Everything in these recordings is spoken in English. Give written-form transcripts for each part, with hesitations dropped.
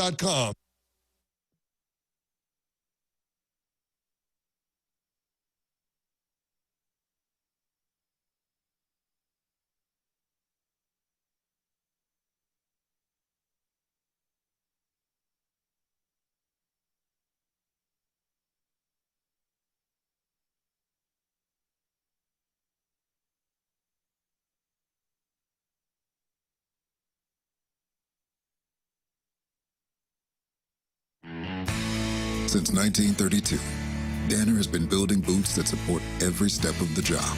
Danner.com. Since 1932, Danner has been building boots that support every step of the job.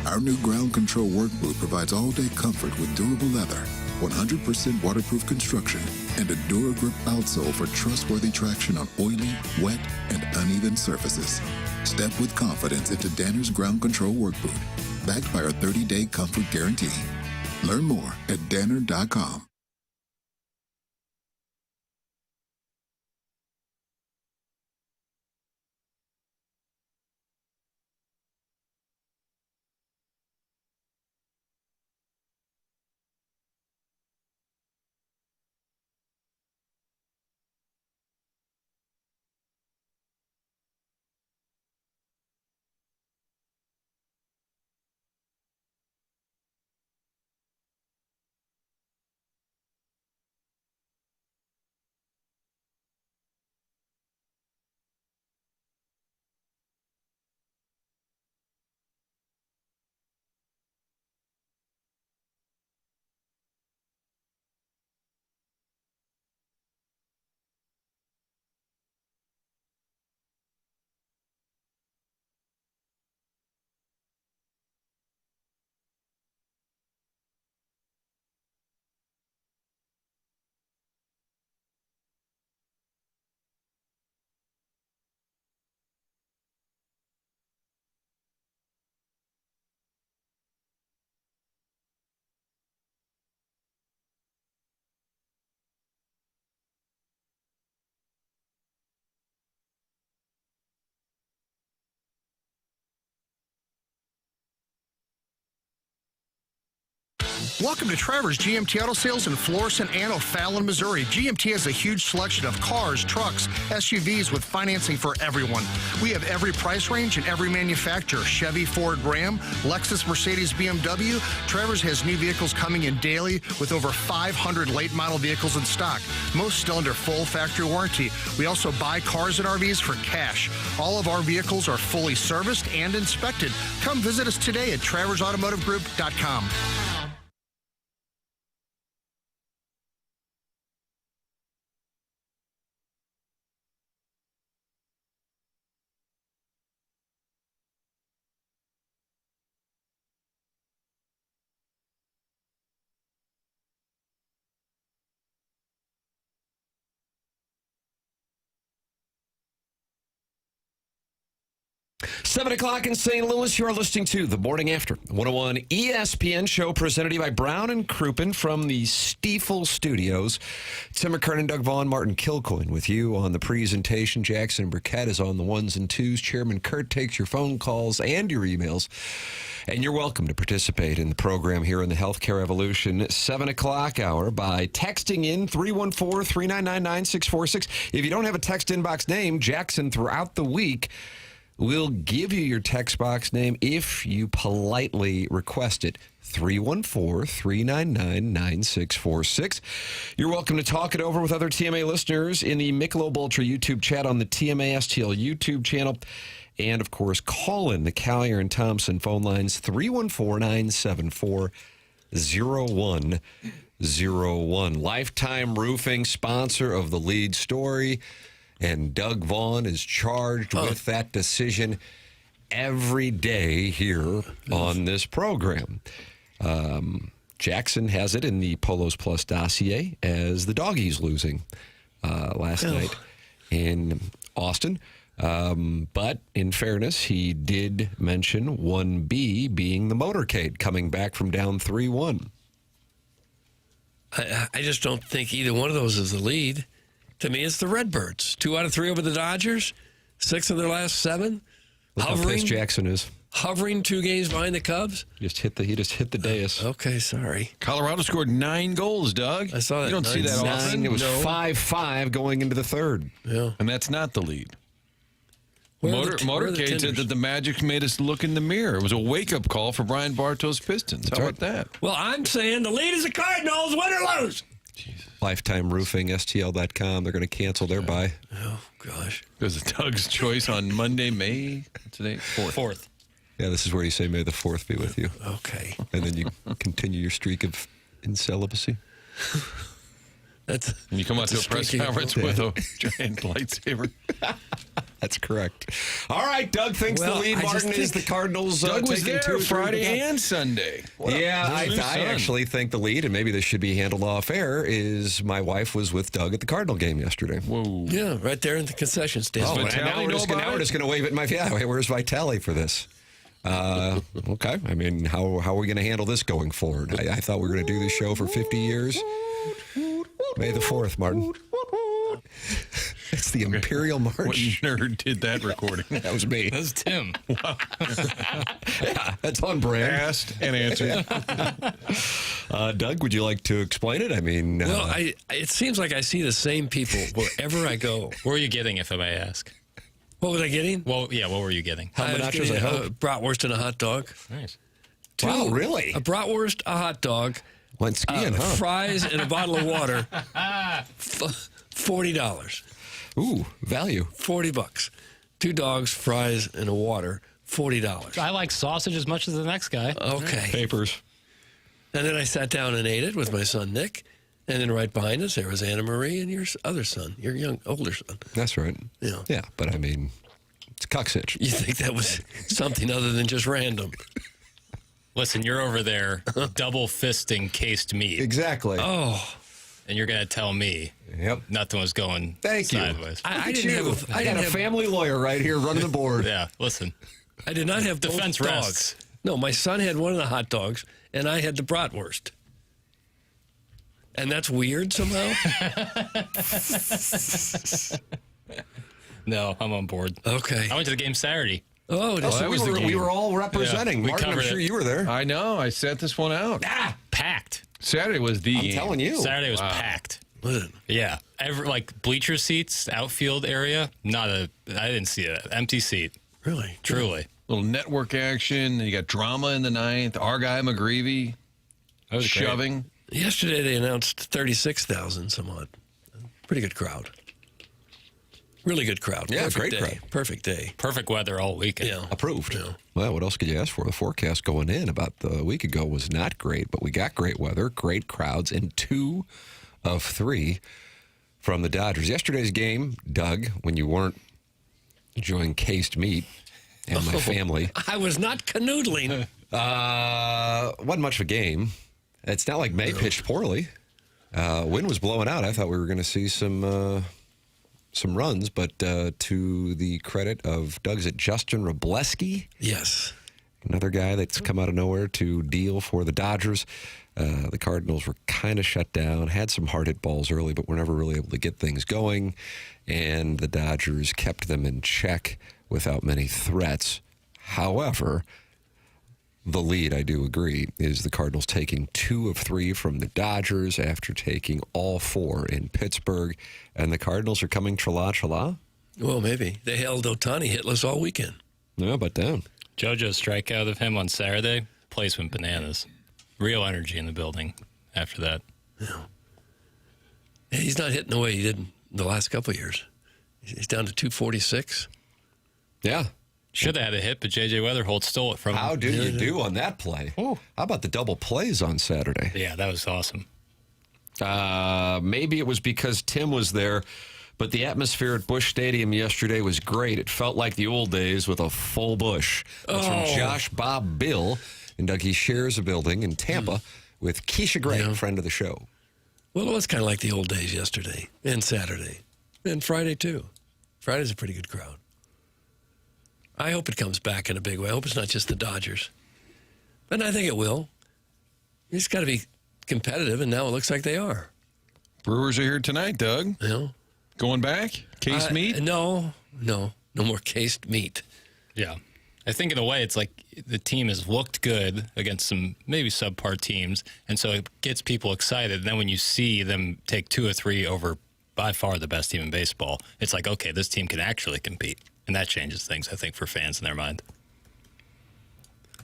Our new ground control work boot provides all-day comfort with durable leather, 100% waterproof construction, and a DuraGrip outsole for trustworthy traction on oily, wet, and uneven surfaces. Step with confidence into Danner's ground control work boot, backed by our 30-day comfort guarantee. Learn more at Danner.com. Welcome to Trevor's GMT Auto Sales in Florissant and O'Fallon, Missouri. GMT has a huge selection of cars, trucks, SUVs with financing for everyone. We have every price range and every manufacturer. Chevy, Ford, Ram, Lexus, Mercedes, BMW. Trevor's has new vehicles coming in daily with over 500 late model vehicles in stock. Most still under full factory warranty. We also buy cars and RVs for cash. All of our vehicles are fully serviced and inspected. Come visit us today at TrevorsAutomotiveGroup.com. Seven o'clock in St. Louis, you are listening to the Morning After 101 ESPN show presented to you by Brown and Crouppen from the Stiefel Studios. Tim McKernan, Doug Vaughn, Martin Kilcoyne with you on the presentation. Jackson Burkett is on the ones and twos. Chairman Kurt takes your phone calls and your emails. And you're welcome to participate in the program here in the Healthcare Revolution 7 o'clock hour by texting in 314-399-9646. If you don't have a text inbox name, Jackson throughout the week we'll give you your text box name if you politely request it. 314-399-9646. You're welcome to talk it over with other TMA listeners in the Michelob Ultra YouTube chat on the TMA STL YouTube channel. And, of course, call in the Collier and Thompson phone lines, 314-974-0101. Lifetime Roofing, sponsor of the lead story. And Doug Vaughn is charged with that decision every day here on this program. Jackson has it in the Polos Plus dossier as the doggies losing last night in Austin. But in fairness, he did mention 1B being the motorcade coming back from down 3-1. I just don't think either one of those is the lead. To me, it's the Redbirds. 2 out of 3 over the Dodgers. 6 of their last 7. Look how pissed Jackson is. hovering 2 games behind the Cubs? He just hit the dais. Okay, sorry. Colorado scored 9 goals, Doug. I saw that. You don't see that 9-9. often. It was No. 5-5 going into the third. Yeah. And that's not the lead. Where are the Motorcade said tenders? that the Magic made us look in the mirror. It was a wake-up call for Brian Bartow's Pistons. How about that? Well, I'm saying the lead is the Cardinals. Win or lose. Lifetime Roofing, STL.com. They're going to cancel their buy. Oh, gosh. There's a Doug's Choice on Monday, May today, 4th. Yeah, this is where you say, may the 4th be with you. Okay. And then you continue your streak of incelibacy. That's And you come out to a press streaky- conference with a giant lightsaber. That's correct. All right, Doug thinks Well, the lead, I just Martin, is the think- Cardinals Doug was taking there 2 or 3 Friday to the- and Sunday. Yeah, I His new son. actually think the lead, and maybe this should be handled off air, is my wife was with Doug at the Cardinal game yesterday. Whoa. Yeah, right there in the concession stand. Oh, and Vitale now we're know just about going it? to wave at my where's Vitale for this? Okay. I mean, how are we going to handle this going forward? I thought we were going to do this show for 50 years. May the 4th, Martin. It's the Imperial What March. nerd did that recording? That was me. That's Tim. Yeah, that's on brand. Asked and answered. Doug, would you like to explain it? I mean, Well, it seems like I see the same people wherever I go. What were you getting, if I may ask? What was I getting? Well, yeah, what were you getting? how I was much getting I a hope? bratwurst and a hot dog. Nice. Wow, really? A bratwurst, a hot dog, Went skiing, huh? fries, and a bottle of water. $40. Ooh, value. $40. 2 dogs, fries, and a water. $40. I like sausage as much as the next guy. Okay. Papers. And then I sat down and ate it with my son Nick. And then right behind us there was Anna Marie and your other son, your older son. That's right. Yeah. Yeah, but I mean, it's cucksitch. You think that was something other than just random? Listen, you're over there double fisting cased meat, Exactly. Oh, and you're going to tell me Yep. nothing was going Thank you. sideways. I didn't have. I got a family lawyer right here running the board. Yeah, listen. I did not have both Defense dogs. rests. No, my son had one of the hot dogs, and I had the bratwurst. And that's weird somehow. No, I'm on board. Okay. I went to the game Saturday. Oh, So that was the we game. were all representing. Yeah, we Martin, I'm covered sure it. you were there. I know. I set this one out. Packed. Saturday was the I'm game. telling you. Saturday was packed. Yeah, like bleacher seats, outfield area. I didn't see an empty seat. Really? Truly, Little network action. You got drama in the ninth. Our guy McGreevy that was great. shoving. Yesterday they announced 36,000 some odd. Pretty good crowd. Really good crowd. Yeah, Perfect great day. crowd. Perfect day. Perfect weather all weekend. Yeah. Approved. Yeah. Well, what else could you ask for? The forecast going in about a week ago was not great, but we got great weather, great crowds, and 2 of 3 from the Dodgers. Yesterday's game, Doug, when you weren't enjoying cased meat and my family, I was not canoodling. wasn't much of a game. It's not like May pitched poorly. Wind was blowing out. I thought we were going to see some runs, but to the credit of Doug's at Justin Robleski, Yes. another guy that's come out of nowhere to deal for the Dodgers. The Cardinals were kind of shut down, had some hard hit balls early, but were never really able to get things going. And the Dodgers kept them in check without many threats. However, the lead, I do agree, is the Cardinals taking 2 of 3 from the Dodgers after taking all 4 in Pittsburgh. And the Cardinals are coming tra-la. Well, maybe. They held Ohtani hitless all weekend. No, but down. JoJo's strikeout of him on Saturday, place went bananas. Real energy in the building after that. Yeah, he's not hitting the way he did in the last couple of years. He's down to 246. Yeah. Should have had a hit, but J.J. Weatherholt stole it from How him. did you do on that play? Ooh. How about the double plays on Saturday? Yeah, that was awesome. Maybe it was because Tim was there, but the atmosphere at Busch Stadium yesterday was great. It felt like the old days with a full Busch. That's from Josh Bob Bill. And Doug, he shares a building in Tampa with Keisha Gray, friend of the show. Well, it was kind of like the old days yesterday and Saturday and Friday, too. Friday's a pretty good crowd. I hope it comes back in a big way. I hope it's not just the Dodgers. But I think it will. It's got to be competitive, and now it looks like they are. Brewers are here tonight, Doug. You know? Going back? Case meat? No more cased meat. Yeah. I think in a way it's like the team has looked good against some maybe subpar teams, and so it gets people excited. And then when you see them take 2 or 3 over by far the best team in baseball, it's like, okay, this team can actually compete. And that changes things, I think, for fans in their mind.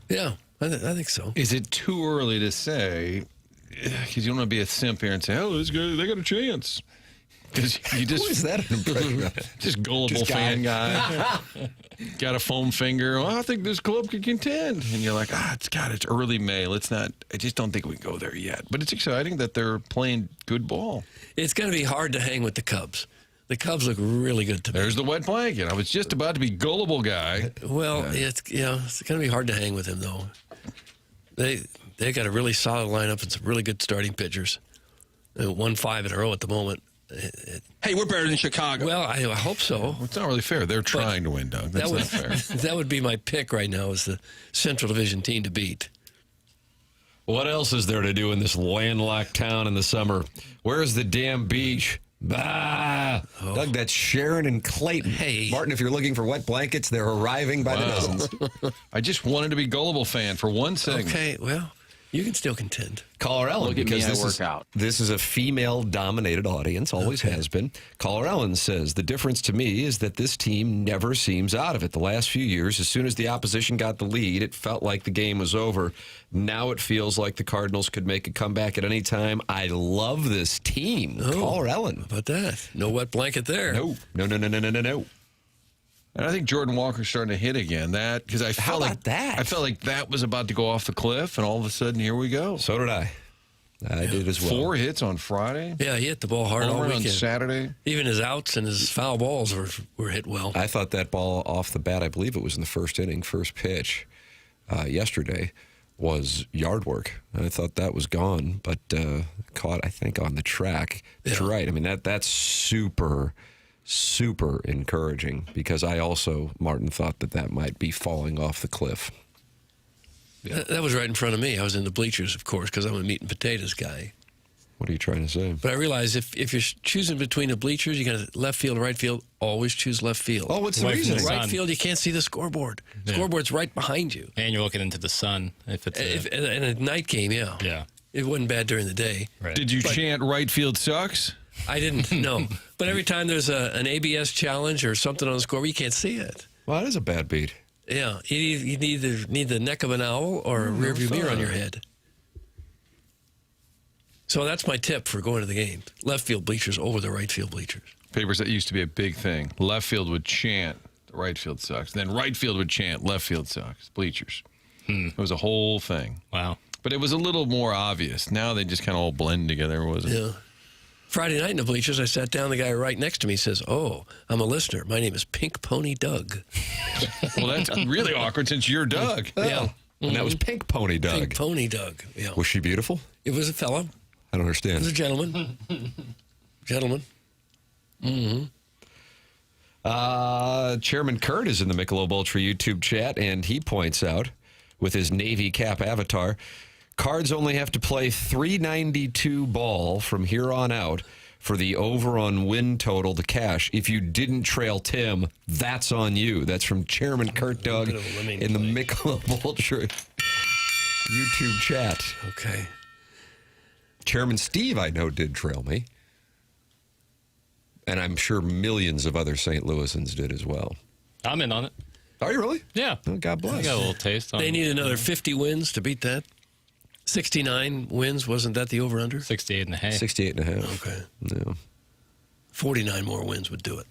Yeah, I think so. Is it too early to say, because you don't want to be a simp here and say, oh, this guy, they got a chance. Because you just Who is that an impression of? just gullible fan guy. Got a foam finger. Well, I think this club could contend. And you're like, it's early May. Let's not, I just don't think we can go there yet. But it's exciting that they're playing good ball. It's going to be hard to hang with the Cubs. The Cubs look really good to me. There's the wet blanket. I was just about to be gullible guy. Well, it's going to be hard to hang with him, though. They got a really solid lineup and some really good starting pitchers. They won 5 in a row at the moment. Hey, we're better than Chicago. Well, I hope so. Well, it's not really fair. They're trying to win, Doug. That's not fair. That would be my pick right now is the Central Division team to beat. What else is there to do in this landlocked town in the summer? Where's the damn beach? Bah! Doug, that's Sharon and Clayton. Hey. Martin, if you're looking for wet blankets, they're arriving by the dozens. I just wanted to be gullible fan for one segment. Okay, well, you can still contend. Caller Ellen, Look at me, because I this work is, out. this is a female-dominated audience, always has been. Caller Ellen says, the difference to me is that this team never seems out of it. The last few years, as soon as the opposition got the lead, it felt like the game was over. Now it feels like the Cardinals could make a comeback at any time. I love this team. Caller Ellen. How about that? No wet blanket there. No. And I think Jordan Walker's starting to hit again. That because I felt about like that? I felt like that was about to go off the cliff, and all of a sudden, here we go. So did I. I did as well. 4 hits on Friday. Yeah, he hit the ball hard all Home run on weekend. Saturday. Even his outs and his foul balls were hit well. I thought that ball off the bat, I believe it was in the first inning, first pitch, yesterday, was yard work. I thought that was gone, but caught, I think, on the track. But You're right. I mean, that's super encouraging because I also, Martin, thought that might be falling off the cliff. That was right in front of me. I was in the bleachers, of course, because I'm a meat and potatoes guy. What are you trying to say? But I realize if you're choosing between the bleachers, you got left field, right field, always choose left field. Oh, what's the Away from reason? the sun. Right field, you can't see the scoreboard. Yeah. Scoreboard's right behind you. And you're looking into the sun. If it's In a night game, yeah. yeah. It wasn't bad during the day. Right. Did you chant right field sucks? I didn't know. But every time there's an ABS challenge or something on the scoreboard, you can't see it. Well, that is a bad beat. Yeah, you either need the neck of an owl or a rearview mirror on your head. So that's my tip for going to the game. Left field bleachers over the right field bleachers. Papers, that used to be a big thing. Left field would chant the right field sucks. Then right field would chant left field sucks. Bleachers. It was a whole thing. Wow. But it was a little more obvious. Now they just kind of all blend together, wasn't it? Yeah. Friday night in the bleachers, I sat down. The guy right next to me says, "Oh, I'm a listener. My name is Pink Pony Doug." Well, that's really awkward since you're Doug. Yeah. And that was Pink Pony Doug. Pink Pony Doug. Yeah. Was she beautiful? It was a fella. I don't It was a understand. gentleman. Gentleman. Chairman Kurt is in the Michelob Ultra YouTube chat, and he points out, with his Navy cap avatar, Cards only have to play .392 ball from here on out for the over on win total to cash. If you didn't trail Tim, that's on you. That's from Chairman Kurt Doug bit of a lemming in the play. Michelob Ultra YouTube chat. Okay. Chairman Steve, I know, did trail me. And I'm sure millions of other St. Louisans did as well. I'm in on it. Are you really? Yeah. Oh, God I bless. got a little taste on They need another 50 wins to beat that. 69 wins, wasn't that the over-under? 68 and a half. 68 and a half. Okay. Yeah. 49 more wins would do it.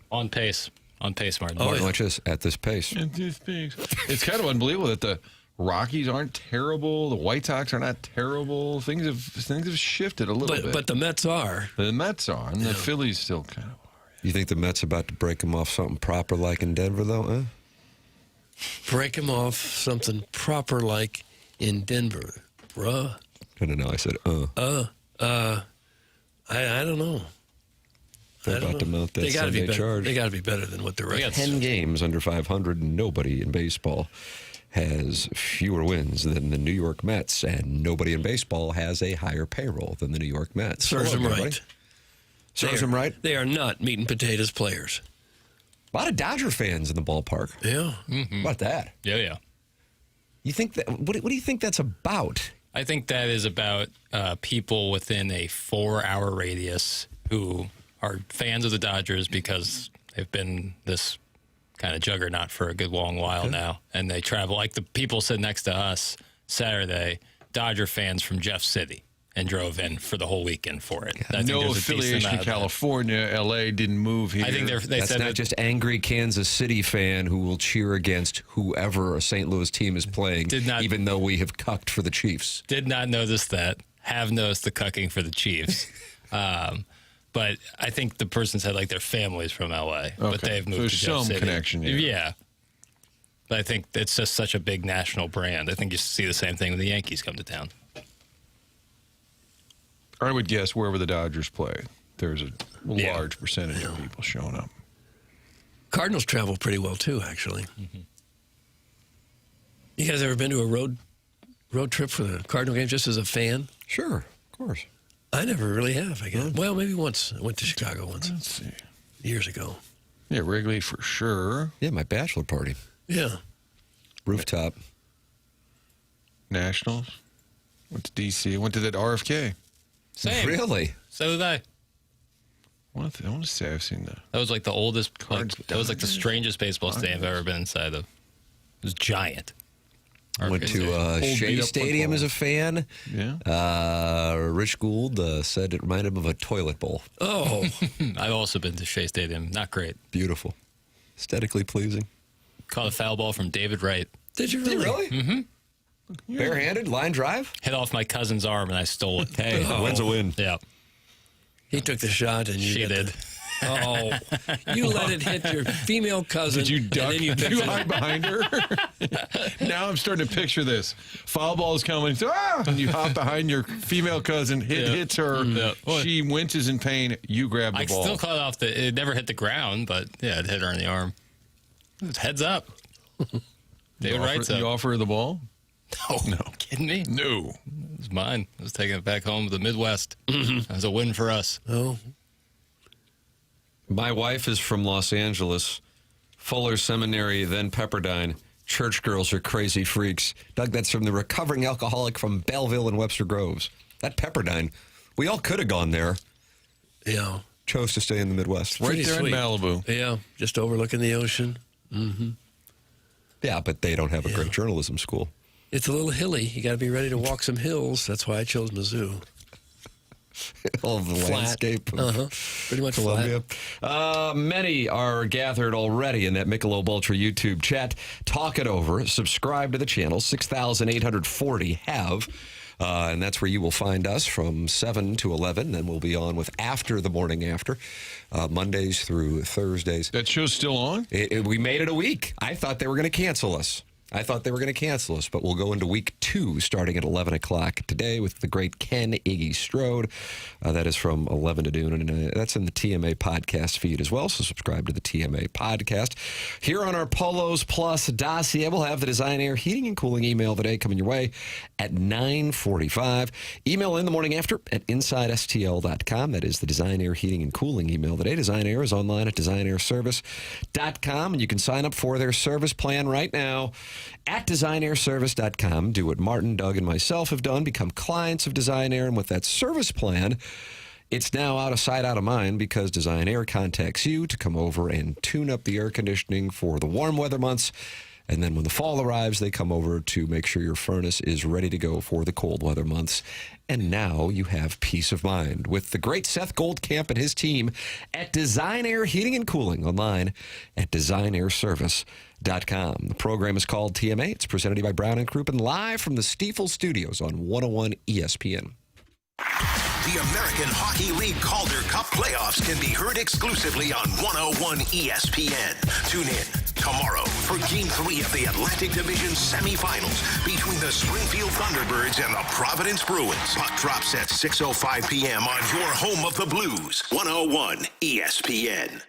On pace. On pace, Martin. Oh, Martin, yeah. watch this. At this pace. It's kind of unbelievable that the Rockies aren't terrible. The White Sox are not terrible. Things have shifted a little bit. But the Mets are. The Mets are, and the Phillies still kind of are. You think the Mets about to break them off something proper like in Denver, though, huh? Break him off something proper like in Denver. Bruh. No. I said, I don't know. They're I don't about to know. mount that They gotta be Sunday better. charge. They got to be better than what the got rest. 10 games under 500, and nobody in baseball has fewer wins than the New York Mets, and nobody in baseball has a higher payroll than the New York Mets. Serves Hello, them everybody. right. Serves them right. They are not meat and potatoes players. A lot of Dodger fans in the ballpark. Yeah. How about that? Yeah. You think that? What do you think that's about? I think that is about people within a 4-hour radius who are fans of the Dodgers because they've been this kind of juggernaut for a good long while now. And they travel, like the people sitting next to us Saturday, Dodger fans from Jeff City, and drove in for the whole weekend for it. I think No there's a decent affiliation amount to of that. California. L.A. didn't move here. I think they That's said not that just angry Kansas City fan who will cheer against whoever a St. Louis team is playing, even though we have cucked for the Chiefs. did not notice that. Have noticed the cucking for the Chiefs. But I think the person said like their family's from L.A., but they've moved There's to Jeff some City. connection here. Yeah. But I think it's just such a big national brand. I think you see the same thing when the Yankees come to town. I would guess wherever the Dodgers play, there's a large percentage of people showing up. Cardinals travel pretty well, too, actually. You guys ever been to a road trip for the Cardinal game just as a fan? Sure, of course. I never really have, I guess. Well, maybe once. I went to Chicago once. Let's see. Years ago. Yeah, Wrigley for sure. Yeah, my bachelor party. Yeah. Rooftop. Nationals. Went to D.C. Went to that RFK. Same. Really? So did I. I want to say I've seen that. That was like the oldest, Cards, that was like the Dodgers, strangest baseball stadium I've ever been inside of. It was giant. I went to Old Shea beat-up Stadium football. as a fan. Yeah. Rich Gould said it reminded him of a toilet bowl. Oh. I've also been to Shea Stadium. Not great. Beautiful. Aesthetically pleasing. Caught a foul ball from David Wright. Did you really? Mm-hmm. Barehanded, line drive? Hit off my cousin's arm and I stole it. Hey, when's a win? Yeah. He took the shot and you She got did. Oh, you let it hit your female cousin. Did you duck? And then you Did picked you it hide up. behind her? Now I'm starting to picture this. Foul ball is coming. And you hop behind your female cousin. Hits her. Yeah. She winces in pain. You grab the I ball. still caught off it never hit the ground, but yeah, it hit her in the arm. It was heads up. David Wright's You up. offer her the ball? No. Kidding me? No. It was mine. I was taking it back home to the Midwest. That was a win for us. Oh, My wife is from Los Angeles, Fuller Seminary, then Pepperdine. Church girls are crazy freaks. Doug, that's from the recovering alcoholic from Belleville and Webster Groves. That Pepperdine, we all could have gone there. yeah. Chose to stay in the Midwest. Right Pretty there sweet. in Malibu. Yeah, just overlooking the ocean. Yeah, but they don't have a great journalism school. It's a little hilly. You got to be ready to walk some hills. That's why I chose Mizzou. All of the Flat. landscape. of Pretty much Columbia. flat. Many are gathered already in that Michelob Ultra YouTube chat. Talk it over. Subscribe to the channel. 6,840 have. And that's where you will find us from 7 to 11. Then we'll be on with After the Morning After, Mondays through Thursdays. That show's still on? We made it a week. I thought they were going to cancel us. But we'll go into week 2 starting at 11 o'clock today with the great Ken Iggy Strode. That is from 11 to noon, and that's in the TMA podcast feed as well, so subscribe to the TMA podcast. Here on our Polos Plus dossier, we'll have the Design Air Heating and Cooling email of the day coming your way at 9:45. Email in the morning after at InsideSTL.com. That is the Design Air Heating and Cooling email of the day. Design Air is online at DesignAirService.com, and you can sign up for their service plan right now at DesignAirService.com. Do what Martin, Doug, and myself have done. Become clients of Design Air. And with that service plan, it's now out of sight, out of mind, because Design Air contacts you to come over and tune up the air conditioning for the warm weather months. And then when the fall arrives, they come over to make sure your furnace is ready to go for the cold weather months. And now you have peace of mind with the great Seth Goldcamp and his team at Design Air Heating and Cooling, online at DesignAirService.com. The program is called TMA. It's presented to you by Brown and Crouppen, live from the Stiefel Studios on 101 ESPN. The American Hockey League Calder Cup playoffs can be heard exclusively on 101 ESPN. Tune in tomorrow for Game 3 of the Atlantic Division semifinals between the Springfield Thunderbirds and the Providence Bruins. Puck drops at 6:05 p.m. on your home of the Blues, 101 ESPN.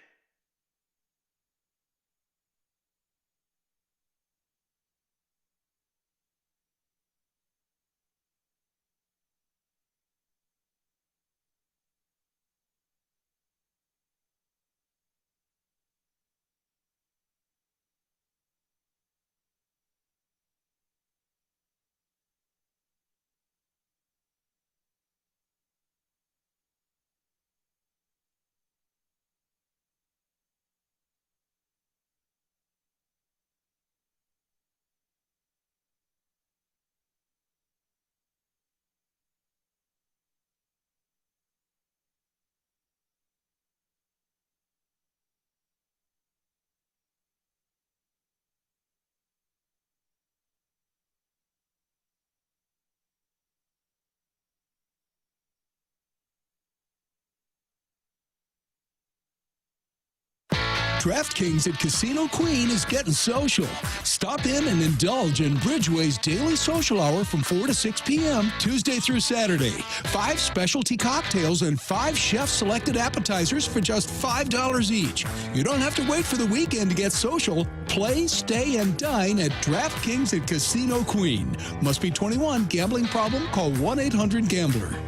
DraftKings at Casino Queen is getting social. Stop in and indulge in Bridgeway's daily social hour from 4 to 6 p.m. Tuesday through Saturday. 5 specialty cocktails and 5 chef-selected appetizers for just $5 each. You don't have to wait for the weekend to get social. Play, stay, and dine at DraftKings at Casino Queen. Must be 21. Gambling problem? Call 1-800-GAMBLER.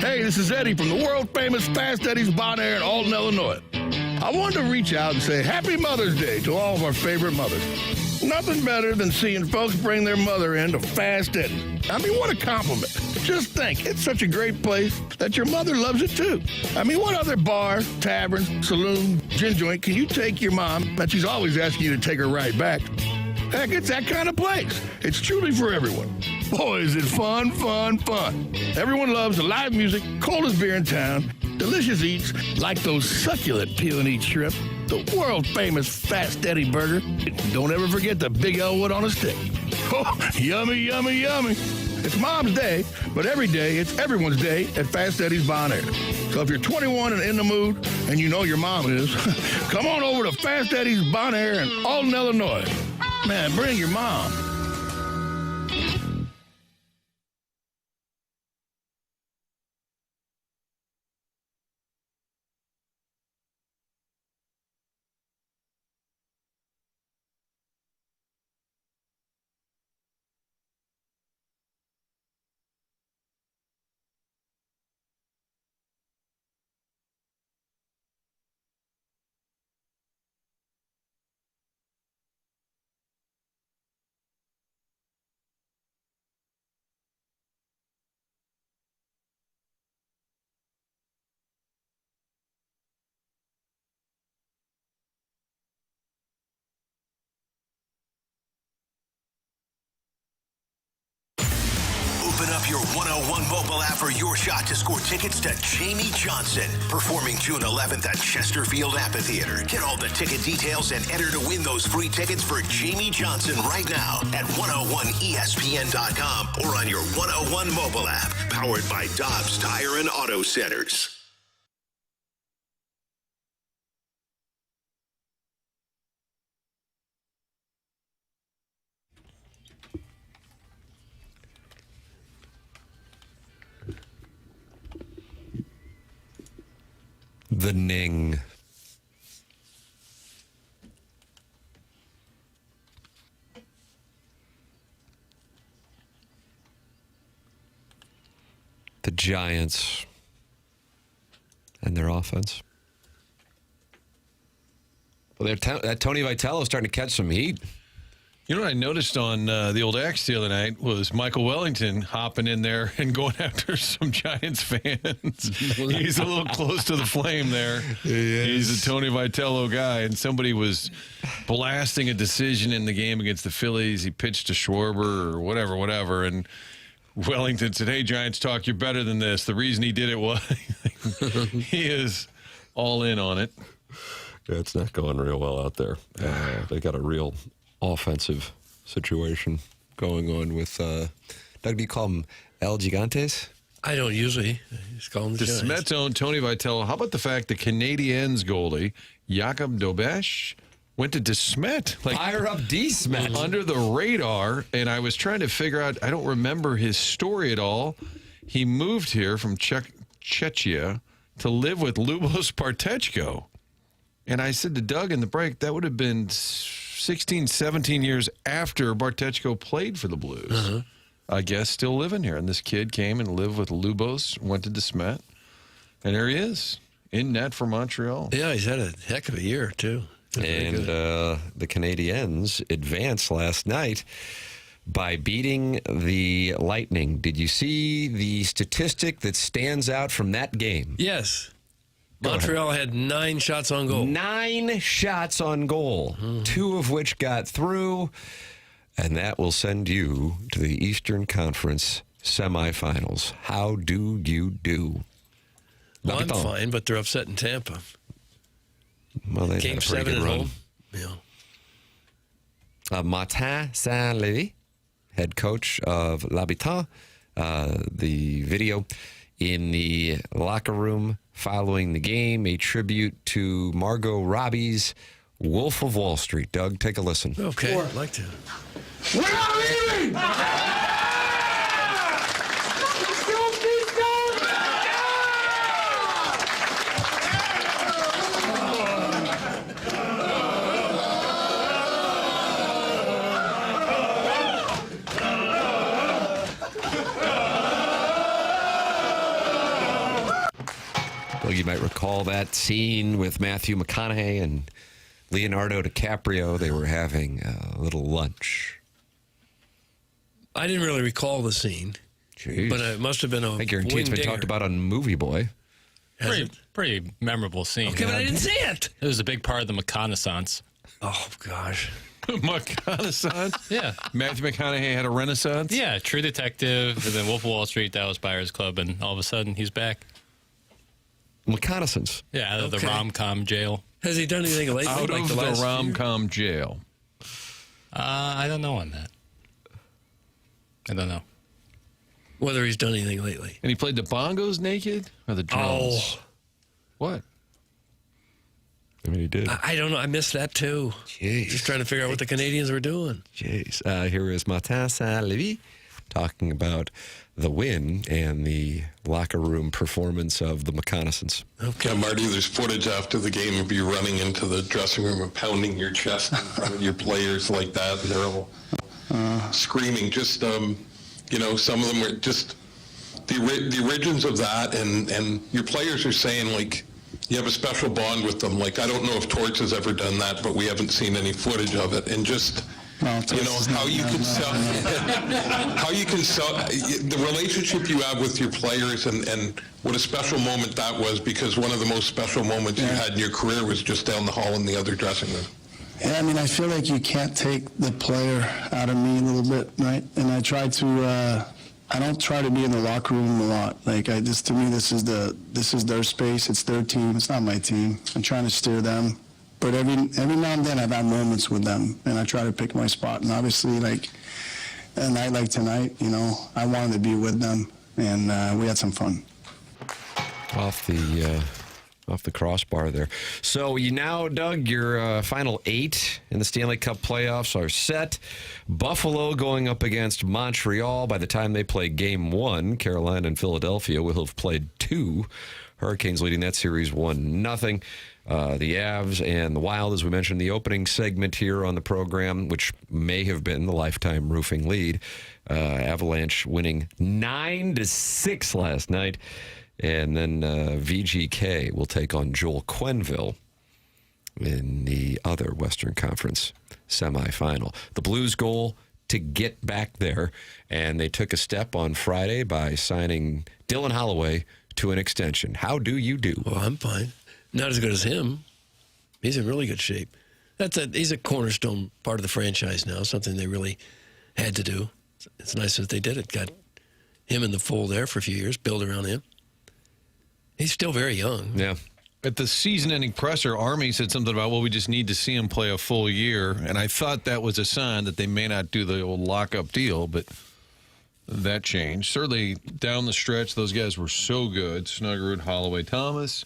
Hey, this is Eddie from the world-famous Fast Eddie's Bon Air in Alton, Illinois. I wanted to reach out and say Happy Mother's Day to all of our favorite mothers. Nothing better than seeing folks bring their mother in to Fast Eddie. I mean, what a compliment. Just think, it's such a great place that your mother loves it too. I mean, what other bar, tavern, saloon, gin joint can you take your mom that she's always asking you to take her right back? Heck, it's that kind of place. It's truly for everyone. Boy, is it fun, fun, fun. Everyone loves the live music, coldest beer in town, delicious eats like those succulent peel and eat shrimp, the world-famous Fast Eddie burger. Don't ever forget the Big Elwood on a stick. Oh, yummy, yummy, yummy. It's Mom's Day, but every day it's everyone's day at Fast Eddie's Bon Air. So if you're 21 and in the mood, and you know your mom is, come on over to Fast Eddie's Bon Air in Alton, Illinois. Man, bring your mom. Open up your 101 mobile app for your shot to score tickets to Jamie Johnson, performing June 11th at Chesterfield Amphitheater. Get all the ticket details and enter to win those free tickets for Jamie Johnson right now at 101ESPN.com or on your 101 mobile app, powered by Dobbs Tire and Auto Centers. The Ning. The Giants and their offense. Well, that Tony Vitello is starting to catch some heat. You know what I noticed on the old X the other night was Michael Wellington hopping in there and going after some Giants fans. He's a little close to the flame there. He's a Tony Vitello guy, and somebody was blasting a decision in the game against the Phillies. He pitched to Schwarber or whatever, and Wellington said, "Hey, Giants talk, you're better than this." The reason he did it was he is all in on it. Yeah, it's not going real well out there. They got a real offensive situation going on with Doug, do you call them El Gigantes? I don't usually. Just call them the Giants. Mets own Tony Vitello. How about the fact the Canadiens goalie Jakob Dobesch went to DeSmet? Fire up DeSmet. Under the radar, and I was trying to figure out, I don't remember his story at all. He moved here from Czechia to live with Lubos Partechko. And I said to Doug in the break, that would have been 16, 17 years after Bartechko played for the Blues. I guess, still living here. And this kid came and lived with Lubos, went to DeSmet, and there he is, in net for Montreal. Yeah, he's had a heck of a year, too. And the Canadiens advanced last night by beating the Lightning. Did you see the statistic that stands out from that game? Yes. Montreal had 9 shots on goal. 9 shots on goal, 2 of which got through, and that will send you to the Eastern Conference semifinals. How do you do? Well, I'm fine, but they're upset in Tampa. Well, they Game had a 7 pretty at good run. home. Yeah. Martin Saint-Lévy, head coach of L'Habitant, the video in the locker room following the game, a tribute to Margot Robbie's Wolf of Wall Street. Doug, take a listen. Okay, I'd like to. We're not leaving! Well, you might recall that scene with Matthew McConaughey and Leonardo DiCaprio. They were having a little lunch. I didn't really recall the scene, Jeez. but it must have been a I guarantee it's been talked about on Movie Boy. Pretty memorable scene. Okay, but I didn't see it. It was a big part of the reconnaissance. Oh, gosh. McConnaissance? Yeah. Matthew McConaughey had a renaissance? Yeah, True Detective, and then Wolf of Wall Street, Dallas Buyers Club, and all of a sudden he's back. Reconnaissance. Yeah, out of the Okay. rom-com jail. Has he done anything lately? Out like of the last few? rom-com jail. I don't know on that. I don't know. Whether he's done anything lately. And he played the bongos naked? Or the drums? Oh. What? I mean, he did. I don't know. I missed that, too. Jeez. Just trying to figure out what the Canadians were doing. Jeez. Here is Martin Saint-Lévy talking about the win and the locker room performance of the reconnaissance. Yeah, Marty, there's footage after the game of you running into the dressing room and pounding your chest in front of your players like that. They're all screaming. Just, you know, some of them were just the origins of that, and your players are saying, like, you have a special bond with them. Like, I don't know if Torts has ever done that, but we haven't seen any footage of it. And just, you know, how you can sell, the relationship you have with your players, and what a special moment that was, because one of the most special moments you had in your career was just down the hall in the other dressing room. Yeah, I mean, I feel like you can't take the player out of me a little bit, right? And I try to, I don't try to be in the locker room a lot. Like, to me, this is their space. It's their team. It's not my team. I'm trying to steer them. But every now and then I've had moments with them, and I try to pick my spot. And obviously, like a night like tonight, you know, I wanted to be with them, and we had some fun. Off the crossbar there. So you now, Doug, your final 8 in the Stanley Cup playoffs are set. Buffalo going up against Montreal. By the time they play Game 1, Carolina and Philadelphia will have played 2. Hurricanes leading that series 1-0. The Avs and the Wild, as we mentioned in the opening segment here on the program, which may have been the lifetime roofing lead. Avalanche winning 9-6 last night. And then VGK will take on Joel Quenneville in the other Western Conference semifinal. The Blues' goal to get back there, and they took a step on Friday by signing Dylan Holloway to an extension. How do you do? Well, I'm fine. Not as good as him. He's in really good shape. He's a cornerstone part of the franchise now, something they really had to do. It's nice that they did it. Got him in the fold there for a few years, build around him. He's still very young. Yeah. At the season-ending presser, Army said something about, well, we just need to see him play a full year. And I thought that was a sign that they may not do the old lock-up deal, but that changed. Certainly, down the stretch, those guys were so good. Snuggerud, Holloway, Thomas.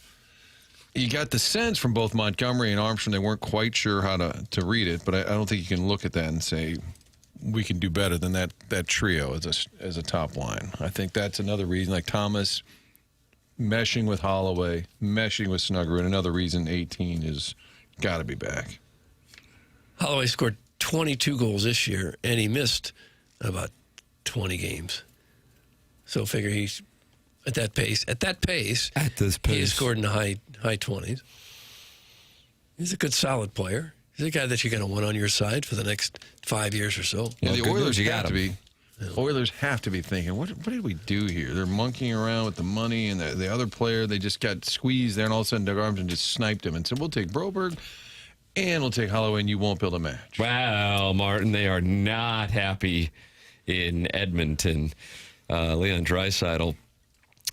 You got the sense from both Montgomery and Armstrong they weren't quite sure how to read it, but I don't think you can look at that and say we can do better than that trio as a top line. I think that's another reason, like Thomas meshing with Holloway, meshing with Snuggerud. Another reason 18 is got to be back. Holloway scored 22 goals this year, and he missed about 20 games. So figure he's at that pace. At this pace, he has scored in the high 20s. He's a good, solid player. He's a guy that you're going to want on your side for the next 5 years or so. Yeah, the Oilers got him. Oilers have to be thinking, what did we do here? They're monkeying around with the money, and the other player, they just got squeezed there, and all of a sudden Doug Armstrong just sniped him and said, we'll take Broberg, and we'll take Holloway, and you won't build a match. Wow, Martin, they are not happy in Edmonton. Leon Draisaitl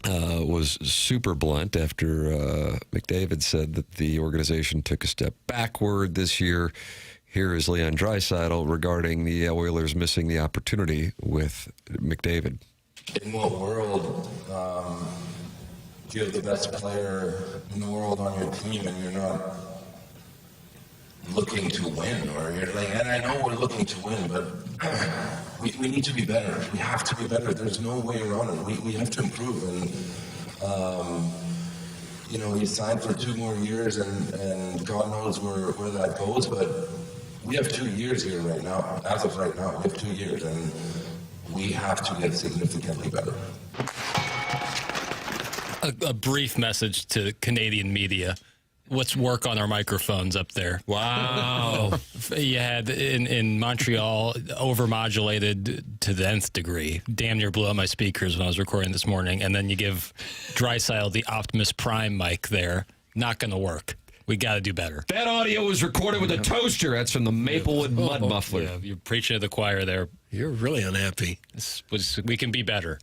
was super blunt after McDavid said that the organization took a step backward this year. Here is Leon Draisaitl regarding the Oilers missing the opportunity with McDavid. In what world do you have the best player in the world on your team and you're not looking to win? Or you're like, and I know we're looking to win, but we need to be better. We have to be better. There's no way around it. We have to improve. And, you know, he signed for 2 more years, and God knows where that goes, but we have 2 years here right now. As of right now, we have 2 years, and we have to get significantly better. A brief message to Canadian media. Let's work on our microphones up there. Wow. You had in Montreal overmodulated to the nth degree. Damn near blew out my speakers when I was recording this morning. And then you give Draisaitl the Optimus Prime mic there. Not going to work. We got to do better. That audio was recorded with a toaster. That's from the Maplewood Mud Muffler. Yeah, you're preaching to the choir there. You're really unhappy. We can be better.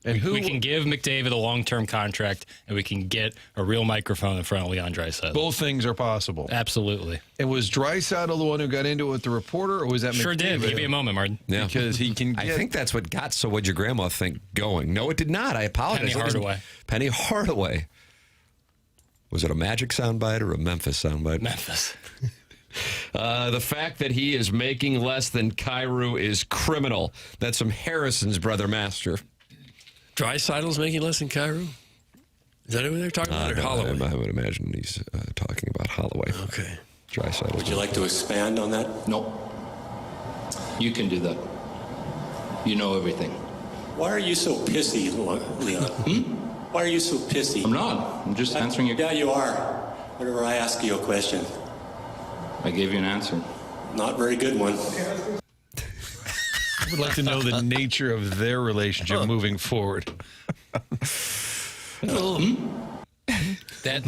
And we can give McDavid a long-term contract, and we can get a real microphone in front of Leon Draisaitl. Both things are possible. Absolutely. And was Draisaitl the one who got into it with the reporter, or was that Sure McDavid? did. Give me a moment, Martin. Yeah. Because he can get... I think that's what got So What'd Your Grandma Think going. No, it did not. I apologize. Penny Hardaway. Penny Hardaway. Was it a Magic soundbite or a Memphis soundbite? Memphis. The fact that he is making less than Kyrou is criminal. That's from Harrison's brother master. Draisaitl's making less than Kyrou? Is that who they're talking about, or Holloway? I would imagine he's talking about Holloway. Okay. Draisaitl. Would you like to expand on that? No. You can do that. You know everything. Why are you so pissy, Leon? Why are you so pissy? I'm not. I'm just answering your... Yeah, you are. Whenever I ask you a question. I gave you an answer. Not very good one. I would like to know the nature of their relationship moving forward. That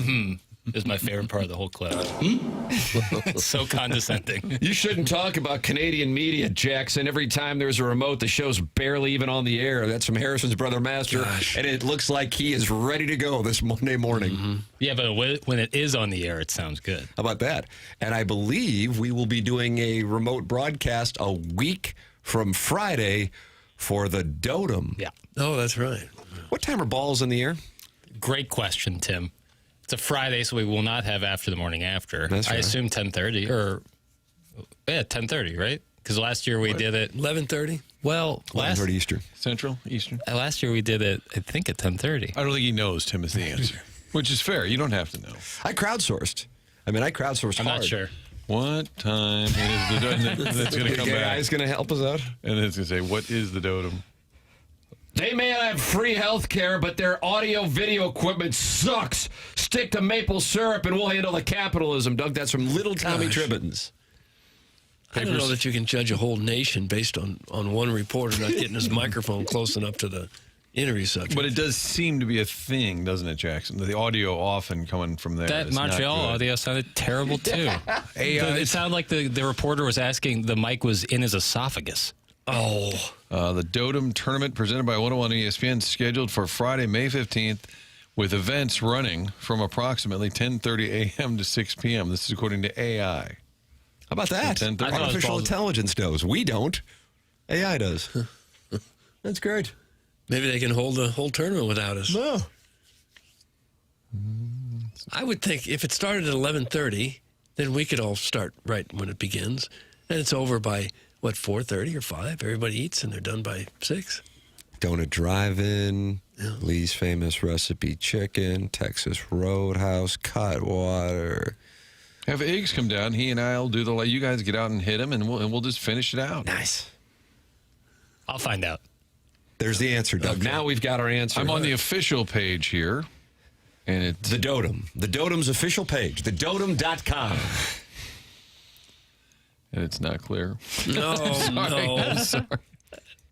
is my favorite part of the whole clip. It's so condescending. You shouldn't talk about Canadian media, Jackson. Every time there's a remote, the show's barely even on the air. That's from Harrison's brother master. Gosh. And it looks like he is ready to go this Monday morning. Mm-hmm. Yeah, but when it is on the air, it sounds good. How about that? And I believe we will be doing a remote broadcast a week from Friday for the Dotem. Yeah. Oh, that's right. What time are balls in the air? Great question, Tim. It's a Friday, so we will not have after the morning after. That's right. I assume 10:30 or 10:30, right? Because last year we did it 11:30. Well, 11:30 Eastern. Central? Eastern? last year we did it, I think, at 10:30. I don't think he knows, Tim, is the answer. Which is fair. You don't have to know. I crowdsourced. I'm I'm not sure. What time is the Dotem? That's going to come back. Guy's going to help us out. And then it's going to say, what is the Dotem? They may have free health care, but their audio-video equipment sucks. Stick to maple syrup, and we'll handle the capitalism, Doug. That's from Little Tommy Tribbins. I don't know that you can judge a whole nation based on one reporter not getting his microphone close enough to the interview subject. But it does seem to be a thing, doesn't it, Jackson? The audio often coming from there. That is not Montreal good. audio sounded terrible, too. It sounded like the reporter was asking the mic was in his esophagus. Oh. The Dotem tournament presented by 101 ESPN scheduled for Friday, May 15th, with events running from approximately 10:30 a.m. to 6 p.m. This is according to AI. How about that? Artificial intelligence knows. We don't. AI does. That's great. Maybe they can hold the whole tournament without us. No. I would think if it started at 11:30, then we could all start right when it begins. And it's over by, 4:30 or 5? Everybody eats and they're done by 6. Donut Drive-In, Lee's Famous Recipe Chicken, Texas Roadhouse, Cutwater. Have Iggs come down. He and I will do you guys get out and hit him, and we'll just finish it out. Nice. I'll find out. There's the answer, Doug. Okay. Now we've got our answer. I'm on the official page here, and it's The Dotem. The Dotem's official page, thedotem.com. and it's not clear. No, no. Sorry.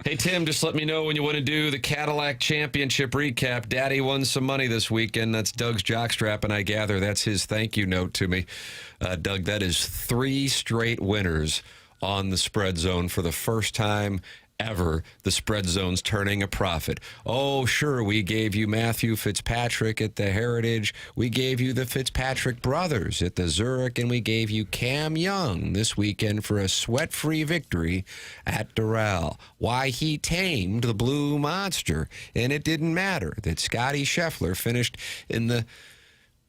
Hey, Tim, just let me know when you want to do the Cadillac Championship recap. Daddy won some money this weekend. That's Doug's jockstrap, and I gather that's his thank you note to me. Doug, that is 3 straight winners on the spread zone for the first time ever. The spread zone's turning a profit. Oh, sure, we gave you Matthew Fitzpatrick at the Heritage. We gave you the Fitzpatrick brothers at the Zurich, and we gave you Cam Young this weekend for a sweat-free victory at Doral. Why, he tamed the Blue Monster, and it didn't matter that Scotty Scheffler finished in the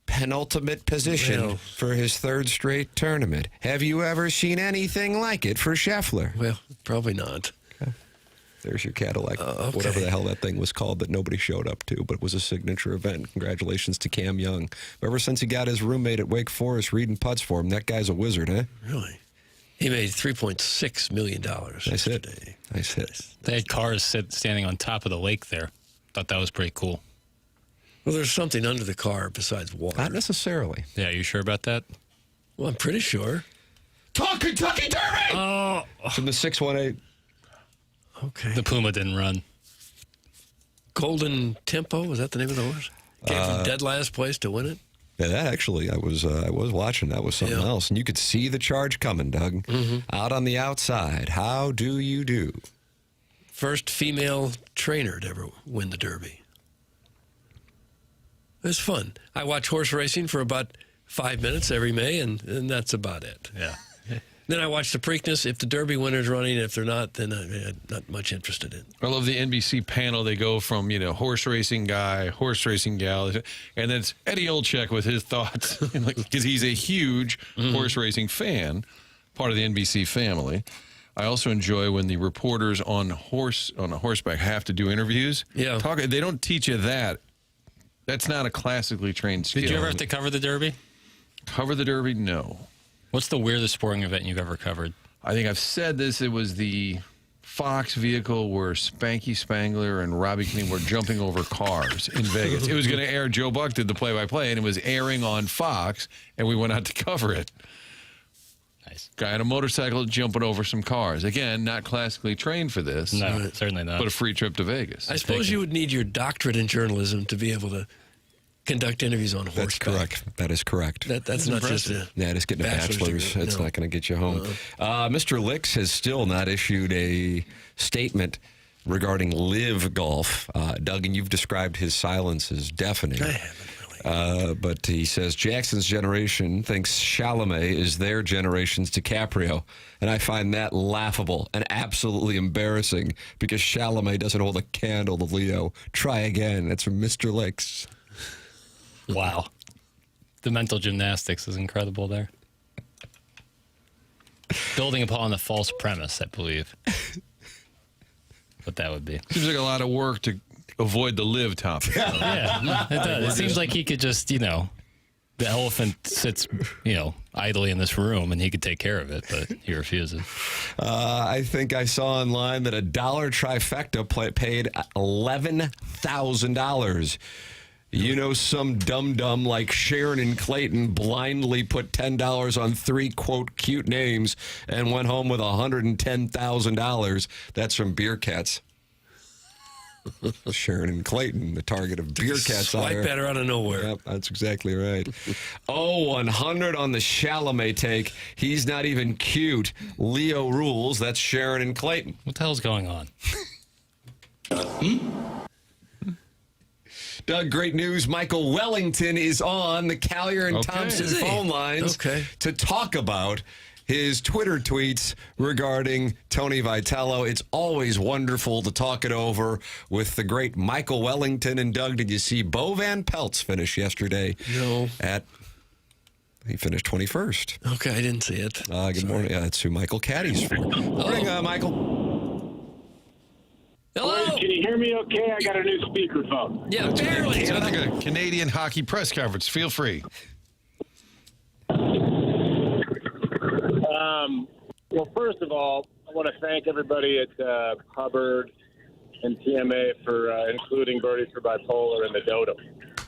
penultimate position for his 3rd straight tournament. Have you ever seen anything like it for Scheffler? Well, probably not. There's your Cadillac, whatever the hell that thing was called that nobody showed up to, but it was a signature event. Congratulations to Cam Young. Ever since he got his roommate at Wake Forest reading putts for him, that guy's a wizard, huh? Really? He made $3.6 million. Nice hit. Nice hit. They had cars standing on top of the lake there. Thought that was pretty cool. Well, there's something under the car besides water. Not necessarily. Yeah, you sure about that? Well, I'm pretty sure. Talk Kentucky Derby! Oh. It's in the 618. Okay. The Puma didn't run. Golden Tempo, was that the name of the horse? Came from dead last place to win it? Yeah, that actually, I was watching. That was something else. And you could see the charge coming, Doug. Out on the outside. How do you do? First female trainer to ever win the Derby. It was fun. I watch horse racing for about 5 minutes every May, and that's about it. Yeah. Then I watch the Preakness. If the Derby winner's running, if they're not, then I'm not much interested in. I love the NBC panel. They go from, horse racing guy, horse racing gal, and then it's Eddie Olczyk with his thoughts, because he's a huge horse racing fan, part of the NBC family. I also enjoy when the reporters on horseback have to do interviews. Yeah. They don't teach you that. That's not a classically trained skill. Did you ever have to cover the Derby? Cover the Derby? No. What's the weirdest sporting event you've ever covered? I think I've said this. It was the Fox vehicle where Spanky Spangler and Robbie Kinnear were jumping over cars in Vegas. It was going to air. Joe Buck did the play-by-play, and it was airing on Fox, and we went out to cover it. Nice. Guy on a motorcycle jumping over some cars. Again, not classically trained for this. No, certainly not. But a free trip to Vegas. I suppose you would need your doctorate in journalism to be able to conduct interviews on horseback. That's correct. That is correct. That's not just a just getting a bachelor's. degree. It's No. not going to get you home. Mr. Licks has still not issued a statement regarding live golf. Doug, and you've described his silence as deafening. I haven't really. But he says Jackson's generation thinks Chalamet is their generation's DiCaprio. And I find that laughable and absolutely embarrassing because Chalamet doesn't hold a candle to Leo. Try again. That's from Mr. Licks. Wow. The mental gymnastics is incredible there. Building upon a false premise, I believe. What that would be. Seems like a lot of work to avoid the live topic. Yeah, it does. It seems like he could just, the elephant sits, idly in this room and he could take care of it, but he refuses. I think I saw online that a dollar trifecta paid $11,000. Some dum-dum like Sharon and Clayton blindly put $10 on 3, quote, cute names and went home with $110,000. That's from Beer Cats. Sharon and Clayton, the target of Beer Cats. Swipe better out of nowhere. Yep, that's exactly right. 100 on the Chalamet take. He's not even cute. Leo rules. That's Sharon and Clayton. What the hell's going on? Doug, great news. Michael Wellington is on the Callier and Thompson phone lines to talk about his Twitter tweets regarding Tony Vitello. It's always wonderful to talk it over with the great Michael Wellington. And Doug, did you see Bo Van Pelt's finish yesterday? No. He finished 21st. Okay, I didn't see it. Good morning. That's who Michael Caddy's for. Morning, Michael. Hello. Can you hear me okay? I got a new speakerphone. Yeah, barely. It's like a Canadian hockey press conference. Feel free. Well, first of all, want to thank everybody at Hubbard and TMA for including Birdies for Bipolar and the Dotem.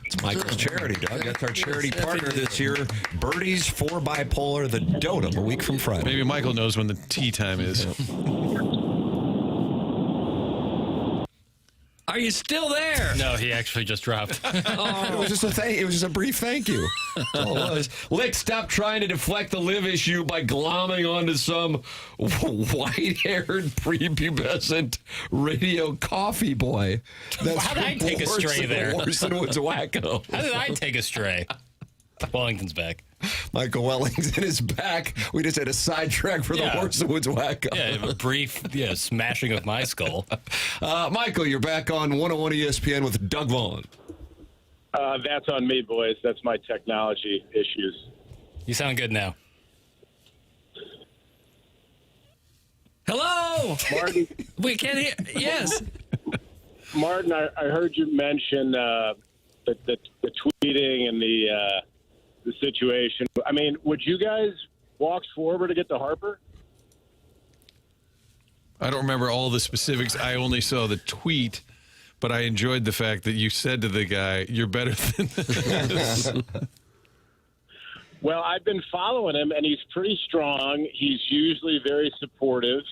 It's Michael's charity, Doug. That's our charity partner this year. Birdies for Bipolar, the Dotem, a week from Friday. Maybe Michael knows when the tea time is. Are you still there? No, he actually just dropped. It was just a brief thank you. That's all it was. Lick, stop trying to deflect the live issue by glomming onto some white-haired, prepubescent radio coffee boy. How did I take a stray there? Worse than what's wacko. How did I take a stray? Wellington's back. Michael Wellington is back. We just had a sidetrack for the horse and woods wacko. Yeah, a brief smashing of my skull. Michael, you're back on 101 ESPN with Doug Vaughn. That's on me, boys. That's my technology issues. You sound good now. Hello? Martin. We can't hear. Yes. Martin, I heard you mention the tweeting and the situation. I mean, would you guys walk Schwarber to get to Harper? I don't remember all the specifics. I only saw the tweet, but I enjoyed the fact that you said to the guy, "You're better than this." Well, I've been following him, and he's pretty strong. He's usually very supportive,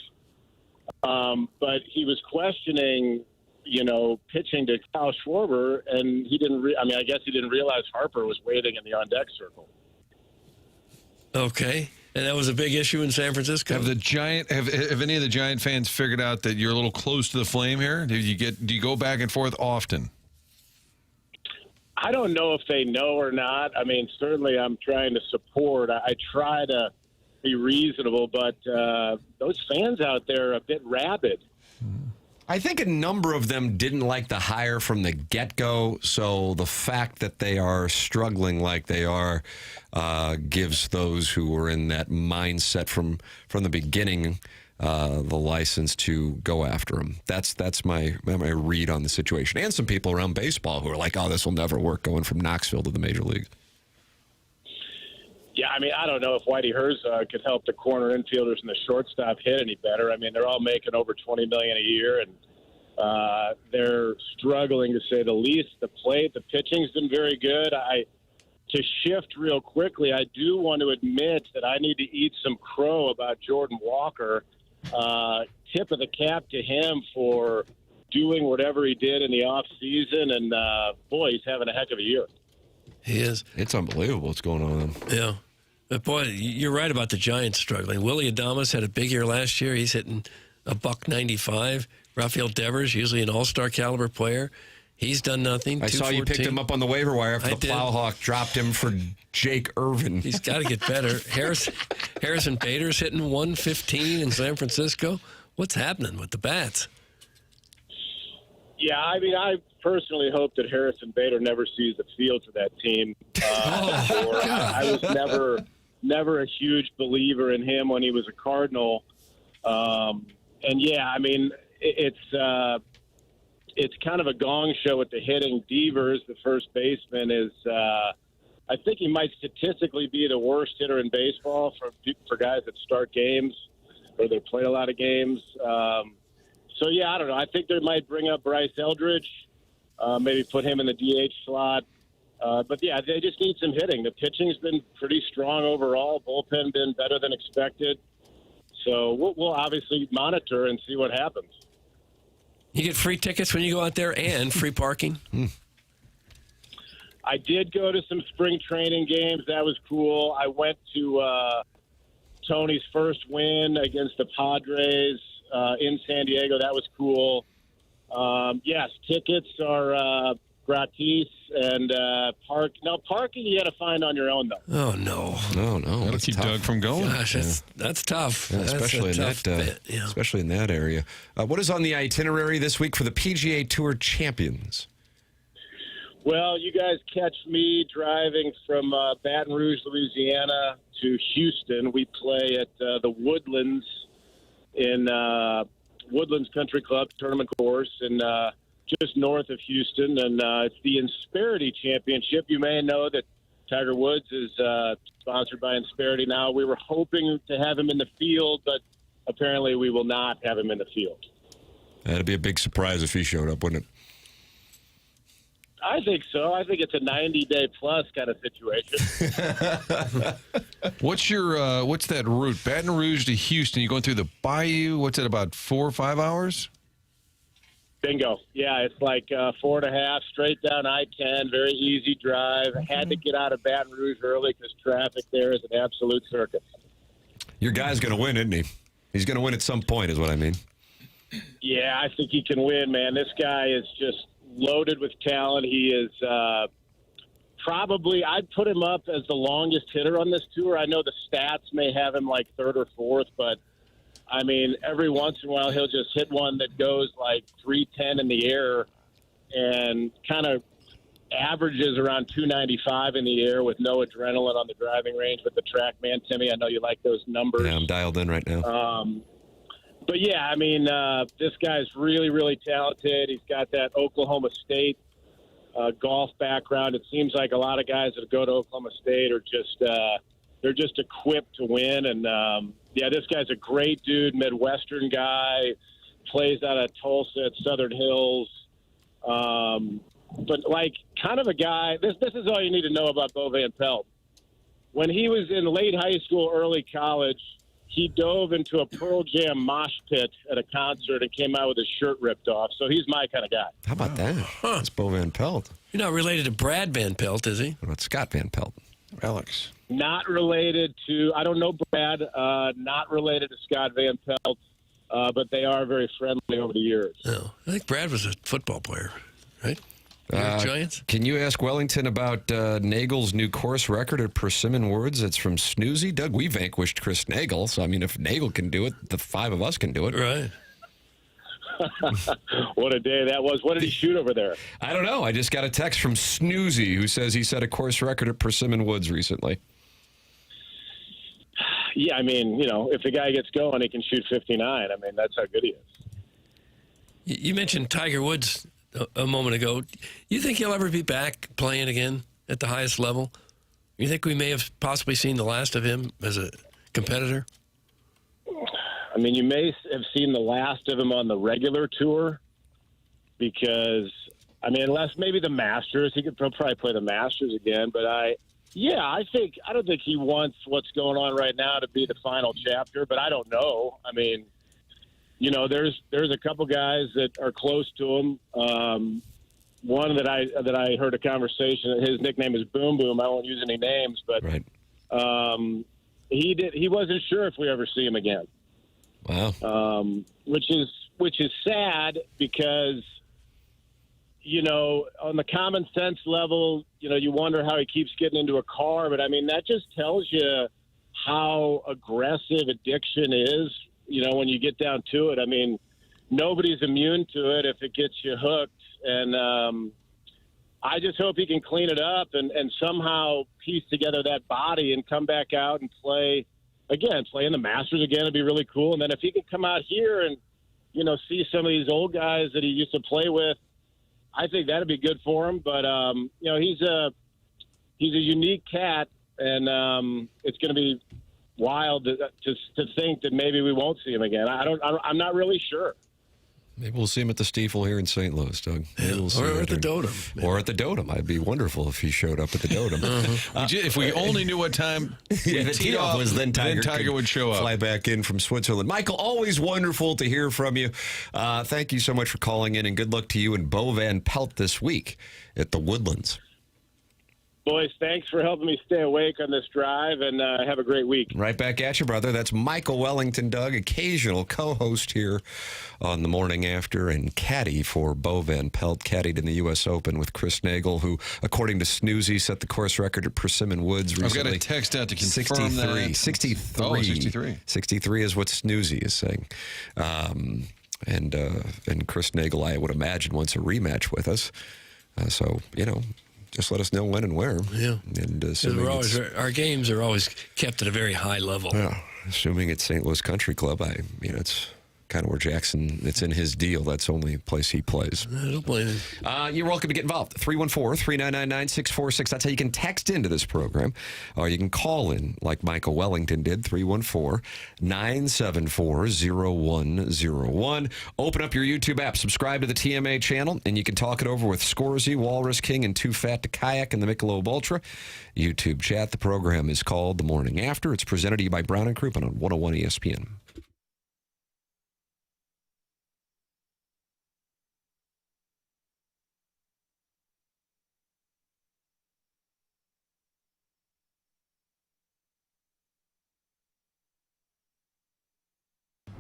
but he was questioning, pitching to Kyle Schwarber, and he didn't. I guess he didn't realize Harper was waiting in the on-deck circle. Okay, and that was a big issue in San Francisco. Have any of the Giant fans figured out that you're a little close to the flame here? Do you go back and forth often? I don't know if they know or not. I mean, certainly I'm trying to support. I try to be reasonable, but those fans out there are a bit rabid. I think a number of them didn't like the hire from the get-go, so the fact that they are struggling like they are gives those who were in that mindset from the beginning the license to go after him. That's my read on the situation. And some people around baseball who are like, oh, this will never work, going from Knoxville to the major leagues. Yeah, I mean, I don't know if Whitey Herzog could help the corner infielders and the shortstop hit any better. I mean, they're all making over $20 million a year, and they're struggling to say the least. The pitching's been very good. To shift real quickly, I do want to admit that I need to eat some crow about Jordan Walker. Tip of the cap to him for doing whatever he did in the off season, and boy, he's having a heck of a year. He is. It's unbelievable what's going on. Yeah. But, boy, you're right about the Giants struggling. Willie Adames had a big year last year. He's hitting $195. Rafael Devers, usually an all-star caliber player. He's done nothing. I saw you picked him up on the waiver wire after the Plowhawk dropped him for Jake Irvin. He's got to get better. Harrison Bader's hitting 115 in San Francisco. What's happening with the bats? Yeah, I mean, I personally hope that Harrison Bader never sees the field for that team. I was never a huge believer in him when he was a Cardinal. And yeah, I mean, it's kind of a gong show with the hitting. Devers, the first baseman, is I think he might statistically be the worst hitter in baseball for guys that start games or they play a lot of games. So, yeah, I don't know. I think they might bring up Bryce Eldridge, maybe put him in the DH slot. But, yeah, they just need some hitting. The pitching's been pretty strong overall. Bullpen been better than expected. So we'll obviously monitor and see what happens. You get free tickets when you go out there and free parking? I did go to some spring training games. That was cool. I went to Tony's first win against the Padres in San Diego. That was cool. Yes, tickets are gratis, and parking you got to find on your own, though. Oh, no. That'll keep Doug from going. Gosh, that's tough. Yeah, That's especially a tough bit, especially in that area. What is on the itinerary this week for the PGA Tour champions? Well, you guys catch me driving from Baton Rouge, Louisiana to Houston. We play at the Woodlands in Woodlands Country Club tournament course and just north of Houston. And it's the Insperity Championship. You may know that Tiger Woods is sponsored by Insperity now. We were hoping to have him in the field, but apparently we will not have him in the field. That'd be a big surprise if he showed up, wouldn't it? I think so. I think it's a 90-day plus kind of situation. What's that route? Baton Rouge to Houston. You going through the Bayou? What's it, about 4 or 5 hours? Bingo. Yeah, it's like 4.5 straight down I-10. Very easy drive. Had to get out of Baton Rouge early because traffic there is an absolute circus. Your guy's going to win, isn't he? He's going to win at some point, is what I mean. Yeah, I think he can win, man. This guy is just loaded with talent. He is probably, I'd put him up as the longest hitter on this tour. I know the stats may have him like third or fourth, but I mean, every once in a while he'll just hit one that goes like 310 in the air and kind of averages around 295 in the air with no adrenaline on the driving range with the track man. Timmy, I know you like those numbers. Yeah, I'm dialed in right now. But, yeah, I mean, this guy's really, really talented. He's got that Oklahoma State golf background. It seems like a lot of guys that go to Oklahoma State are just they're just equipped to win. And, yeah, this guy's a great dude, Midwestern guy, plays out of Tulsa at Southern Hills. But, like, kind of a guy – this is all you need to know about Bo Van Pelt. When he was in late high school, early college – he dove into a Pearl Jam mosh pit at a concert and came out with his shirt ripped off. So he's my kind of guy. How about that? That's Bo Van Pelt. You're not related to Brad Van Pelt, is he? What about Scott Van Pelt? Alex. Not related to, I don't know Brad, not related to Scott Van Pelt, but they are very friendly over the years. Oh, I think Brad was a football player, right? Giants? Can you ask Wellington about Nagel's new course record at Persimmon Woods? It's from Snoozy. Doug, we vanquished Chris Nagel, so I mean, if Nagel can do it, the 5 of us can do it. Right. What a day that was. What did he shoot over there? I don't know. I just got a text from Snoozy who says he set a course record at Persimmon Woods recently. Yeah, I mean, you know, if the guy gets going, he can shoot 59. I mean, that's how good he is. You mentioned Tiger Woods a moment ago. You think he'll ever be back playing again at the highest level? You think we may have possibly seen the last of him as a competitor? I mean, you may have seen the last of him on the regular tour because, I mean, unless maybe the Masters, he could probably play the Masters again. But I don't think he wants what's going on right now to be the final chapter, but I don't know. I mean, you know, there's a couple guys that are close to him. One that I heard a conversation. His nickname is Boom Boom. I won't use any names, but right. He wasn't sure if we ever see him again. Wow. Which is sad because, you know, on the common sense level, you know, you wonder how he keeps getting into a car, but I mean that just tells you how aggressive addiction is. You know, when you get down to it, I mean, nobody's immune to it if it gets you hooked. And I just hope he can clean it up and somehow piece together that body and come back out and play in the Masters again. It'd be really cool. And then if he can come out here and, you know, see some of these old guys that he used to play with, I think that'd be good for him. But, you know, he's a unique cat, and it's going to be wild to think that maybe we won't see him again. I'm not really sure. Maybe we'll see him at the Stiefel here in St. Louis, Doug. Or at the Dotem. Or at the Dotem. It'd be wonderful if he showed up at the Dotem. If we only knew what time the tee-off was, then Tiger would show up. Fly back in from Switzerland. Michael, always wonderful to hear from you. Thank you so much for calling in, and good luck to you and Bo Van Pelt this week at the Woodlands. Boys, thanks for helping me stay awake on this drive, and have a great week. Right back at you, brother. That's Michael Wellington, Doug, occasional co-host here on The Morning After, and caddy for Bo Van Pelt, caddied in the U.S. Open with Chris Nagel, who, according to Snoozy, set the course record at Persimmon Woods recently. I've got a text out to confirm 63. that. 63. Oh, 63. 63 is what Snoozy is saying. And Chris Nagel, I would imagine, wants a rematch with us. So, you know, just let us know when and where. Yeah. And our games are always kept at a very high level. Yeah. Assuming it's St. Louis Country Club, kind of where Jackson, it's in his deal. That's the only place he plays. I don't blame him. You're welcome to get involved. 314-399-9646. That's how you can text into this program. Or you can call in like Michael Wellington did, 314-974-0101. Open up your YouTube app, subscribe to the TMA channel, and you can talk it over with Scorsy, Walrus King, and Too Fat to Kayak and the Michelob Ultra. YouTube chat. The program is called The Morning After. It's presented to you by Brown and Crouppen on 101 ESPN.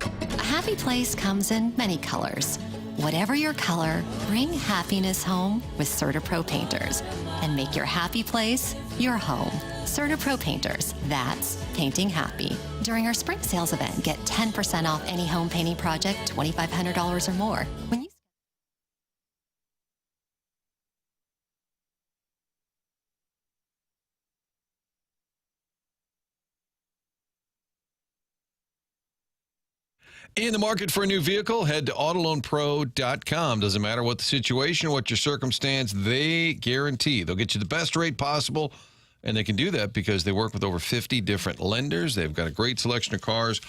A happy place comes in many colors. Whatever your color, bring happiness home with CertaPro Painters and make your happy place your home. CertaPro Painters, that's painting happy. During our spring sales event, get 10% off any home painting project, $2,500 or more. When you In the market for a new vehicle, head to AutoLoanPro.com. Doesn't matter what the situation, what your circumstance, they guarantee they'll get you the best rate possible, and they can do that because they work with over 50 different lenders. They've got a great selection of cars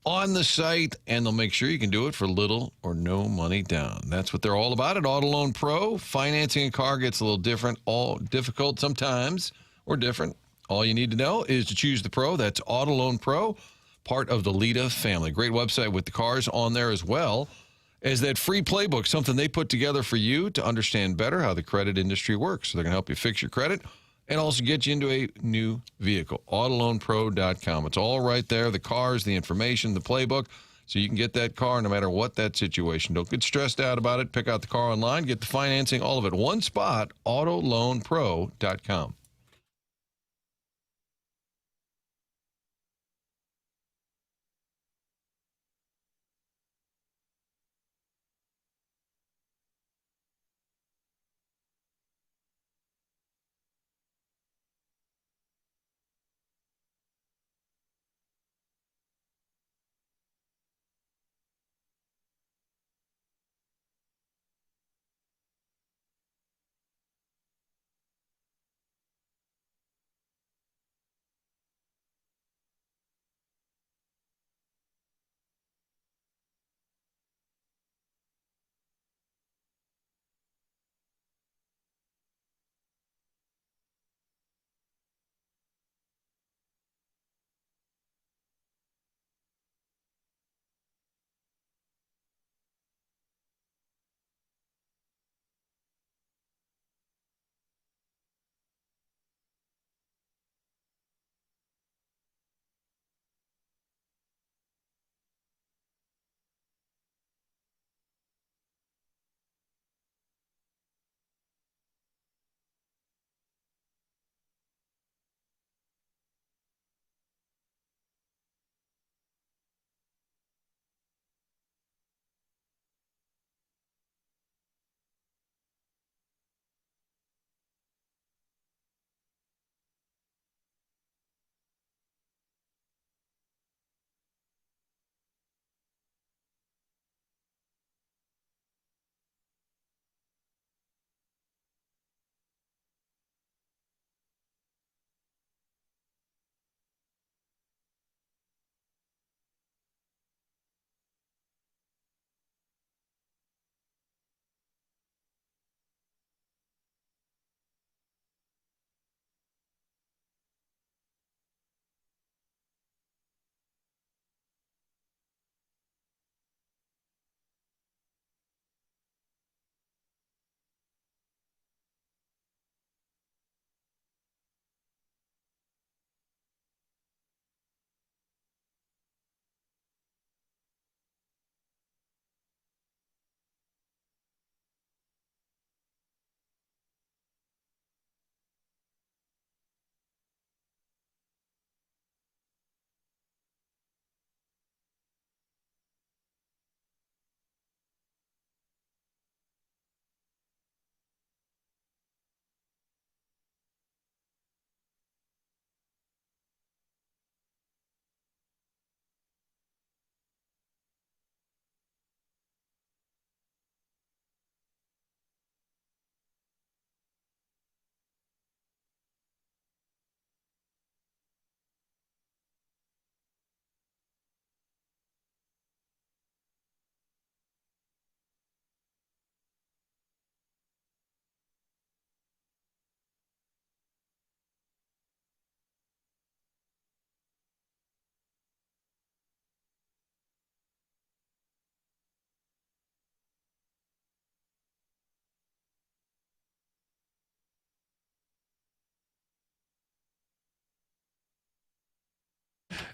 on the site, and they'll make sure you can do it for little or no money down. That's what they're all about at Auto Loan Pro. Financing a car gets a little different, all difficult sometimes, or different. All you need to know is to choose the pro. That's Auto Loan Pro. Part of the Lita family. Great website with the cars on there as well as that free playbook, something they put together for you to understand better how the credit industry works. So they're going to help you fix your credit and also get you into a new vehicle. AutoLoanPro.com. It's all right there, the cars, the information, the playbook, so you can get that car no matter what that situation. Don't get stressed out about it. Pick out the car online, get the financing, all of it. One spot, AutoLoanPro.com.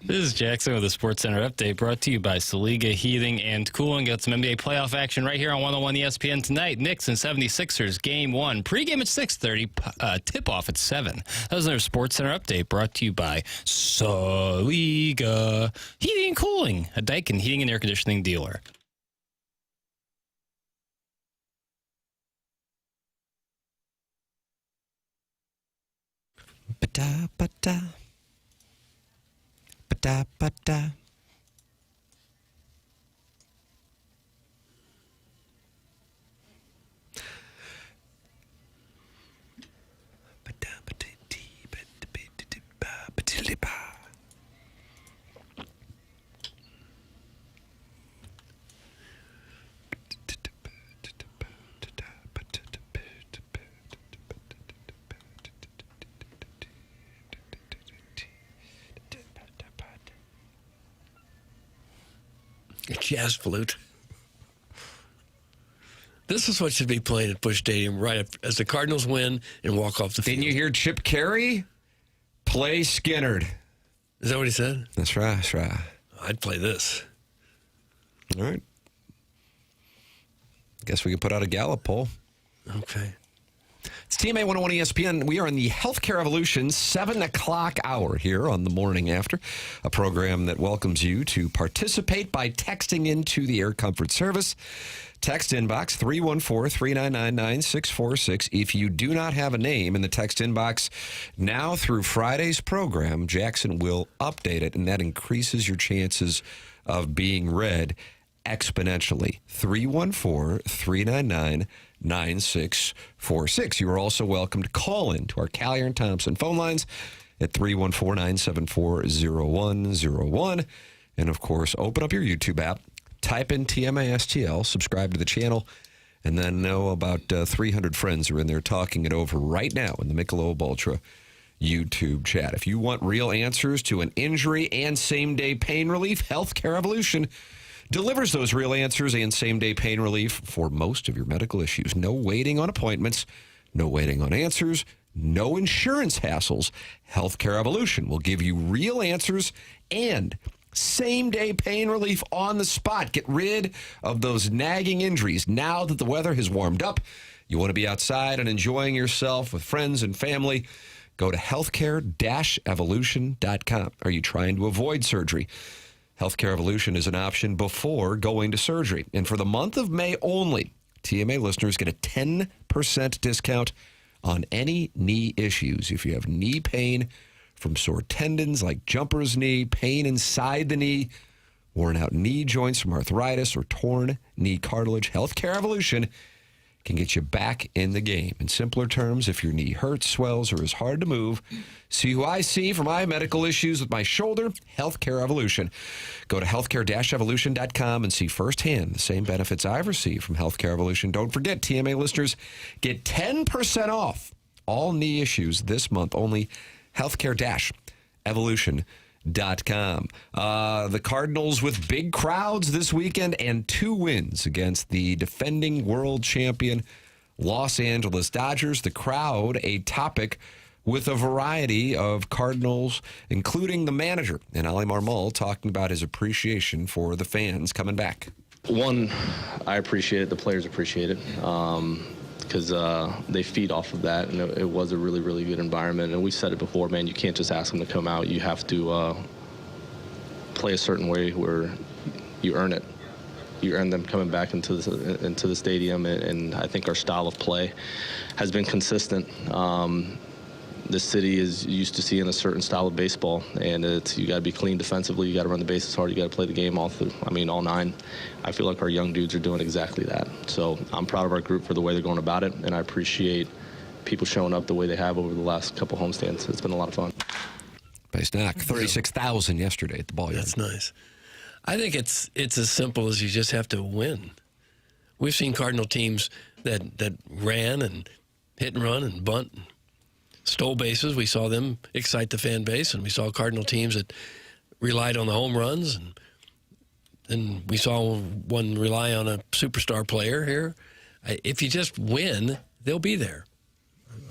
This is Jackson with the Sports Center update brought to you by Saliga Heating and Cooling. Got some NBA playoff action right here on 101 ESPN tonight. Knicks and 76ers, Game 1. Pre-game at 6:30, tip-off at 7. That was another Sports Center update brought to you by Saliga Heating and Cooling, a Daikin heating and air conditioning dealer. Ba-da, ba-da. A jazz flute. This is what should be playing at Busch Stadium right as the Cardinals win and walk off the field. Didn't you hear Chip Carey? Play Skinnerd. Is that what he said? That's right. That's right. I'd play this. All right. Guess we could put out a Gallup poll. Okay. It's TMA 101 ESPN. We are in the Healthcare Evolution 7 o'clock hour here on the Morning After, a program that welcomes you to participate by texting into the Air Comfort Service. Text inbox 314-399-9646. If you do not have a name in the text inbox, now through Friday's program, Jackson will update it, and that increases your chances of being read exponentially. 314-399-9646. You are also welcome to call in to our Callier and Thompson phone lines at 314-974-0101. And, of course, open up your YouTube app, type in TMA STL, subscribe to the channel, and then know about 300 friends are in there talking it over right now in the Michelob Ultra YouTube chat. If you want real answers to an injury and same-day pain relief, Healthcare Evolution delivers those real answers and same-day pain relief for most of your medical issues. No waiting on appointments, no waiting on answers, no insurance hassles. Healthcare Evolution will give you real answers and same-day pain relief on the spot. Get rid of those nagging injuries. Now that the weather has warmed up, you want to be outside and enjoying yourself with friends and family, go to healthcare-evolution.com. Are you trying to avoid surgery? Healthcare Evolution is an option before going to surgery. And for the month of May only, TMA listeners get a 10% discount on any knee issues. If you have knee pain from sore tendons like jumper's knee, pain inside the knee, worn out knee joints from arthritis, or torn knee cartilage, Healthcare Evolution can get you back in the game. In simpler terms, if your knee hurts, swells, or is hard to move, see who I see for my medical issues with my shoulder, Healthcare Evolution. Go to healthcare-evolution.com and see firsthand the same benefits I've received from Healthcare Evolution. Don't forget, TMA listeners get 10% off all knee issues this month, only healthcare-evolution.com. The Cardinals with big crowds this weekend and 2 wins against the defending world champion Los Angeles Dodgers. The crowd, a topic with a variety of Cardinals, including the manager, and Ali Marmol talking about his appreciation for the fans coming back. One, I appreciate it. The players appreciate it. Because they feed off of that, and it was a really, really good environment. And we said it before, man, you can't just ask them to come out. You have to play a certain way where you earn it. You earn them coming back into the stadium, and I think our style of play has been consistent. This city is used to seeing a certain style of baseball, and you got to be clean defensively. You got to run the bases hard. You got to play the game all 9. I feel like our young dudes are doing exactly that. So I'm proud of our group for the way they're going about it, and I appreciate people showing up the way they have over the last couple homestands. It's been a lot of fun. By Snack, 36,000 yesterday at the ball yard. That's nice. I think it's as simple as you just have to win. We've seen Cardinal teams that ran and hit and run and bunt and stole bases. We saw them excite the fan base, and we saw Cardinal teams that relied on the home runs, and we saw one rely on a superstar player here. If you just win, they'll be there.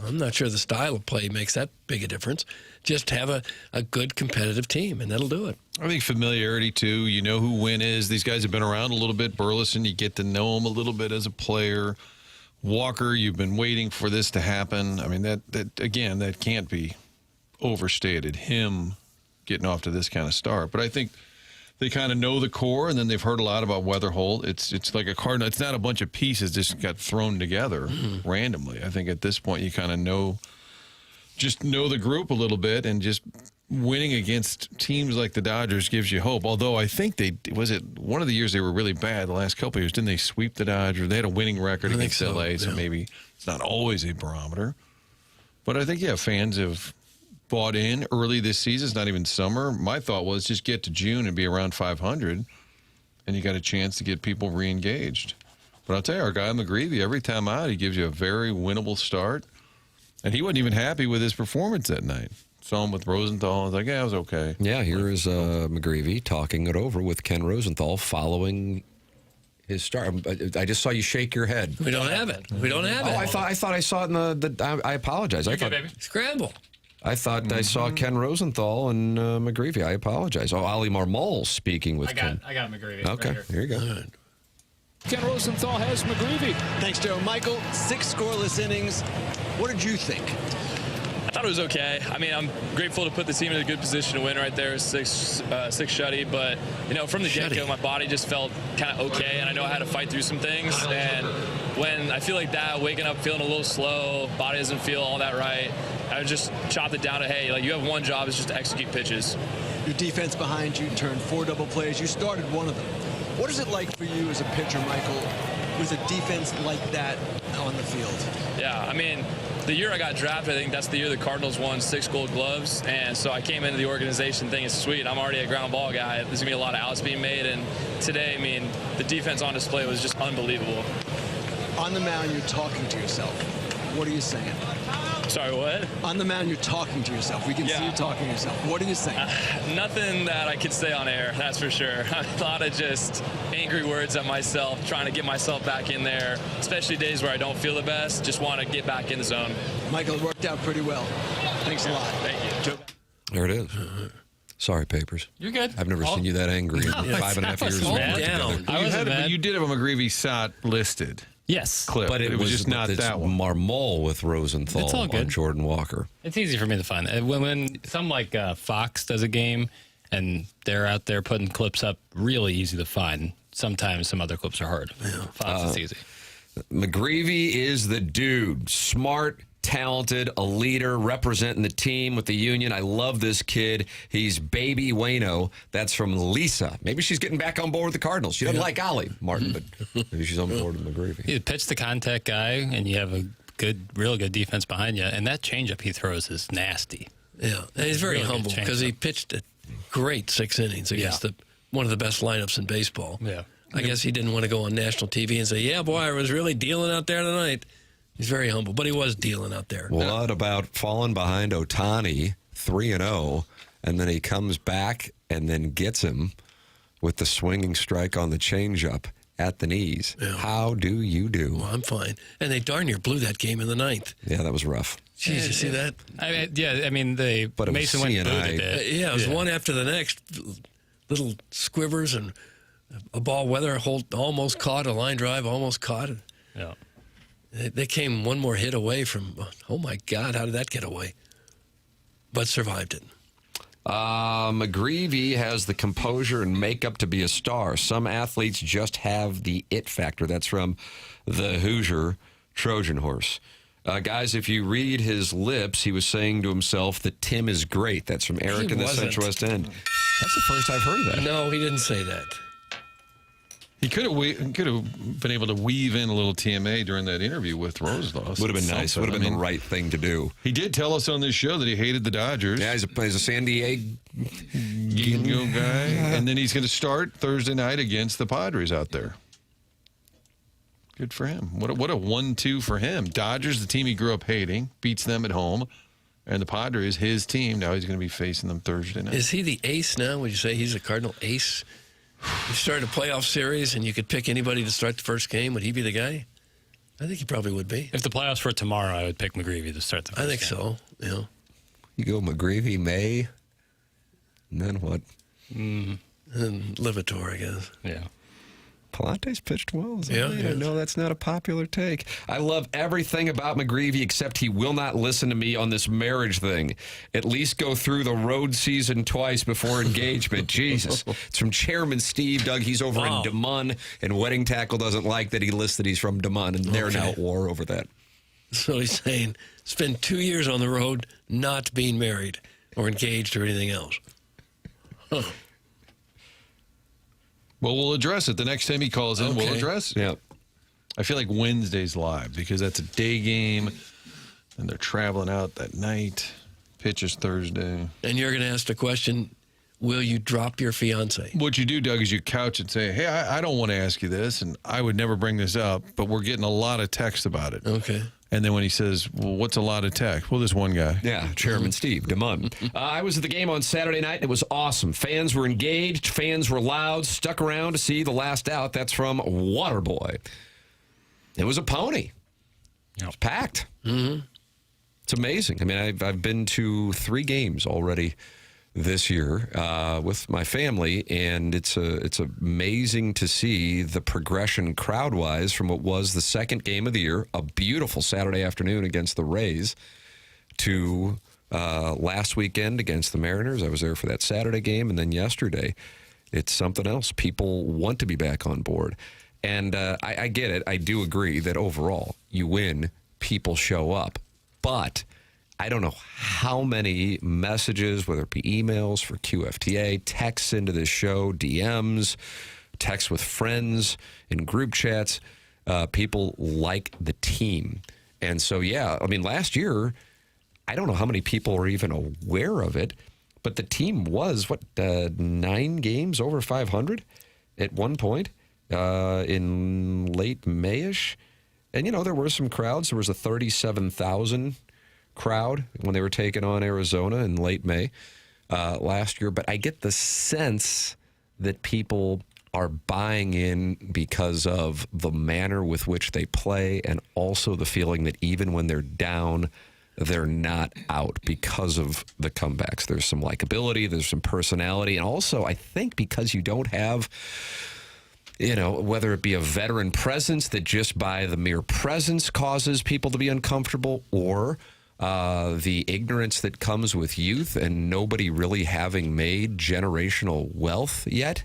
I'm not sure the style of play makes that big a difference. Just have a good competitive team, and that'll do it. I think familiarity, too. You know who Wynn is. These guys have been around a little bit. Burleson, you get to know him a little bit as a player. Walker, you've been waiting for this to happen. I mean, that again, that can't be overstated, him getting off to this kind of start. But I think they kind of know the core, and then they've heard a lot about Weatherholt. It's like a Cardinal. It's not a bunch of pieces just got thrown together randomly. I think at this point you kind of know the group a little bit, and just winning against teams like the Dodgers gives you hope. Although I think was it one of the years they were really bad, the last couple of years, didn't they sweep the Dodgers? They had a winning record against LA, so maybe it's not always a barometer. But I think, fans have bought in early this season. It's not even summer. My thought was just get to June and be around 500, and you got a chance to get people re-engaged. But I'll tell you, our guy McGreevy, every time out, he gives you a very winnable start. And he wasn't even happy with his performance that night. Saw him with Rosenthal. I was like, it was okay. Yeah, here is McGreevy talking it over with Ken Rosenthal following his start. I just saw you shake your head. We don't have it. Oh, I thought I saw it in the I apologize. I thought, baby. Scramble. I thought I saw Ken Rosenthal and McGreevy. I apologize. Oh, Ali Marmol speaking with Ken. I got McGreevy. Okay, right here you go. Right. Ken Rosenthal has McGreevy. Thanks, Daryl. Michael, 6 scoreless innings. What did you think? I thought it was okay. I mean, I'm grateful to put the team in a good position to win right there, six shutty. But, from the get-go, my body just felt kind of okay, and I know I had to fight through some things. And when I feel like that, waking up feeling a little slow, body doesn't feel all that right, I would just chop it down to, hey, you have one job, it's just to execute pitches. Your defense behind you turned 4 double plays. You started one of them. What is it like for you as a pitcher, Michael, with a defense like that on the field? Yeah, I mean, the year I got drafted, I think that's the year the Cardinals won 6 gold gloves. And so I came into the organization thinking, sweet, I'm already a ground ball guy. There's going to be a lot of outs being made. And today, I mean, the defense on display was just unbelievable. On the mound, you're talking to yourself. What are you saying? Sorry, what? On the mound, you're talking to yourself. We can see you talking to yourself. What are you saying? Nothing that I could say on air, that's for sure. A lot of just angry words at myself, trying to get myself back in there, especially days where I don't feel the best, just want to get back in the zone. Michael, it worked out pretty well. Thanks a lot. Thank you. There it is. Sorry, Papers. You're good. I've never seen you that angry in 5.5 years. But you did have a McGreevy shot listed. Yes. Clip. But it was just not that one. Marmol with Rosenthal It's all good. on Jordan Walker. It's easy for me to find. When some like Fox does a game and they're out there putting clips up, really easy to find. Sometimes some other clips are hard. Fox is easy. McGreevy is the dude. Smart, talented, a leader, representing the team with the union. I love this kid. He's baby Waino. That's from Lisa. Maybe she's getting back on board with the Cardinals. She doesn't like Ollie Martin, but maybe she's on board with McGreevy. You pitch the contact guy, and you have a real good defense behind you, and that changeup he throws is nasty. Yeah, and he's very humble because he pitched a great 6 innings against one of the best lineups in baseball. Yeah. I guess he didn't want to go on national TV and say, yeah, boy, I was really dealing out there tonight. He's very humble, but he was dealing out there. What about falling behind Ohtani 3-0, and then he comes back and then gets him with the swinging strike on the changeup at the knees? Yeah. How do you do? Well, I'm fine. And they darn near blew that game in the 9th. Yeah, that was rough. Jeez, you see that? But Mason went and booted it. Yeah, it was one after the next. Little squivers and a ball Weatherholt almost caught, a line drive almost caught. Yeah. They came one more hit away from, oh, my God, how did that get away? But survived it. McGreevy has the composure and makeup to be a star. Some athletes just have the it factor. That's from the Hoosier Trojan Horse. Guys, if you read his lips, he was saying to himself that Tim is great. That's from Eric in the Central West End. That's the first I've heard of that. No, he didn't say that. He could have been able to weave in a little TMA during that interview with Rosenthal. Would have been nice. Would have been the right thing to do. He did tell us on this show that he hated the Dodgers. Yeah, he's a San Diego guy. And then he's going to start Thursday night against the Padres out there. Good for him. What a 1-2 for him. Dodgers, the team he grew up hating, beats them at home. And the Padres, his team, now he's going to be facing them Thursday night. Is he the ace now? Would you say he's a Cardinal ace? You started a playoff series and you could pick anybody to start the first game. Would he be the guy? I think he probably would be. If the playoffs were tomorrow, I would pick McGreevy to start the first I think game. so. Yeah. You go McGreevy, May, and then what? And Livator, I guess. Yeah. Palante's pitched well. Yeah, I know that's not a popular take. I love everything about McGreevy except he will not listen to me on this marriage thing. At least go through the road season twice before engagement. Jesus. It's from Chairman Steve. Doug, he's over in Des Moines, and Wedding Tackle doesn't like that he lists that he's from Des Moines, and they're now at war over that. So he's saying spend 2 years on the road not being married or engaged or anything else. Huh. Well, we'll address it the next time he calls in. We'll address it. Yeah. I feel like Wednesday's live because that's a day game, and they're traveling out that night. Pitch is Thursday. And you're going to ask the question, will you drop your fiance? What you do, Doug, is you couch and say, hey, I don't want to ask you this, and I would never bring this up, but we're getting a lot of text about it. Okay. And then when he says, well, what's a lot of text? Well, this one guy. Yeah, Chairman Steve, Des Moines. I was at the game on Saturday night. It was awesome. Fans were engaged. Fans were loud. Stuck around to see the last out. That's from Waterboy. It was a pony. It was packed. Mm-hmm. It's amazing. I mean, I've been to 3 games already this year with my family, and it's amazing to see the progression crowd-wise from what was the second game of the year, a beautiful Saturday afternoon against the Rays, to last weekend against the Mariners. I was there for that Saturday game, and then yesterday. It's something else. People want to be back on board. And I get it. I do agree that overall, you win, people show up. But I don't know how many messages, whether it be emails for QFTA, texts into this show, DMs, texts with friends in group chats, people like the team. And so, yeah, I mean, last year, I don't know how many people were even aware of it, but the team was, 9 games over 500 at one point in late May-ish. And, there were some crowds. There was a 37,000 crowd when they were taking on Arizona in late May last year. But I get the sense that people are buying in because of the manner with which they play, and also the feeling that even when they're down, they're not out because of the comebacks. There's some likability, there's some personality, and also I think because you don't have, whether it be a veteran presence that just by the mere presence causes people to be uncomfortable, or the ignorance that comes with youth and nobody really having made generational wealth yet,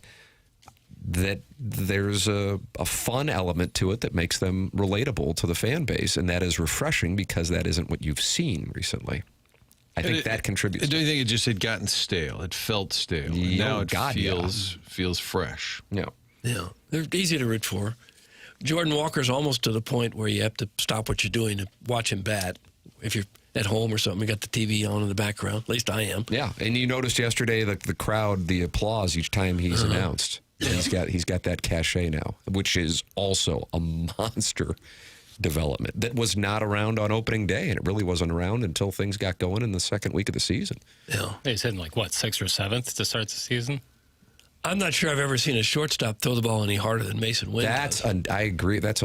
that there's a fun element to it that makes them relatable to the fan base, and that is refreshing because that isn't what you've seen recently. I think that contributes. Do you think it just had gotten stale? It felt stale. And now it feels fresh. Yeah. Yeah. They're easy to root for. Jordan Walker's almost to the point where you have to stop what you're doing to watch him bat. If you're at home or something, you got the TV on in the background. At least I am. Yeah, and you noticed yesterday that the crowd, the applause each time he's announced. Yeah. He's got that cachet now, which is also a monster development that was not around on opening day, and it really wasn't around until things got going in the second week of the season. Yeah, he's hitting 6th or 7th to start the season. I'm not sure I've ever seen a shortstop throw the ball any harder than Mason Wynn. I agree. It's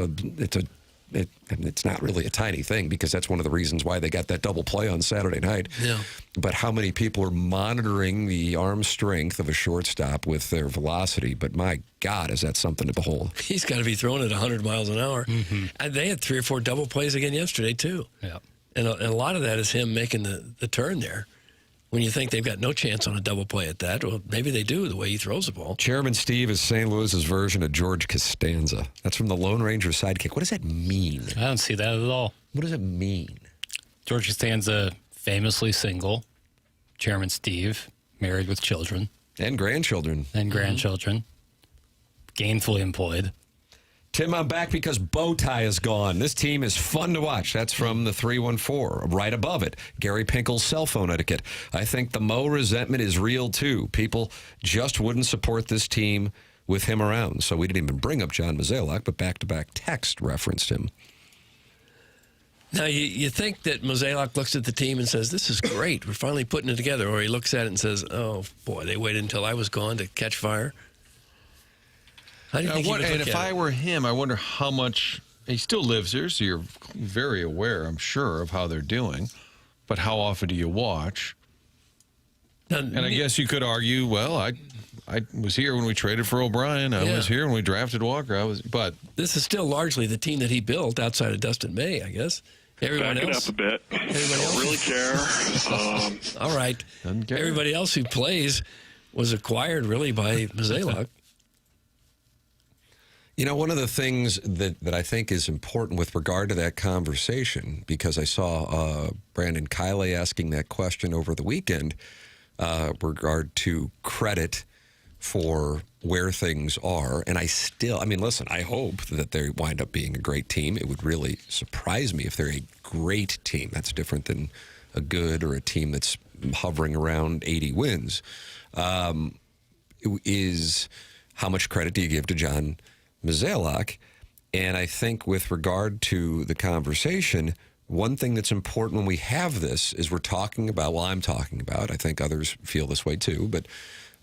not really a tiny thing, because that's one of the reasons why they got that double play on Saturday night. Yeah. But how many people are monitoring the arm strength of a shortstop with their velocity? But my God, is that something to behold? He's got to be throwing at 100 miles an hour. Mm-hmm. And they had 3 or 4 double plays again yesterday, too. Yeah. And a lot of that is him making the turn there. When you think they've got no chance on a double play at that, well, maybe they do, the way he throws the ball. Chairman Steve is St. Louis's version of George Costanza. That's from the Lone Ranger sidekick. What does that mean? I don't see that at all. What does it mean? George Costanza, famously single. Chairman Steve, married with children. And grandchildren. Gainfully employed. Tim, I'm back because Bowtie is gone. This team is fun to watch. That's from the 314. Right above it, Gary Pinkel's cell phone etiquette. I think the Mo resentment is real, too. People just wouldn't support this team with him around. So we didn't even bring up John Mozeliak, but back-to-back text referenced him. Now, you think that Mozeliak looks at the team and says, this is great. We're finally putting it together. Or he looks at it and says, oh, boy, they waited until I was gone to catch fire. How do you think he would look and if at I it? were him, I wonder how much He still lives here, so you're very aware, I'm sure, of how they're doing. But how often do you watch? And I guess you could argue, well, I was here when we traded for O'Brien. I was here when we drafted Walker. But this is still largely the team that he built outside of Dustin May, I guess. Everyone Back else, it up a bit. Everybody else Don't really care. All right. Everybody else who plays was acquired really by Mozeliak. You know, one of the things that I think is important with regard to that conversation, because I saw Brandon Kiley asking that question over the weekend, regard to credit for where things are. And listen, I hope that they wind up being a great team. It would really surprise me if they're a great team. That's different than a good or a team that's hovering around 80 wins. Is how much credit do you give to John Mozeliak? And I think with regard to the conversation, one thing that's important when we have this is I'm talking about, I think others feel this way too, but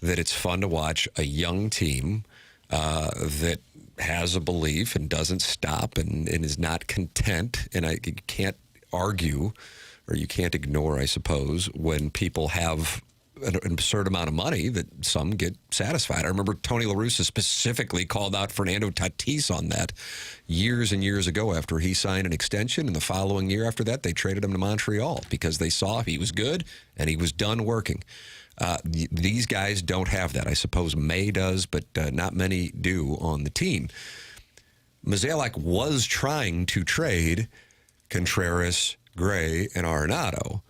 that it's fun to watch a young team that has a belief and doesn't stop and is not content. And you can't argue, or you can't ignore, I suppose, when people have an absurd amount of money that some get satisfied. I remember Tony La Russa specifically called out Fernando Tatis on that years and years ago after he signed an extension, and the following year after that they traded him to Montreal because they saw he was good and he was done working. These guys don't have that. I suppose May does, but not many do on the team. Mozeliak was trying to trade Contreras, Gray, and Arenado.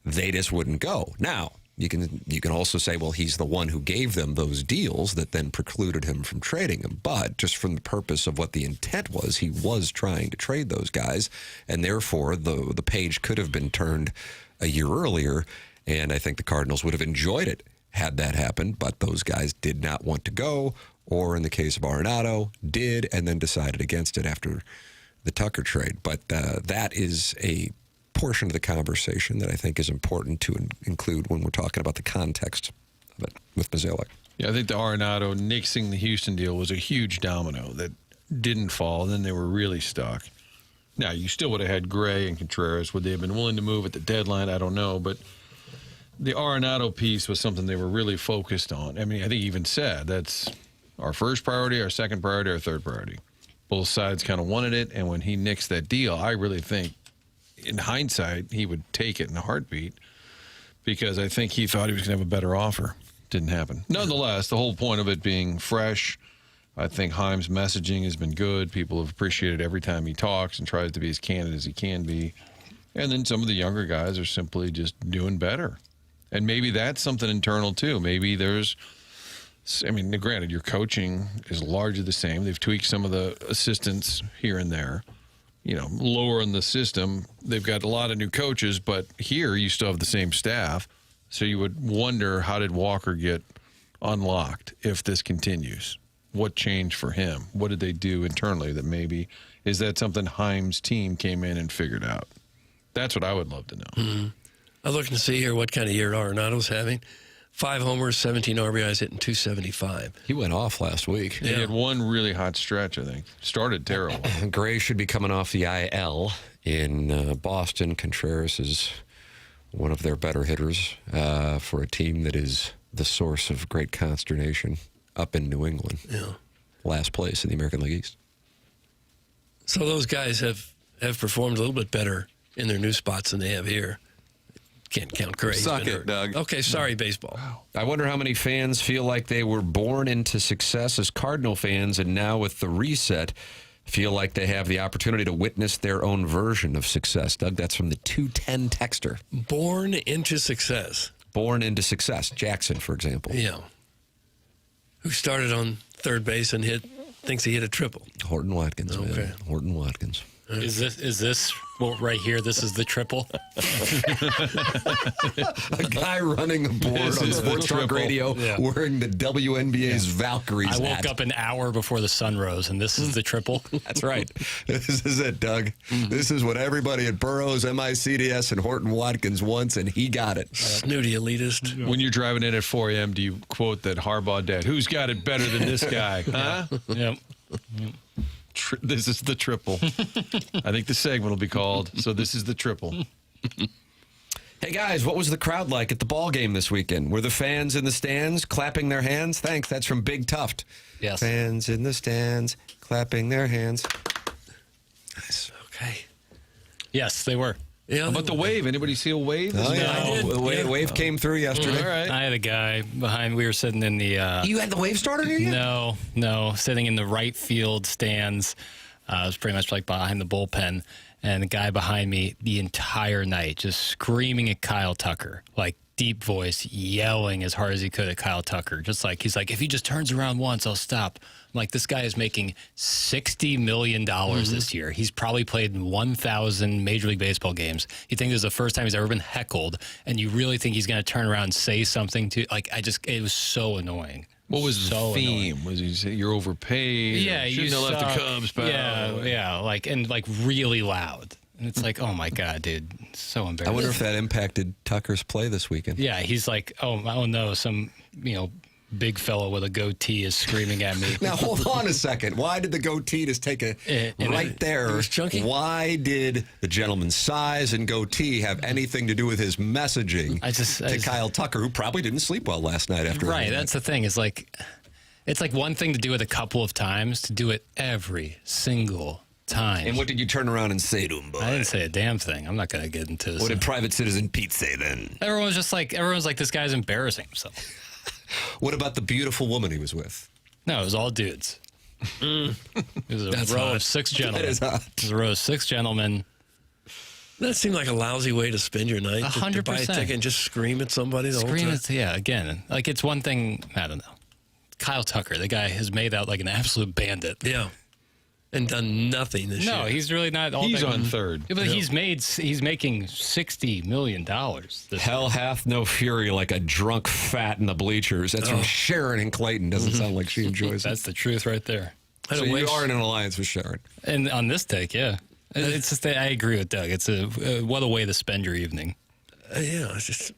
They just wouldn't go. Now, you can also say, well, he's the one who gave them those deals that then precluded him from trading them. But just from the purpose of what the intent was, he was trying to trade those guys, and therefore the page could have been turned a year earlier, and I think the Cardinals would have enjoyed it had that happened, but those guys did not want to go, or in the case of Arenado, did and then decided against it after the Tucker trade. But that is a portion of the conversation that I think is important to include when we're talking about the context of it with Mozeliak. Yeah, I think the Arenado nixing the Houston deal was a huge domino that didn't fall, and then they were really stuck. Now, you still would have had Gray and Contreras. Would they have been willing to move at the deadline? I don't know, but the Arenado piece was something they were really focused on. I mean, I think he even said that's our first priority, our second priority, our third priority. Both sides kind of wanted it, and when he nixed that deal, I really think in hindsight, he would take it in a heartbeat because I think he thought he was going to have a better offer. Didn't happen. Nonetheless, the whole point of it being fresh, I think Heim's messaging has been good. People have appreciated every time he talks and tries to be as candid as he can be. And then some of the younger guys are simply just doing better. And maybe that's something internal, too. Maybe there's, granted, your coaching is largely the same. They've tweaked some of the assistants here and there. Lower in the system, they've got a lot of new coaches, but here you still have the same staff. So you would wonder, how did Walker get unlocked if this continues? What changed for him? What did they do internally that maybe, is that something Heim's team came in and figured out? That's what I would love to know. Mm-hmm. I'm looking to see here what kind of year Arenado's having. 5 homers, 17 RBIs, hitting .275. He went off last week. He had one really hot stretch, I think. Started terrible. Gray should be coming off the IL in Boston. Contreras is one of their better hitters for a team that is the source of great consternation up in New England. Yeah. Last place in the American League East. So those guys have performed a little bit better in their new spots than they have here. Can't count Gray. Suck it, Doug. Okay, sorry, baseball. I wonder how many fans feel like they were born into success as Cardinal fans, and now with the reset, feel like they have the opportunity to witness their own version of success. Doug, that's from the 210 texter. Born into success. Born into success. Jackson, for example. Yeah. Who started on third base and thinks he hit a triple. Horton Watkins. Okay. Man. Horton Watkins. Is this right here? This is the triple. A guy running a board on Sports Talk Radio wearing the WNBA's Valkyries I woke hat. up an hour before the sun rose, and this is the triple. That's right. This is it, Doug. This is what everybody at Burroughs, MICDS, and Horton Watkins wants, and he got it. Snooty elitist. When you're driving in at 4 a.m., do you quote that Harbaugh dad? Who's got it better than this guy? Huh? Yep. This is the triple. I think the segment will be called, so this is the triple. Hey, guys, what was the crowd like at the ball game this weekend? Were the fans in the stands clapping their hands? Thanks. That's from Big Tuft. Yes. Fans in the stands clapping their hands. Nice. Okay. Yes, they were. Yeah, How about the wave? Anybody see a wave? Oh, yeah. No. The wave came through yesterday. All right. I had a guy behind. We were sitting in the. You had the wave starter near you? No, sitting in the right field stands. It was pretty much like behind the bullpen, and the guy behind me the entire night just screaming at Kyle Tucker, like deep voice, yelling as hard as he could at Kyle Tucker. Just like he's like, if he just turns around once, I'll stop. I'm like, this guy is making $60 million this year. He's probably played in 1,000 Major League Baseball games. You think this is the first time he's ever been heckled, and you really think he's going to turn around and say something to, like, it was so annoying. What was the theme? Annoying. Was he say you're overpaid? Yeah, you shouldn't have left the Cubs back. Yeah, like really loud. And it's like, oh my God, dude, so embarrassing. I wonder if that impacted Tucker's play this weekend. Yeah, he's like, oh no, some big fellow with a goatee is screaming at me. Now, hold on a second. Why did the goatee just take a right there? It was chunky. Why did the gentleman's size and goatee have anything to do with his messaging to Kyle Tucker, who probably didn't sleep well last night after Right, that's the thing. It's like one thing to do it a couple of times, to do it every single time. And what did you turn around and say to him, boy? I didn't say a damn thing. I'm not going to get into this. What did Private Citizen Pete say then? Everyone's like, this guy's embarrassing himself. What about the beautiful woman he was with? No, it was all dudes. It was a row of 6 gentlemen. That is hot. It was a row of 6 gentlemen. That seemed like a lousy way to spend your night. 100%. To buy a ticket and just scream at somebody the whole time. Yeah, again, like it's one thing, I don't know. Kyle Tucker, the guy has made out like an absolute bandit. Yeah. And done nothing this year. No, he's really not. He's on third. Yeah, but he's making $60 million. Hell hath no fury like a drunk fat in the bleachers. That's from Sharon and Clayton. Doesn't sound like she enjoys it. That's the truth right there. So you are in an alliance with Sharon. And on this take, yeah. It's just that I agree with Doug. It's what a way to spend your evening. Yeah, it's just,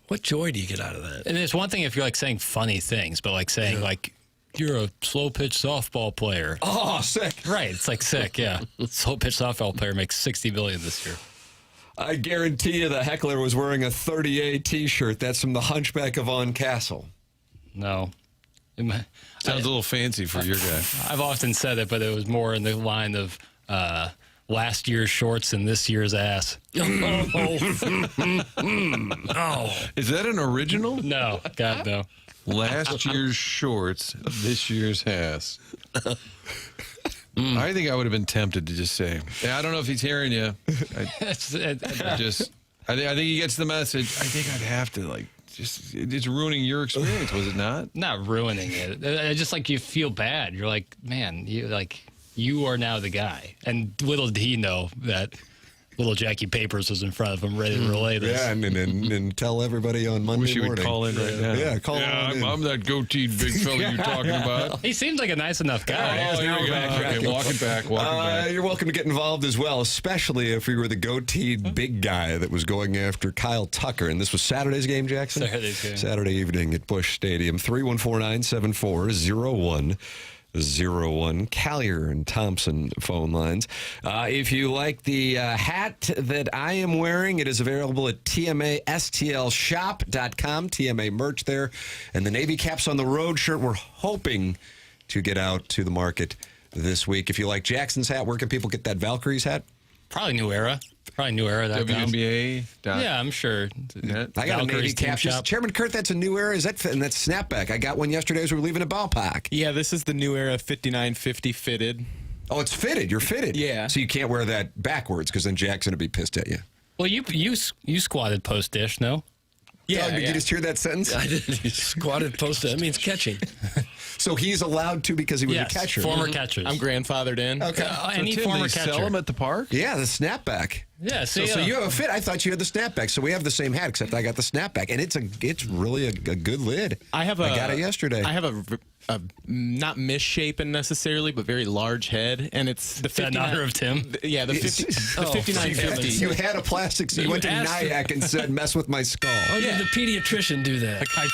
what joy do you get out of that? And it's one thing if you're like saying funny things, but like saying like, you're a slow pitch softball player. Oh, sick. Right. It's like sick. Yeah. Slow pitch softball player makes $60 million this year. I guarantee you the heckler was wearing a 30A T-shirt. That's from the Hunchback of Vaughn Castle. No. Sounds a little fancy for your guy. I've often said it, but it was more in the line of last year's shorts and this year's ass. Is that an original? No. God, no. Last year's shorts, this year's ass. I think I would have been tempted to just say, I don't know if he's hearing you. I think he gets the message. I think I'd have to it's ruining your experience, was it not? Not ruining it. It's just like you feel bad. You're like, man, you are now the guy. And little did he know that little Jackie Papers was in front of him, ready to relay this. Yeah, and tell everybody on Monday Wish he morning. would call in right now. Yeah, call in. I'm that goateed big fella you're talking about. He seems like a nice enough guy. Oh, here we go. Okay, walk it back. You're welcome to get involved as well, especially if you were the goateed big guy that was going after Kyle Tucker. And this was Saturday's game, Jackson? Saturday's game. Saturday evening at Busch Stadium. 314-974-0101. Callier and Thompson phone lines. If you like the hat that I am wearing, it is available at TMASTLshop.com. TMA merch there. And the Navy Caps on the Road shirt we're hoping to get out to the market this week. If you like Jackson's hat, where can people get that Valkyries hat? Probably New Era. WNBA. Yeah, I'm sure. I got a Navy cap. Chairman Kurt, that's a New Era. And that's snapback. I got one yesterday as we were leaving a ballpark. Yeah, this is the New Era 5950 fitted. Oh, it's fitted. You're fitted. Yeah. So you can't wear that backwards because then Jackson would be pissed at you. Well, you squatted post dish, no? Yeah. Did you just hear that sentence? I didn't. He squatted post. That means catching. So he's allowed to because he was a catcher. Former catchers. I'm grandfathered in. Okay. Any former catcher. Sell them at the park? Yeah, the snapback. Yeah. So you have a fit. I thought you had the snapback. So we have the same hat, except I got the snapback, and it's really a good lid. I got it yesterday. I have a not misshapen necessarily, but very large head, and it's the 59. That honor of Tim. Yeah, the 5950. You had a plastic, so you went to Nyack and said, "Mess with my skull." Oh, did the pediatrician do that? Like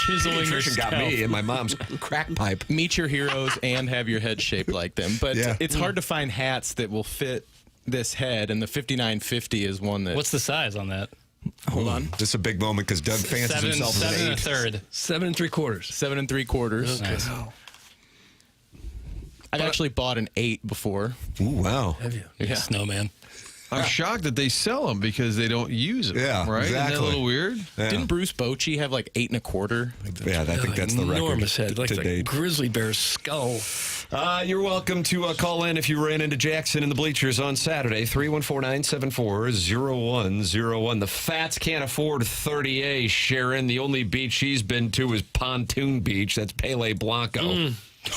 Chiseling your Pediatrician got scalp. me in my mom's crack pipe. Meet your heroes and have your head shaped like them, but Yeah. it's hard to find hats that will fit this head, and the 5950 is one that. What's the size on that? Hold on. This is a big moment because Doug fancies himself as an 7 8. 1/3. 7 3/4. 7 3/4. Nice. I've actually bought an 8 before. Ooh, wow. Have you? Yeah. Snowman. I'm shocked that they sell them because they don't use them. Yeah, right? Isn't that exactly. a little weird? Yeah. Didn't Bruce Bochy have like 8 1/4? Yeah, I think that's the record. Enormous head, like to the date. grizzly bear's skull. You're welcome to call in if you ran into Jackson in the bleachers on Saturday, 314-974-0101. The Fats can't afford 30A, Sharon. The only beach she's been to is Pontoon Beach. That's Pele Blanco.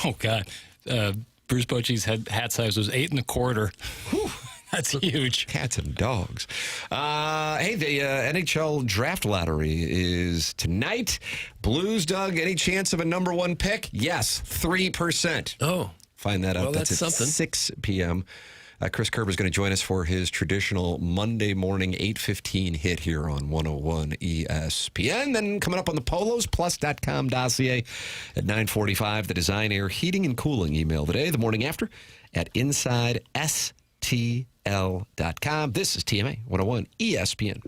Oh, God. Bruce Bochy's hat size was 8 1/4. Whew. That's huge. Cats and dogs. Hey, the NHL draft lottery is tonight. Blues, Doug, any chance of a number 1 pick? Yes, 3%. Oh. Find that out. Well, that's at something. 6 p.m. Chris Kerber is going to join us for his traditional Monday morning 8:15 hit here on 101 ESPN. Then coming up on the polosplus.com dossier at 9:45, the Design Air Heating and Cooling email today, the morning after, at InsideSTL.com. This is TMA 101 ESPN.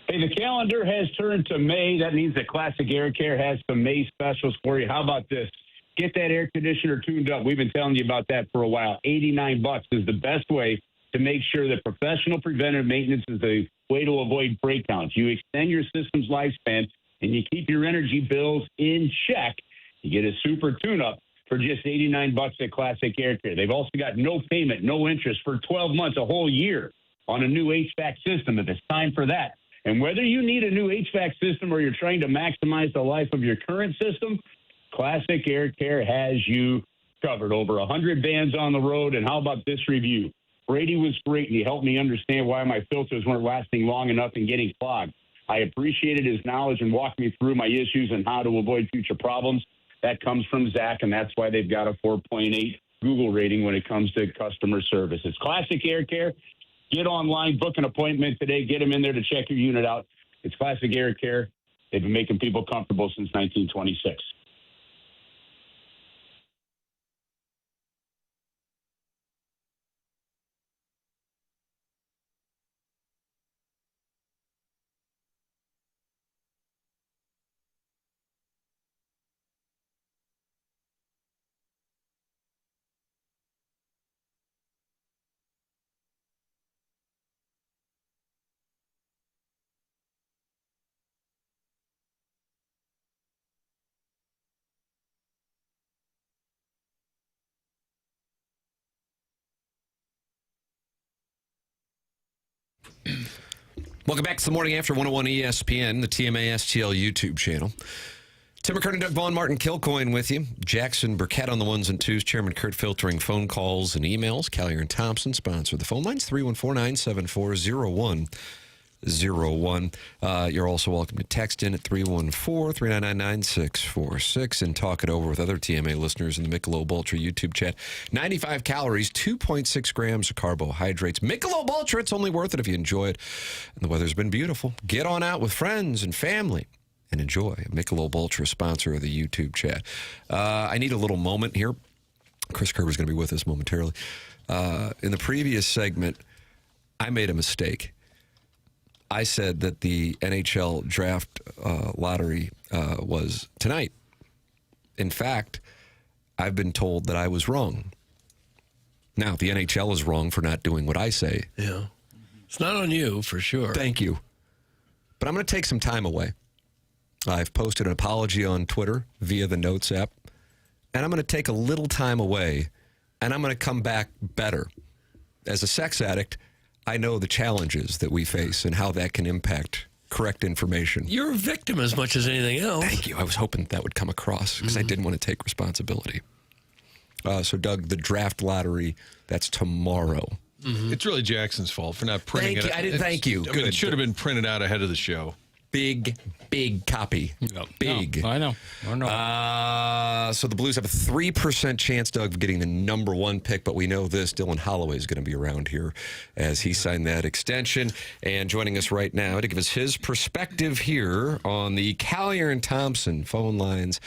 Hey, the calendar has turned to May. That means that Classic Air Care has some May specials for you. How about this? Get that air conditioner tuned up. We've been telling you about that for a while. $89 is the best way to make sure that professional preventive maintenance is a way to avoid breakdowns. You extend your system's lifespan and you keep your energy bills in check. You get a super tune-up for just $89 at Classic Air Care. They've also got no payment, no interest for 12 months, a whole year on a new HVAC system if it's time for that. And whether you need a new HVAC system or you're trying to maximize the life of your current system, Classic Air Care has you covered. Over 100 vans on the road. And how about this review? Brady was great, and he helped me understand why my filters weren't lasting long enough and getting clogged. I appreciated his knowledge and walked me through my issues and how to avoid future problems. That comes from Zach, and that's why they've got a 4.8 Google rating when it comes to customer service. It's Classic Air Care. Get online, book an appointment today. Get them in there to check your unit out. It's Classic Air Care. They've been making people comfortable since 1926. Welcome back to the Morning After 101 ESPN, the TMA STL YouTube channel. Tim McKernan, Doug Vaughn, Martin Kilcoyne with you. Jackson Burkett on the ones and twos. Chairman Kurt filtering phone calls and emails. Callier and Thompson sponsor the phone lines, 314-974-0101. You're also welcome to text in at 314-399-9646 and talk it over with other TMA listeners in the Michelob Ultra YouTube chat. 95 calories, 2.6 grams of carbohydrates. Michelob Ultra, it's only worth it if you enjoy it. And the weather's been beautiful. Get on out with friends and family and enjoy. Michelob Ultra, sponsor of the YouTube chat. I need a little moment here. Chris Kerber's going to be with us momentarily. In the previous segment, I made a mistake. I said that the NHL draft lottery was tonight. In fact, I've been told that I was wrong. Now, the NHL is wrong for not doing what I say. Yeah. It's not on you, for sure. Thank you. But I'm going to take some time away. I've posted an apology on Twitter via the Notes app, and I'm going to take a little time away, and I'm going to come back better. As a sex addict, I know the challenges that we face and how that can impact correct information. You're a victim as much as anything else. Thank you. I was hoping that would come across because I didn't want to take responsibility. So, Doug, the draft lottery, that's tomorrow. It's really Jackson's fault for not printing it. I didn't thank you. I mean, it should have been printed out ahead of the show. Big copy. Big. No, I know. So the Blues have a 3% chance, Doug, of getting the number one pick, but we know this. Dylan Holloway is going to be around here as he signed that extension. And joining us right now to give us his perspective here on the Callier and Thompson phone lines,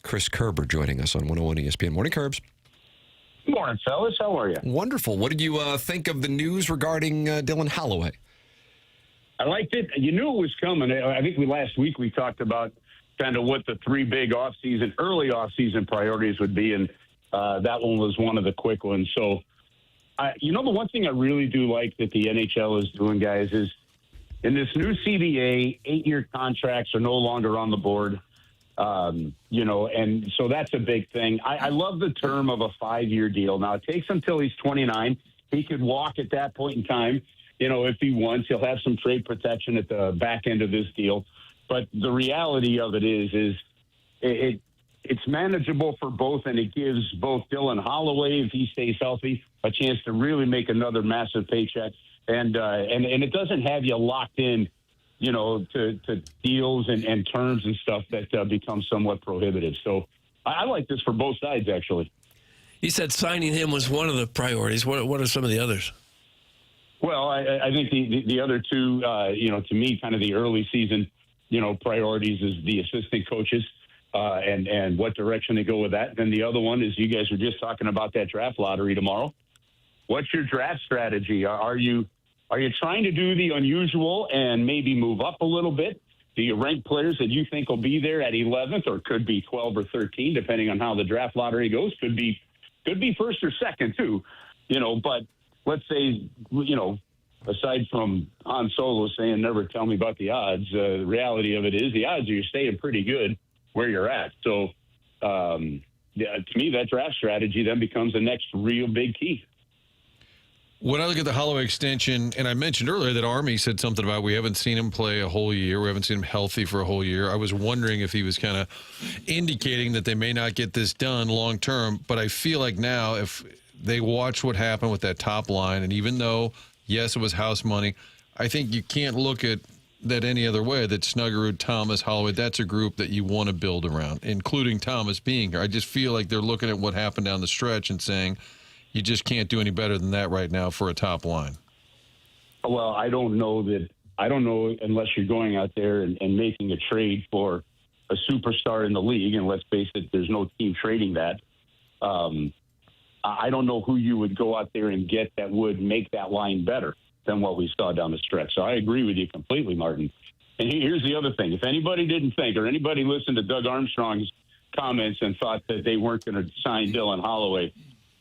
Chris Kerber joining us on 101 ESPN. Morning, Kerbs. Good morning, fellas. How are you? Wonderful. What did you think of the news regarding Dylan Holloway? I liked it. You knew it was coming. I think last week we talked about kind of what the three big early off-season priorities would be, and that one was one of the quick ones. So, the one thing I really do like that the NHL is doing, guys, is in this new CBA, 8-year contracts are no longer on the board, and so that's a big thing. I love the term of a 5-year deal. Now, it takes until he's 29. He could walk at that point in time. If he wants, he'll have some trade protection at the back end of this deal. But the reality of it is it's manageable for both, and it gives both Dylan Holloway, if he stays healthy, a chance to really make another massive paycheck. And it doesn't have you locked in, to deals and terms and stuff that become somewhat prohibitive. So I like this for both sides, actually. You said signing him was one of the priorities. What are some of the others? Well, I think the other two, to me, kind of the early season, priorities is the assistant coaches and what direction they go with that. Then the other one is you guys were just talking about that draft lottery tomorrow. What's your draft strategy? Are you trying to do the unusual and maybe move up a little bit? Do you rank players that you think will be there at 11th or could be 12 or 13, depending on how the draft lottery goes? Could be first or second too, but let's say, aside from Han Solo saying never tell me about the odds, the reality of it is the odds are you're staying pretty good where you're at. So, to me, that draft strategy then becomes the next real big key. When I look at the Holloway extension, and I mentioned earlier that Army said something about we haven't seen him play a whole year. We haven't seen him healthy for a whole year. I was wondering if he was kind of indicating that they may not get this done long term. But I feel like now if they watch what happened with that top line, and even though, yes, it was house money, I think you can't look at that any other way that Snuggerud, Thomas, Holloway, that's a group that you want to build around, including Thomas being here. I just feel like they're looking at what happened down the stretch and saying, you just can't do any better than that right now for a top line. Well, I don't know unless you're going out there and making a trade for a superstar in the league, and let's face it, there's no team trading that. I don't know who you would go out there and get that would make that line better than what we saw down the stretch. So I agree with you completely, Martin. And here's the other thing. If anybody didn't think, or anybody listened to Doug Armstrong's comments and thought that they weren't going to sign Dylan Holloway,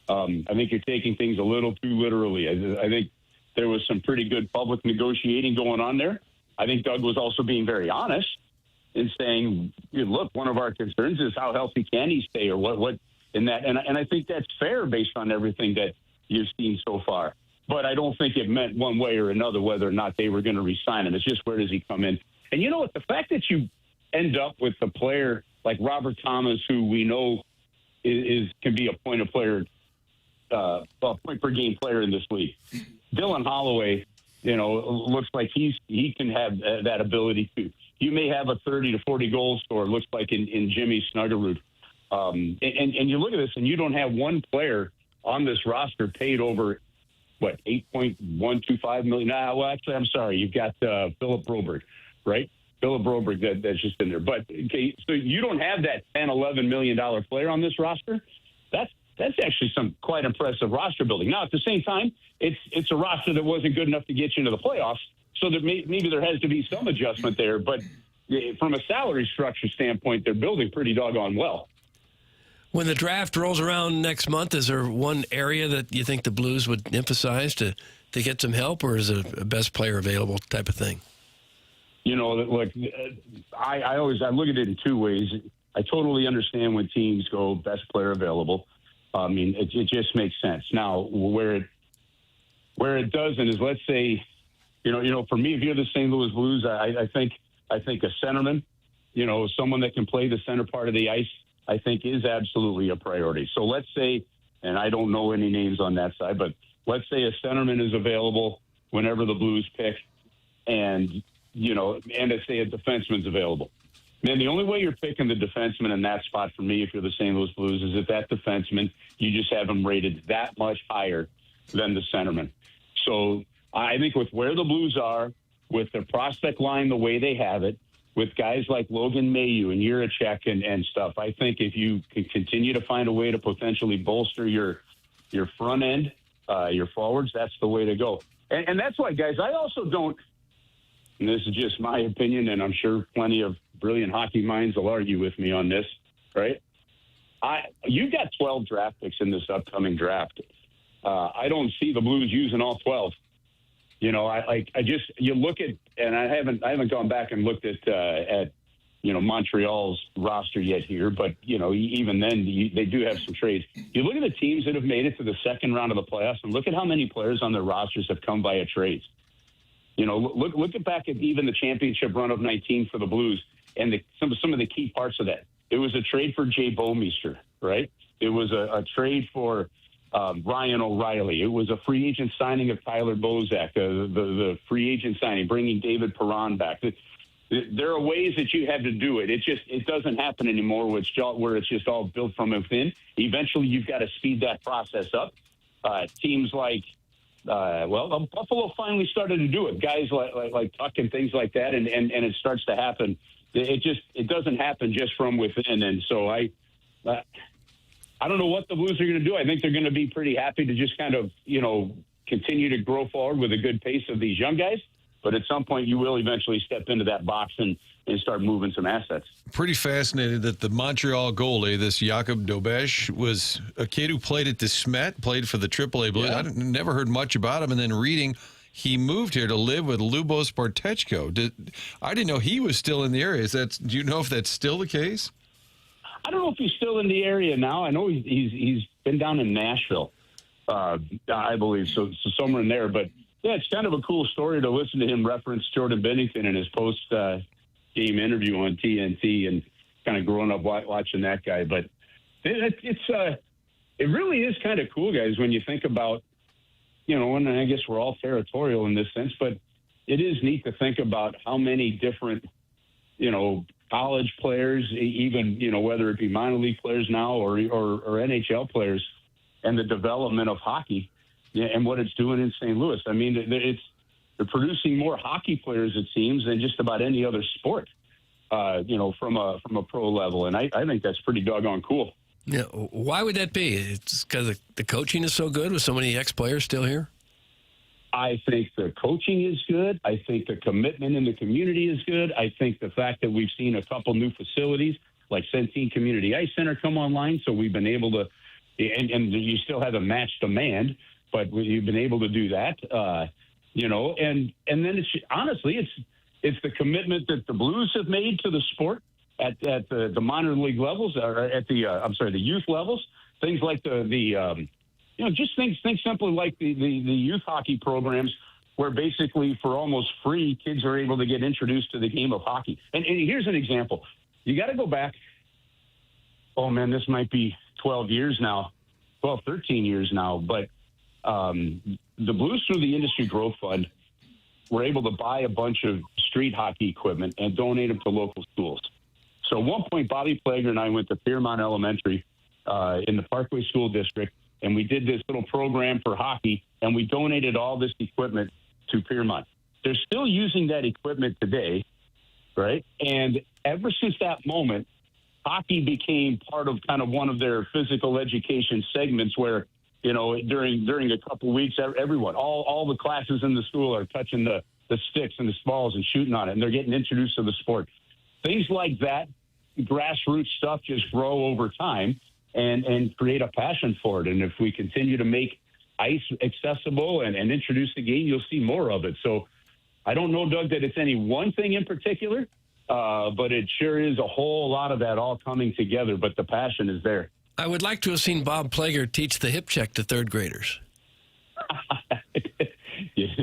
I think you're taking things a little too literally. I think there was some pretty good public negotiating going on there. I think Doug was also being very honest in saying, look, one of our concerns is how healthy can he stay, or what in that. And I think that's fair based on everything that you've seen so far. But I don't think it meant one way or another whether or not they were going to re-sign him. It's just, where does he come in? And you know what? The fact that you end up with a player like Robert Thomas, who we know can be a point per game player in this league. Dylan Holloway, looks like he can have that ability too. You may have a 30 to 40 goal scorer, looks like in Jimmy Snuggerud. And you look at this, and you don't have one player on this roster paid over, $8.125 million? Well, actually, I'm sorry. You've got Philip Broberg, right? Philip Broberg that's just in there. But, okay, so you don't have that $10, $11 million player on this roster. That's actually some quite impressive roster building. Now, at the same time, it's a roster that wasn't good enough to get you into the playoffs, so that maybe there has to be some adjustment there. But from a salary structure standpoint, they're building pretty doggone well. When the draft rolls around next month, is there one area that you think the Blues would emphasize to get some help, or is it a best player available type of thing? Look, I look at it in two ways. I totally understand when teams go best player available. I mean, it just makes sense. Now, where it doesn't is, let's say, for me, if you're the St. Louis Blues, I think a centerman, someone that can play the center part of the ice, I think is absolutely a priority. So let's say, and I don't know any names on that side, but let's say a centerman is available whenever the Blues pick, and let's say a defenseman's available. Man, the only way you're picking the defenseman in that spot for me, if you're the St. Louis Blues, is if that defenseman, you just have him rated that much higher than the centerman. So I think with where the Blues are, with their prospect line the way they have it, with guys like Logan Mailloux and Jiricek and stuff, I think if you can continue to find a way to potentially bolster your front end, your forwards, that's the way to go. And that's why, guys, I also don't, and this is just my opinion, and I'm sure plenty of brilliant hockey minds will argue with me on this, right? You've got 12 draft picks in this upcoming draft. I don't see the Blues using all 12. You look at, and I haven't gone back and looked at Montreal's roster yet here, but even then they do have some trades. You look at the teams that have made it to the second round of the playoffs, and look at how many players on their rosters have come via trades. Look back at even the championship run of 19 for the Blues, and some of the key parts of that. It was a trade for Jay Bouwmeester, right? It was a trade for Ryan O'Reilly. It was a free agent signing of Tyler Bozak, the free agent signing, bringing David Perron back. There are ways that you have to do it. It doesn't happen anymore where it's just all built from within. Eventually, you've got to speed that process up. Teams like, Buffalo finally started to do it. Guys like Tuck and things like that, and it starts to happen. It doesn't happen just from within. And so I don't know what the Blues are going to do. I think they're going to be pretty happy to just kind of, continue to grow forward with a good pace of these young guys. But at some point, you will eventually step into that box and start moving some assets. Pretty fascinated that the Montreal goalie, this Jakub Dobesh, was a kid who played at the Smet, played for the AAA Blues. Yeah. I never heard much about him. And then reading, he moved here to live with Lubos Bartechko. I didn't know he was still in the area. Do you know if that's still the case? I don't know if he's still in the area now. I know he's been down in Nashville, I believe, so somewhere in there. But, yeah, it's kind of a cool story to listen to him reference Jordan Binnington in his post-game interview on TNT, and kind of growing up watching that guy. But it really is kind of cool, guys, when you think about, and I guess we're all territorial in this sense, but it is neat to think about how many different, college players, even, whether it be minor league players now or NHL players, and the development of hockey and what it's doing in St. Louis. I mean, they're producing more hockey players, it seems, than just about any other sport, from a pro level. And I think that's pretty doggone cool. Yeah. Why would that be? It's because the coaching is so good with so many ex-players still here? I think the coaching is good. I think the commitment in the community is good. I think the fact that we've seen a couple new facilities like Centene Community Ice Center come online, so we've been able to, and you still have a match demand, but you've been able to do that, and then it's honestly, it's the commitment that the Blues have made to the sport at the minor league levels, or at the youth levels, things like just think simply like the youth hockey programs, where basically for almost free, kids are able to get introduced to the game of hockey. And here's an example. You got to go back. Oh, man, this might be 13 years now. But the Blues, through the Industry Growth Fund, were able to buy a bunch of street hockey equipment and donate them to local schools. So at one point, Bobby Plager and I went to Piermont Elementary in the Parkway School District, and we did this little program for hockey, and we donated all this equipment to Piermont. They're still using that equipment today, right? And ever since that moment, hockey became part of kind of one of their physical education segments where, during a couple of weeks, everyone, all the classes in the school are touching the sticks and the balls and shooting on it, and they're getting introduced to the sport. Things like that, grassroots stuff, just grow over time and create a passion for it. And if we continue to make ice accessible and introduce the game, you'll see more of it. So I don't know, Doug, that it's any one thing in particular, but it sure is a whole lot of that all coming together. But the passion is there. I would like to have seen Bob Plager teach the hip check to third graders. Yes.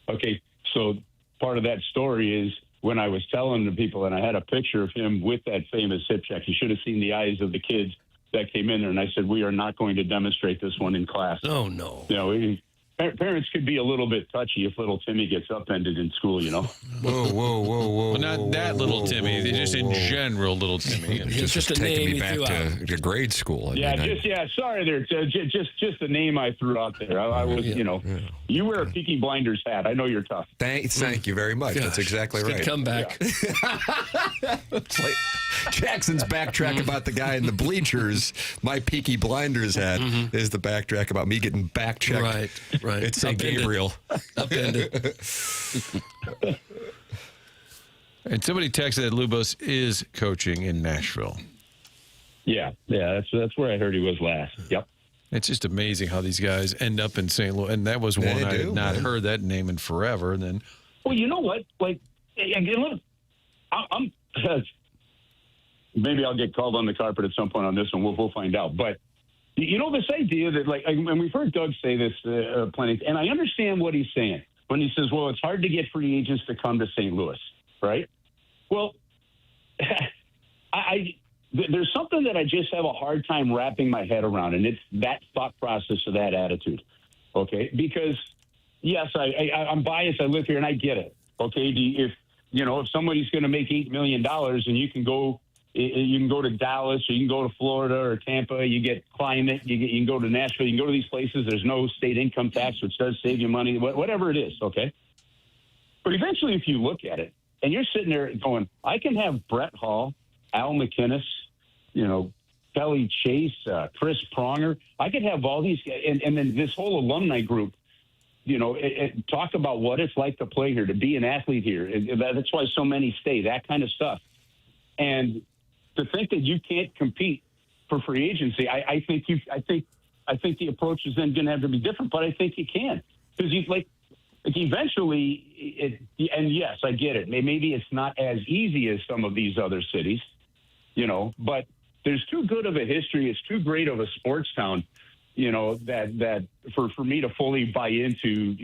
Okay, so part of that story is when I was telling the people, and I had a picture of him with that famous hip check, you should have seen the eyes of the kids that came in there, and I said, we are not going to demonstrate this one in class. Oh, no. Parents could be a little bit touchy if little Timmy gets upended in school, Whoa. Well, not that little Timmy, just in general, little Timmy. It's just a taking name me back to grade school. Sorry there. Just the name I threw out there. I was, you wear a Peaky Blinders hat. I know you're tough. Thank you very much. Gosh, that's exactly right. Good comeback. It's like Jackson's backtrack about the guy in the bleachers. My Peaky Blinders hat is the backtrack about me getting back checked. Right. It's St. Gabriel. Upended. And somebody texted that Lubos is coaching in Nashville. Yeah, that's where I heard he was last. Yep. It's just amazing how these guys end up in St. Louis, and that was one I had not heard that name in forever. And then, well, you know what? Like, again, look, I'm maybe I'll get called on the carpet at some point on this one. We'll find out. But this idea that, like, and we've heard Doug say this plenty, and I understand what he's saying when he says, well, it's hard to get free agents to come to St. Louis, right? Well, there's something that I just have a hard time wrapping my head around, and it's that thought process of that attitude, okay? Because, yes, I'm biased. I live here, and I get it, okay? If somebody's going to make $8 million and you can go to Dallas, or you can go to Florida or Tampa, you get climate, you can go to Nashville, you can go to these places. There's no state income tax, which does save you money, whatever it is, okay? But eventually, if you look at it, and you're sitting there going, I can have Brett Hall, Al McInnes, Kelly Chase, Chris Pronger. I could have all these, and then this whole alumni group, talk about what it's like to play here, to be an athlete here. That's why so many stay, that kind of stuff. And to think that you can't compete for free agency, I think the approach is then going to have to be different, but I think you can. Because eventually, and yes, I get it. Maybe it's not as easy as some of these other cities, but there's too good of a history. It's too great of a sports town, that for me to fully buy into,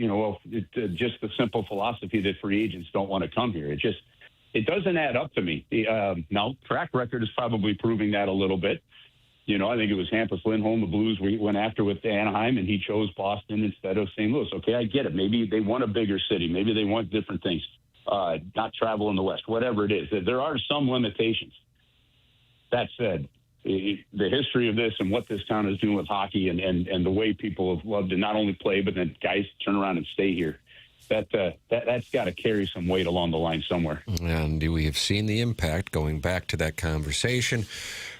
just the simple philosophy that free agents don't want to come here. It doesn't add up to me. Now, track record is probably proving that a little bit, I think it was Hampus Lindholm, the Blues went after with Anaheim, and he chose Boston instead of St. Louis. Okay, I get it. Maybe they want a bigger city. Maybe they want different things. Not travel in the West, whatever it is. There are some limitations. That said, the history of this and what this town is doing with hockey and the way people have loved to not only play, but then guys turn around and stay here, that's got to carry some weight along the line somewhere. And we have seen the impact, going back to that conversation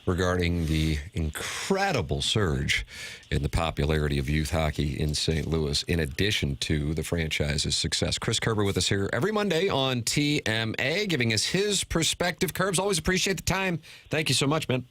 regarding the incredible surge in the popularity of youth hockey in St. Louis, in addition to the franchise's success. Chris Kerber with us here every Monday on TMA, giving us his perspective. Kerbs, always appreciate the time. Thank you so much, man.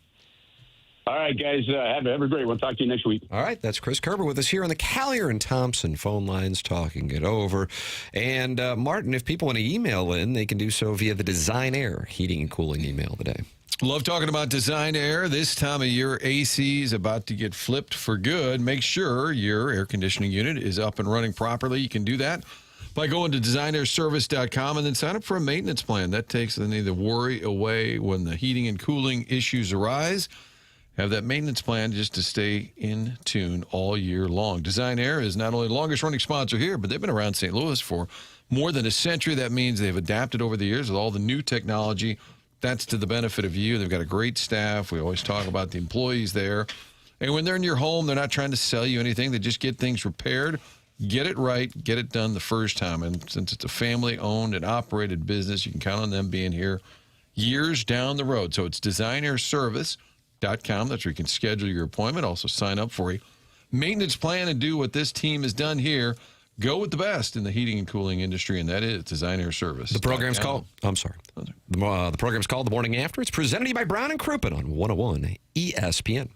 All right, guys, have a great one. Talk to you next week. All right, that's Chris Kerber with us here on the Callier and Thompson phone lines, talking it over. And Martin, if people want to email in, they can do so via the Design Air heating and cooling email today. Love talking about Design Air. This time of year, AC is about to get flipped for good. Make sure your air conditioning unit is up and running properly. You can do that by going to designairservice.com and then sign up for a maintenance plan. That takes any of the worry away when the heating and cooling issues arise. Have that maintenance plan just to stay in tune all year long. Design Air is not only the longest running sponsor here, but they've been around St. Louis for more than a century. That means they've adapted over the years with all the new technology. That's to the benefit of you. They've got a great staff. We always talk about the employees there. And when they're in your home, they're not trying to sell you anything. They just get things repaired, get it right, get it done the first time. And since it's a family-owned and operated business, you can count on them being here years down the road. So it's designairservice.com. That's where you can schedule your appointment. Also sign up for a maintenance plan and do what this team has done here. Go with the best in the heating and cooling industry, and that is Design Air Service. The program's called, the program's called The Morning After. It's presented to you by Brown and Crouppen on 101 ESPN.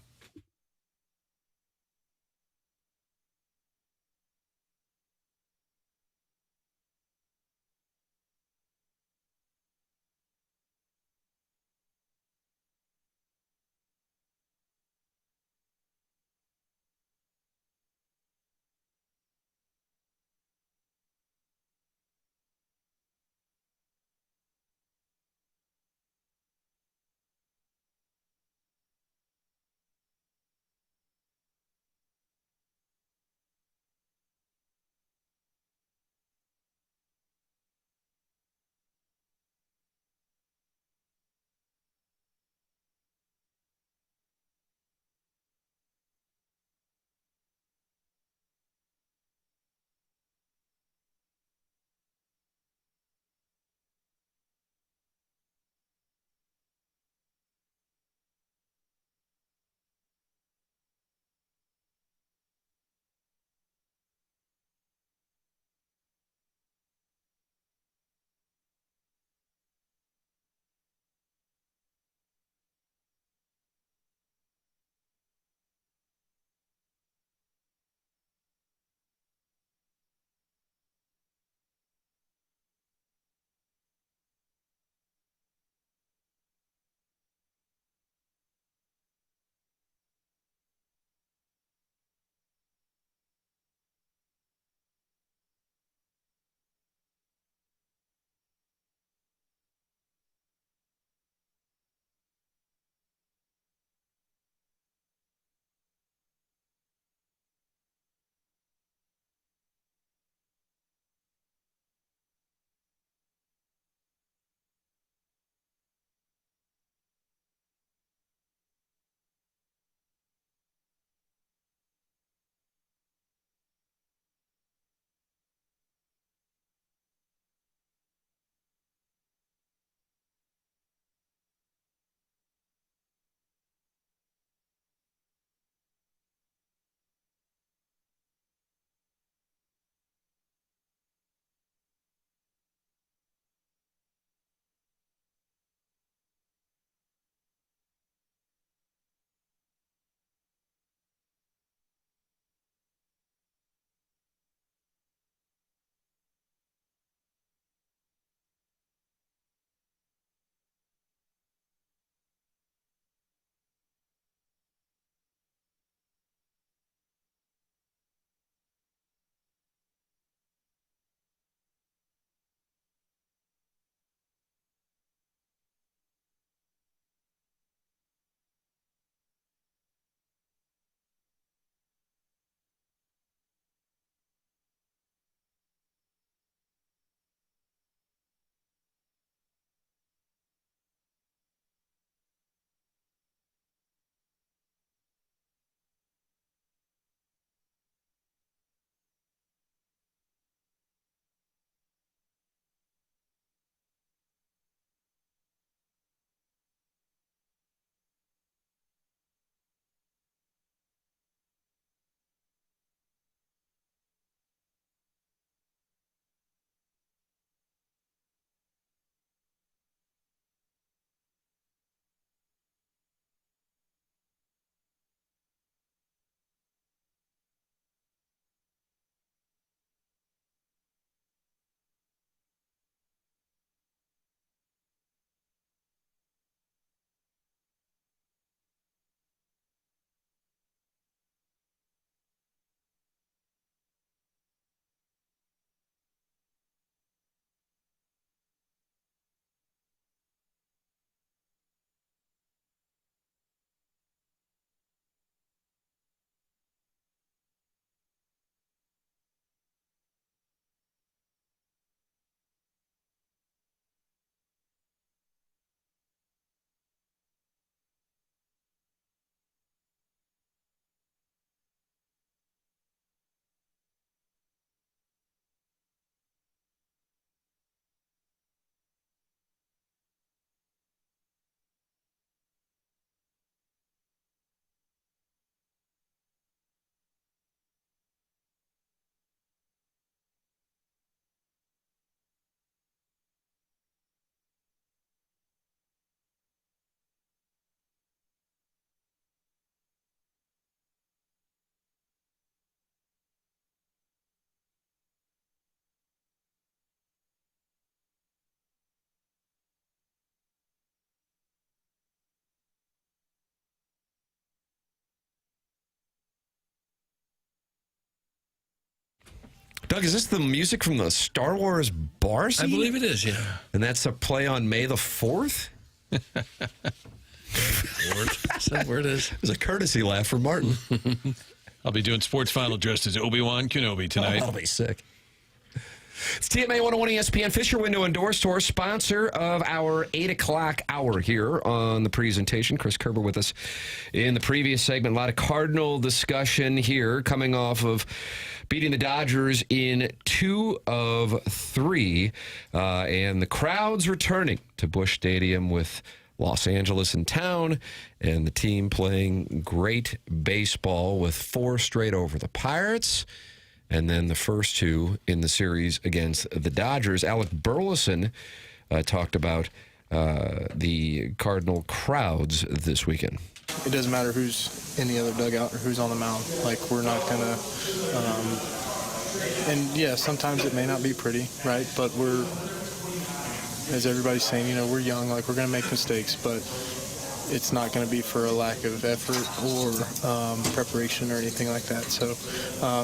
Doug, is this the music from the Star Wars bar scene? I believe it is, yeah. And that's a play on May the 4th? Is that where it is? It was a courtesy laugh for Martin. I'll be doing Sports Final dressed as Obi-Wan Kenobi tonight. I'll be sick. It's TMA 101 ESPN Fisher Window and Door Store, sponsor of our 8 o'clock hour here on the presentation. Chris Kerber with us in the previous segment. A lot of Cardinal discussion here coming off of beating the Dodgers in 2 of 3. And the crowds returning to Busch Stadium with Los Angeles in town, and the team playing great baseball with 4 straight over the Pirates. And then the first 2 in the series against the Dodgers. Alec Burleson talked about the Cardinal crowds this weekend. It doesn't matter who's in the other dugout or who's on the mound. Like, we're not going to... and, yeah, sometimes it may not be pretty, right? But we're, as everybody's saying, we're young. Like, we're going to make mistakes, but it's not going to be for a lack of effort or preparation or anything like that. So,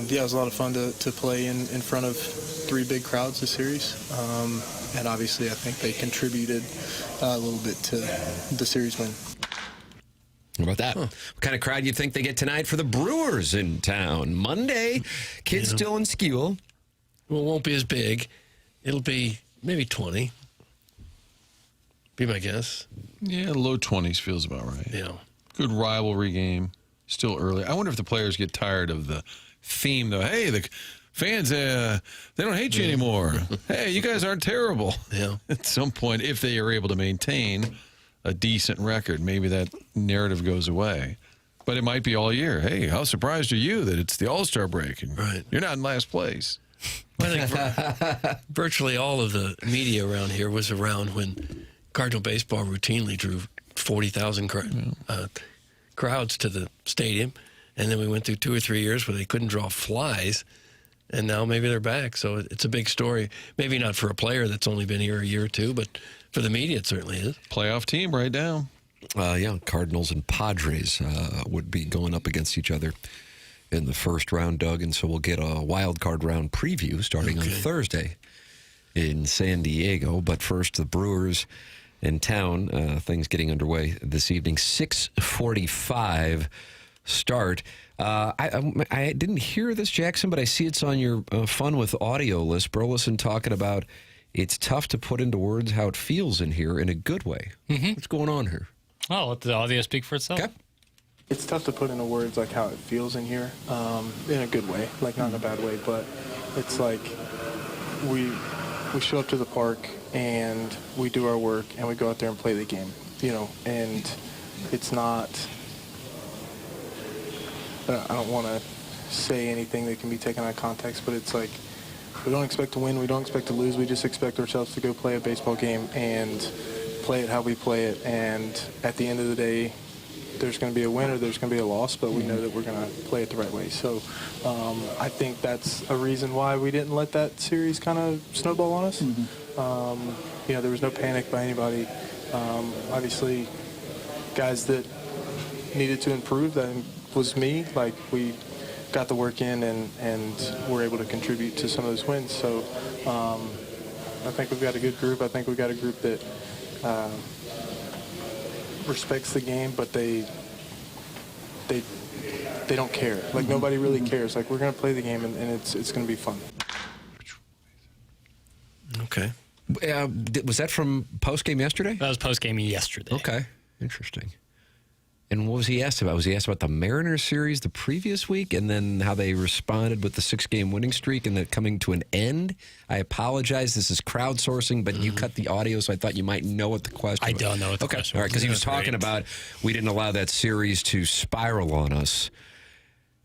yeah, it was a lot of fun to play in front of 3 big crowds this series. And obviously, I think they contributed a little bit to the series win. How about that? What kind of crowd do you think they get tonight for the Brewers in town? Monday, kids still in school. Well, it won't be as big. It'll be maybe 20. Be my guess. Yeah, low 20s feels about right. Yeah. Good rivalry game. Still early. I wonder if the players get tired of the theme, though. Hey, the fans, they don't hate you anymore. Hey, you guys aren't terrible. Yeah. At some point, if they are able to maintain a decent record, maybe that narrative goes away. But it might be all year. Hey, how surprised are you that it's the All-Star break and you're not in last place? I think virtually all of the media around here was around when Cardinal baseball routinely drew 40,000 crowds to the stadium. And then we went through 2 or 3 years where they couldn't draw flies. And now maybe they're back. So it's a big story. Maybe not for a player that's only been here a year or 2, but for the media it certainly is. Playoff team right now. Yeah, Cardinals and Padres would be going up against each other in the first round, Doug. And so we'll get a wild card round preview starting on Thursday in San Diego. But first, the Brewers in town. Things getting underway this evening. 6:45 start. I didn't hear this, Jackson, but I see it's on your Fun with Audio list. Burleson talking about it's tough to put into words how it feels in here in a good way. What's going on here? Oh, let the audio speak for itself. Okay. It's tough to put into words like how it feels in here, in a good way, like not in a bad way, but it's like we show up to the park and we do our work and we go out there and play the game, and it's not, I don't want to say anything that can be taken out of context, but it's like we don't expect to win, we don't expect to lose, we just expect ourselves to go play a baseball game and play it how we play it, and at the end of the day, there's going to be a win or there's going to be a loss, but we know that we're going to play it the right way. So I think that's a reason why we didn't let that series kind of snowball on us. There was no panic by anybody. Obviously, guys that needed to improve, that was me. Like, we got the work in and were able to contribute to some of those wins. So I think we've got a good group. I think we've got a group that respects the game, but they don't care. Like, nobody really cares. Like, we're going to play the game, and it's going to be fun. Okay. Was that from post-game yesterday? That was post-game yesterday. Okay. Interesting. And what was he asked about? Was he asked about the Mariners series the previous week and then how they responded with the 6-game winning streak and that coming to an end? I apologize. This is crowdsourcing, but you cut the audio, so I thought you might know what the question was. I don't know what the question was. All right, because he was talking about we didn't allow that series to spiral on us.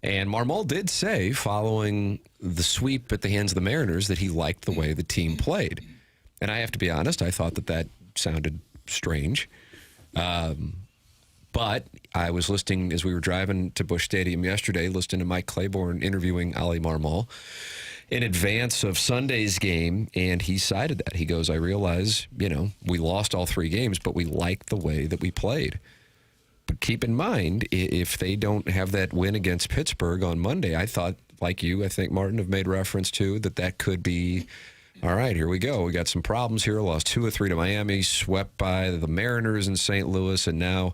And Marmol did say, following the sweep at the hands of the Mariners, that he liked the way the team played. And I have to be honest, I thought that sounded strange. But I was listening as we were driving to Busch Stadium yesterday, listening to Mike Claiborne interviewing Ali Marmol in advance of Sunday's game, and he cited that. He goes, I realize, we lost all 3 games, but we liked the way that we played. But keep in mind, if they don't have that win against Pittsburgh on Monday, I thought like you, I think, Martin, have made reference to, that could be, all right, here we go. We got some problems here. Lost 2 of 3 to Miami, swept by the Mariners in St. Louis, and now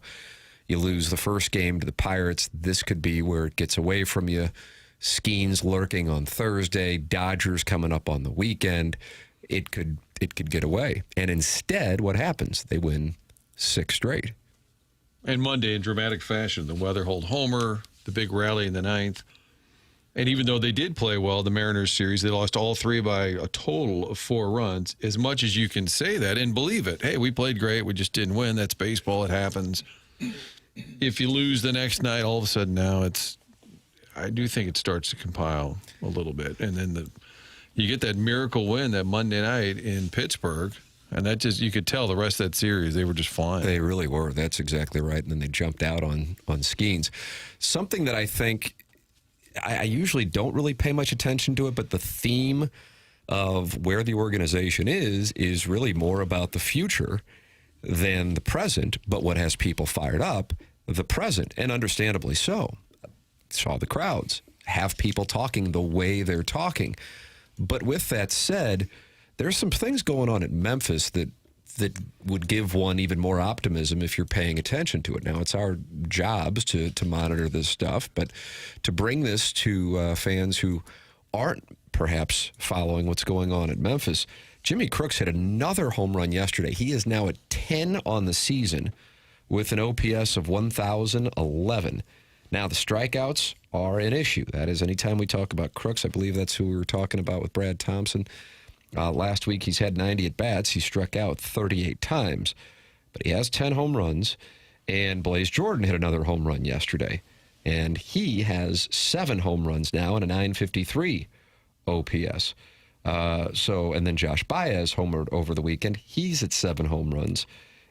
you lose the first game to the Pirates. This could be where it gets away from you. Skeens lurking on Thursday, Dodgers coming up on the weekend. It could get away. And instead, what happens? They win 6 straight. And Monday, in dramatic fashion, the Weatherhold homer, the big rally in the 9th. And even though they did play well, the Mariners series, they lost all 3 by a total of 4 runs. As much as you can say that and believe it, hey, we played great, we just didn't win. That's baseball. It happens. If you lose the next night, all of a sudden now I do think it starts to compile a little bit. And then you get that miracle win that Monday night in Pittsburgh. And that you could tell the rest of that series, they were just flying. They really were. That's exactly right. And then they jumped out on Skeens. Something that I think, I usually don't really pay much attention to it, but the theme of where the organization is really more about the future than the present. But what has people fired up? The present, and understandably so. Saw the crowds, have people talking the way they're talking. But with that said, there's some things going on at Memphis that would give one even more optimism if you're paying attention to it. Now, it's our jobs to monitor this stuff, but to bring this to fans who aren't perhaps following what's going on at Memphis, Jimmy Crooks hit another home run yesterday. He is now at 10 on the season with an OPS of 1,011. Now, the strikeouts are an issue. That is, anytime we talk about Crooks, I believe that's who we were talking about with Brad Thompson. Last week, he's had 90 at-bats. He struck out 38 times. But he has 10 home runs, and Blaze Jordan hit another home run yesterday. And he has 7 home runs now and a 953 OPS. And then Josh Baez homered over the weekend. He's at 7 home runs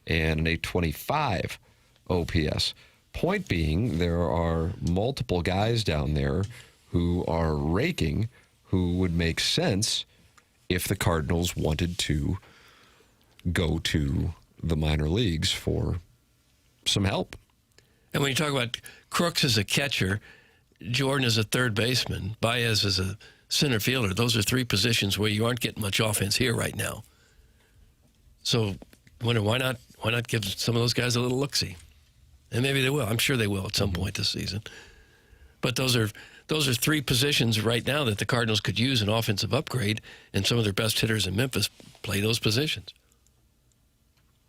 and an 825 OPS. Point being, there are multiple guys down there who are raking, who would make sense if the Cardinals wanted to go to the minor leagues for some help. And when you talk about Crooks as a catcher, Jordan as a third baseman, Baez as a center fielder, those are 3 positions where you aren't getting much offense here right now. So I wonder why not give some of those guys a little look-see? And maybe they will. I'm sure they will at some point this season. But those are 3 positions right now that the Cardinals could use an offensive upgrade, and some of their best hitters in Memphis play those positions.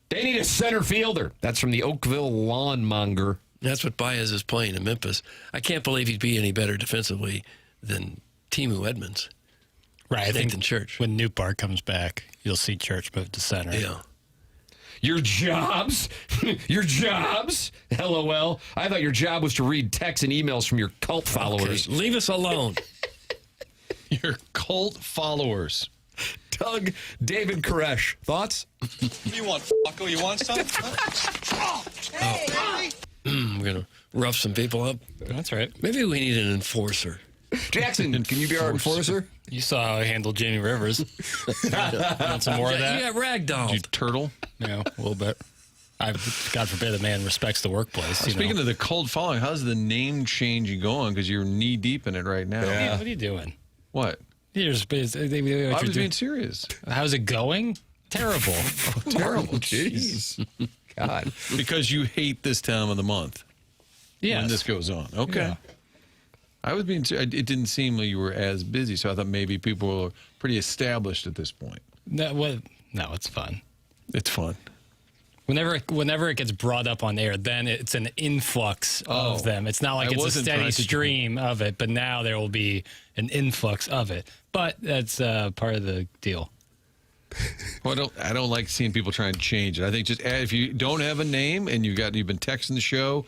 They need a center fielder. That's from the Oakville Lawnmonger. That's what Baez is playing in Memphis. I can't believe he'd be any better defensively than Timu Edmonds. Right. I think Church. when Newbar comes back, you'll see Church move to center. Yeah. Your jobs? Your jobs? LOL. I thought your job was to read texts and emails from your cult followers. Okay, leave us alone. Your cult followers. Doug, David Koresh. Thoughts? What do you want, Flacco? You want some? Hey. We're going to rough some people up. That's right. Maybe we need an enforcer. Jackson, can you be our enforcer? You saw how I handled Jamie Rivers. Want some more of that? You got ragdolled. You turtle? Yeah, a little bit. God forbid a man respects the workplace. Speaking of the cold following, how's the name change going? Because you're knee deep in it right now. Yeah. What are you doing? What? I was being serious. How's it going? Terrible. Terrible. Jeez. God. Because you hate this time of the month. Yes. When this goes on. Okay. Yeah. I was being. It didn't seem like you were as busy, so I thought maybe people were pretty established at this point. No, it's fun. It's fun. Whenever it gets brought up on air, then it's an influx of them. It's not like it's a steady stream of it, but now there will be an influx of it. But that's part of the deal. Well, I don't like seeing people try and change it. I think just if you don't have a name and you've been texting the show,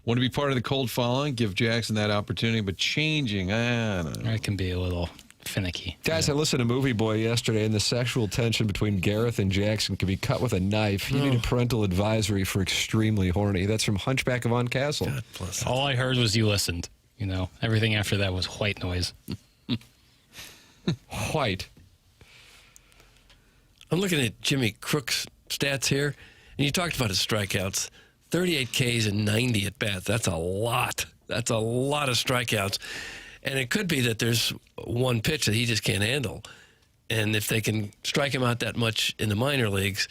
want to be part of the cold following, give Jackson that opportunity. But changing, I don't know. It can be a little finicky. Guys, I listened to Movie Boy yesterday, and the sexual tension between Gareth and Jackson can be cut with a knife. You need a parental advisory for extremely horny. That's from Hunchback of Von Castle. God bless. All I heard was you listened. Everything after that was white noise. White. I'm looking at Jimmy Crook's stats here, and you talked about his strikeouts. 38 Ks and 90 at-bats. That's a lot. That's a lot of strikeouts. And it could be that there's one pitch that he just can't handle. And if they can strike him out that much in the minor leagues,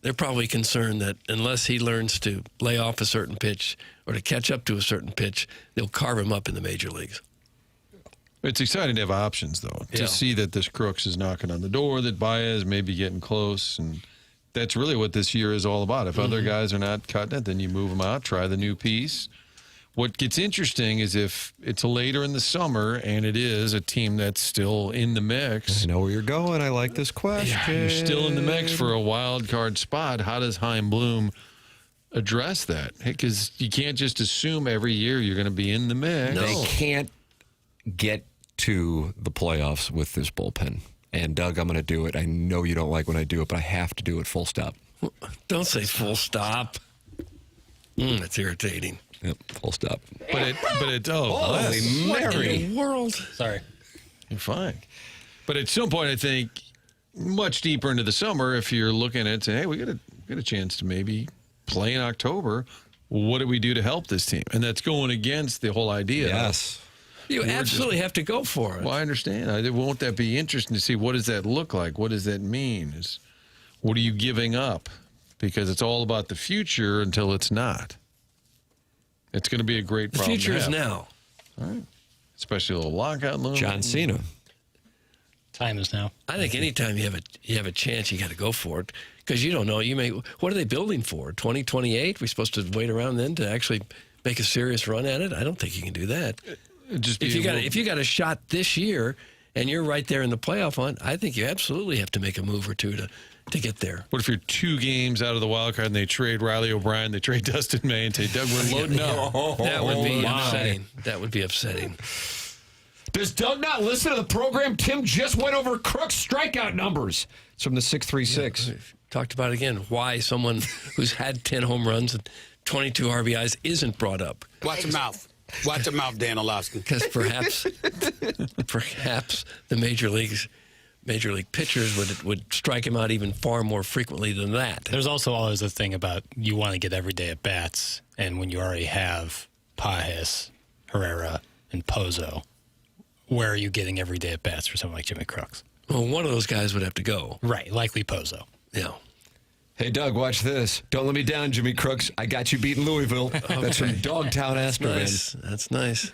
they're probably concerned that unless he learns to lay off a certain pitch or to catch up to a certain pitch, they'll carve him up in the major leagues. It's exciting to have options, though, to see that this Crooks is knocking on the door, that Baez may be getting close, and that's really what this year is all about. If other guys are not cutting it, then you move them out, try the new piece. What gets interesting is if it's later in the summer and it is a team that's still in the mix. I know where you're going. I like this question. Yeah, you're still in the mix for a wild card spot. How does Chaim Bloom address that? Because you can't just assume every year you're going to be in the mix. They can't get to the playoffs with this bullpen. And, Doug, I'm going to do it. I know you don't like when I do it, but I have to do it full stop. Don't say full stop. It's irritating. Yep, full stop. But it Holy Mary. In the world. Sorry. You're fine. But at some point, I think, much deeper into the summer, if you're looking at saying, hey, we got a chance to maybe play in October, what do we do to help this team? And that's going against the whole idea. Yes. You absolutely have to go for it. Well, I understand. Won't that be interesting to see what does that look like? What does that mean? What are you giving up? Because it's all about the future until it's not. It's going to be a great problem. The future is now. All right. Especially a little lockout looming. John Cena. Time is now. I think anytime you have a chance, you got to go for it because you don't know. What are they building for? 2028? We're supposed to wait around then to actually make a serious run at it. I don't think you can do that. If you got a shot this year and you're right there in the playoff hunt, I think you absolutely have to make a move or two to get there. What if you're 2 games out of the wild card and they trade Riley O'Brien, they trade Dustin May, and say, Doug, we're loading up? That would be upsetting. That would be upsetting. Does Doug not listen to the program? Tim just went over Crook's strikeout numbers. It's from the 636. Yeah, talked about it again. Why someone who's had 10 home runs and 22 RBIs isn't brought up. Watch your mouth. Watch your mouth, Dan Orlovsky. Because perhaps the major league pitchers would strike him out even far more frequently than that. There's also always a thing about you want to get everyday at bats, and when you already have Pages, Herrera, and Pozo, where are you getting everyday at bats for someone like Jimmy Crooks? Well, one of those guys would have to go. Right, likely Pozo. Yeah. Hey, Doug, watch this. Don't let me down, Jimmy Crooks. I got you beating Louisville. That's from Dogtown, Aspen. Nice. That's nice.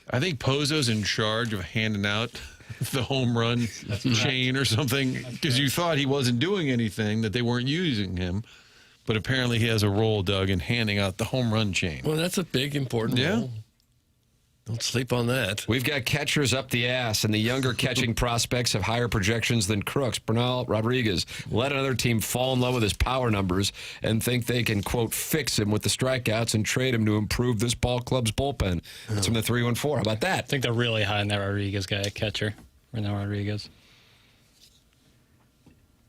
I think Pozo's in charge of handing out the home run chain or something because you thought he wasn't doing anything, that they weren't using him. But apparently he has a role, Doug, in handing out the home run chain. Well, that's a big, important role. Don't sleep on that. We've got catchers up the ass, and the younger catching prospects have higher projections than Crooks. Bernal Rodriguez let another team fall in love with his power numbers and think they can, quote, fix him with the strikeouts and trade him to improve this ball club's bullpen. That's from the 314. How about that? I think they're really high on that Rodriguez guy, catcher. Bernal Rodriguez.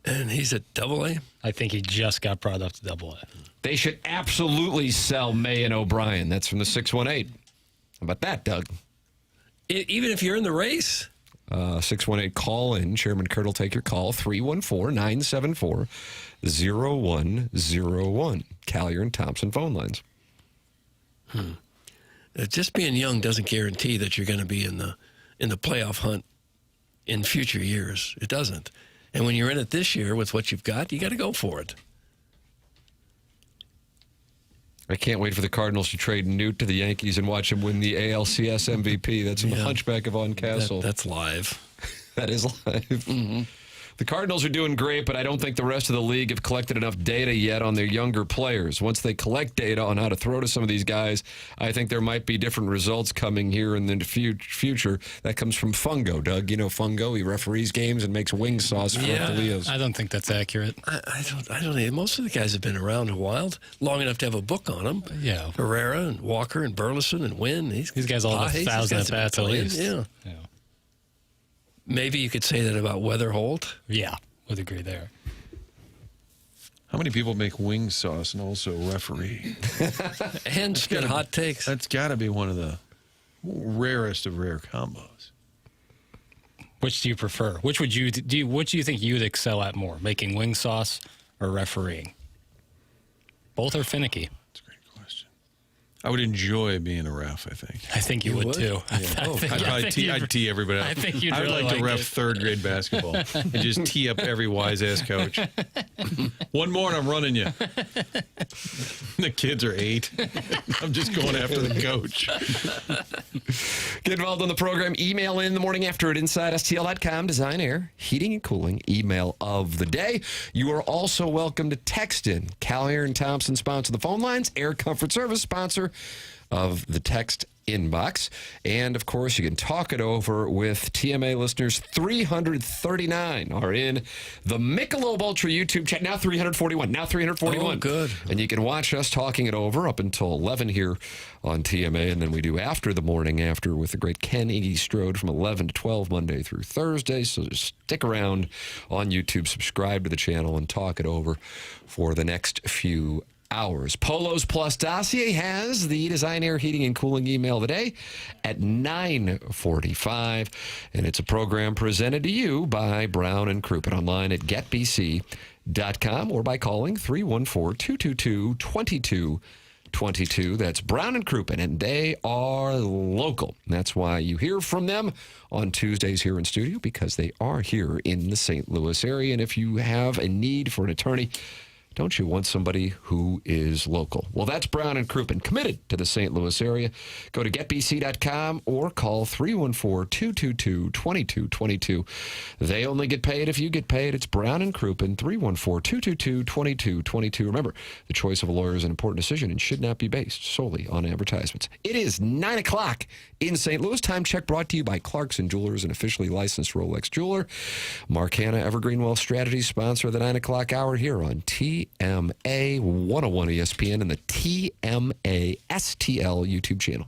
And he's at AA? I think he just got brought up to AA. They should absolutely sell May and O'Brien. That's from the 618. How about that, Doug? Even if you're in the race? 618, call in. Chairman Kurt will take your call. 314-974-0101. Collier and Thompson phone lines. Just being young doesn't guarantee that you're going to be in the playoff hunt in future years. It doesn't. And when you're in it this year with what you've got, you got to go for it. I can't wait for the Cardinals to trade Newt to the Yankees and watch him win the ALCS MVP. That's in the Hunchback of Von Castle. That's live. That is live. Mm-hmm. The Cardinals are doing great, but I don't think the rest of the league have collected enough data yet on their younger players. Once they collect data on how to throw to some of these guys, I think there might be different results coming here in the future. That comes from Fungo. Doug, you know Fungo? He referees games and makes wing sauce for the Leos. I don't think that's accurate. I don't. Most of the guys have been around a while, long enough to have a book on them. Yeah. Herrera and Walker and Burleson and Wynn. These guys all have 1,000 at bats at least. Yeah. Maybe you could say that about Weatherholt. Yeah, would agree there. How many people make wing sauce and also referee? And spit hot takes. That's got to be one of the rarest of rare combos. Which do you prefer? Which would you do? Which do you think you'd excel at more, making wing sauce or refereeing? Both are finicky. That's a great question. I would enjoy being a ref, I think. I think you would too. I'd tee everybody up. I think you'd I would really like to like ref it. third grade basketball and just tee up every wise ass coach. One more and I'm running you. The kids are 8. I'm just going after the coach. Get involved in the program. Email in the morning after at InsideSTL.com. Design, air, heating, and cooling. Email of the day. You are also welcome to text in. Callahan and Thompson sponsor the phone lines. Air Comfort Service sponsor of the text inbox. And, of course, you can talk it over with TMA listeners. 339 are in the Michelob Ultra YouTube chat. Now 341. Oh, good. And you can watch us talking it over up until 11 here on TMA. And then we do after the morning after with the great Ken Iggy Strode from 11 to 12 Monday through Thursday. So just stick around on YouTube, subscribe to the channel, and talk it over for the next few hours. Polos Plus Dossier has the Design, Air, Heating, and Cooling email of the day at 9:45, and it's a program presented to you by Brown and Crouppen online at getbc.com or by calling 314-222-2222. That's Brown and Crouppen, and they are local. That's why you hear from them on Tuesdays here in studio, because they are here in the St. Louis area. And if you have a need for an attorney, don't you want somebody who is local? Well, that's Brown and Crouppen, committed to the St. Louis area. Go to getbc.com or call 314-222-2222. They only get paid if you get paid. It's Brown and Crouppen, 314-222-2222. Remember, the choice of a lawyer is an important decision and should not be based solely on advertisements. It is 9 o'clock in St. Louis. Time check brought to you by Clarkson Jewelers, an officially licensed Rolex jeweler. Mark Hanna, Evergreen Wealth Strategies, sponsor of the 9 o'clock hour here on TMA 101 ESPN and the TMA STL YouTube channel.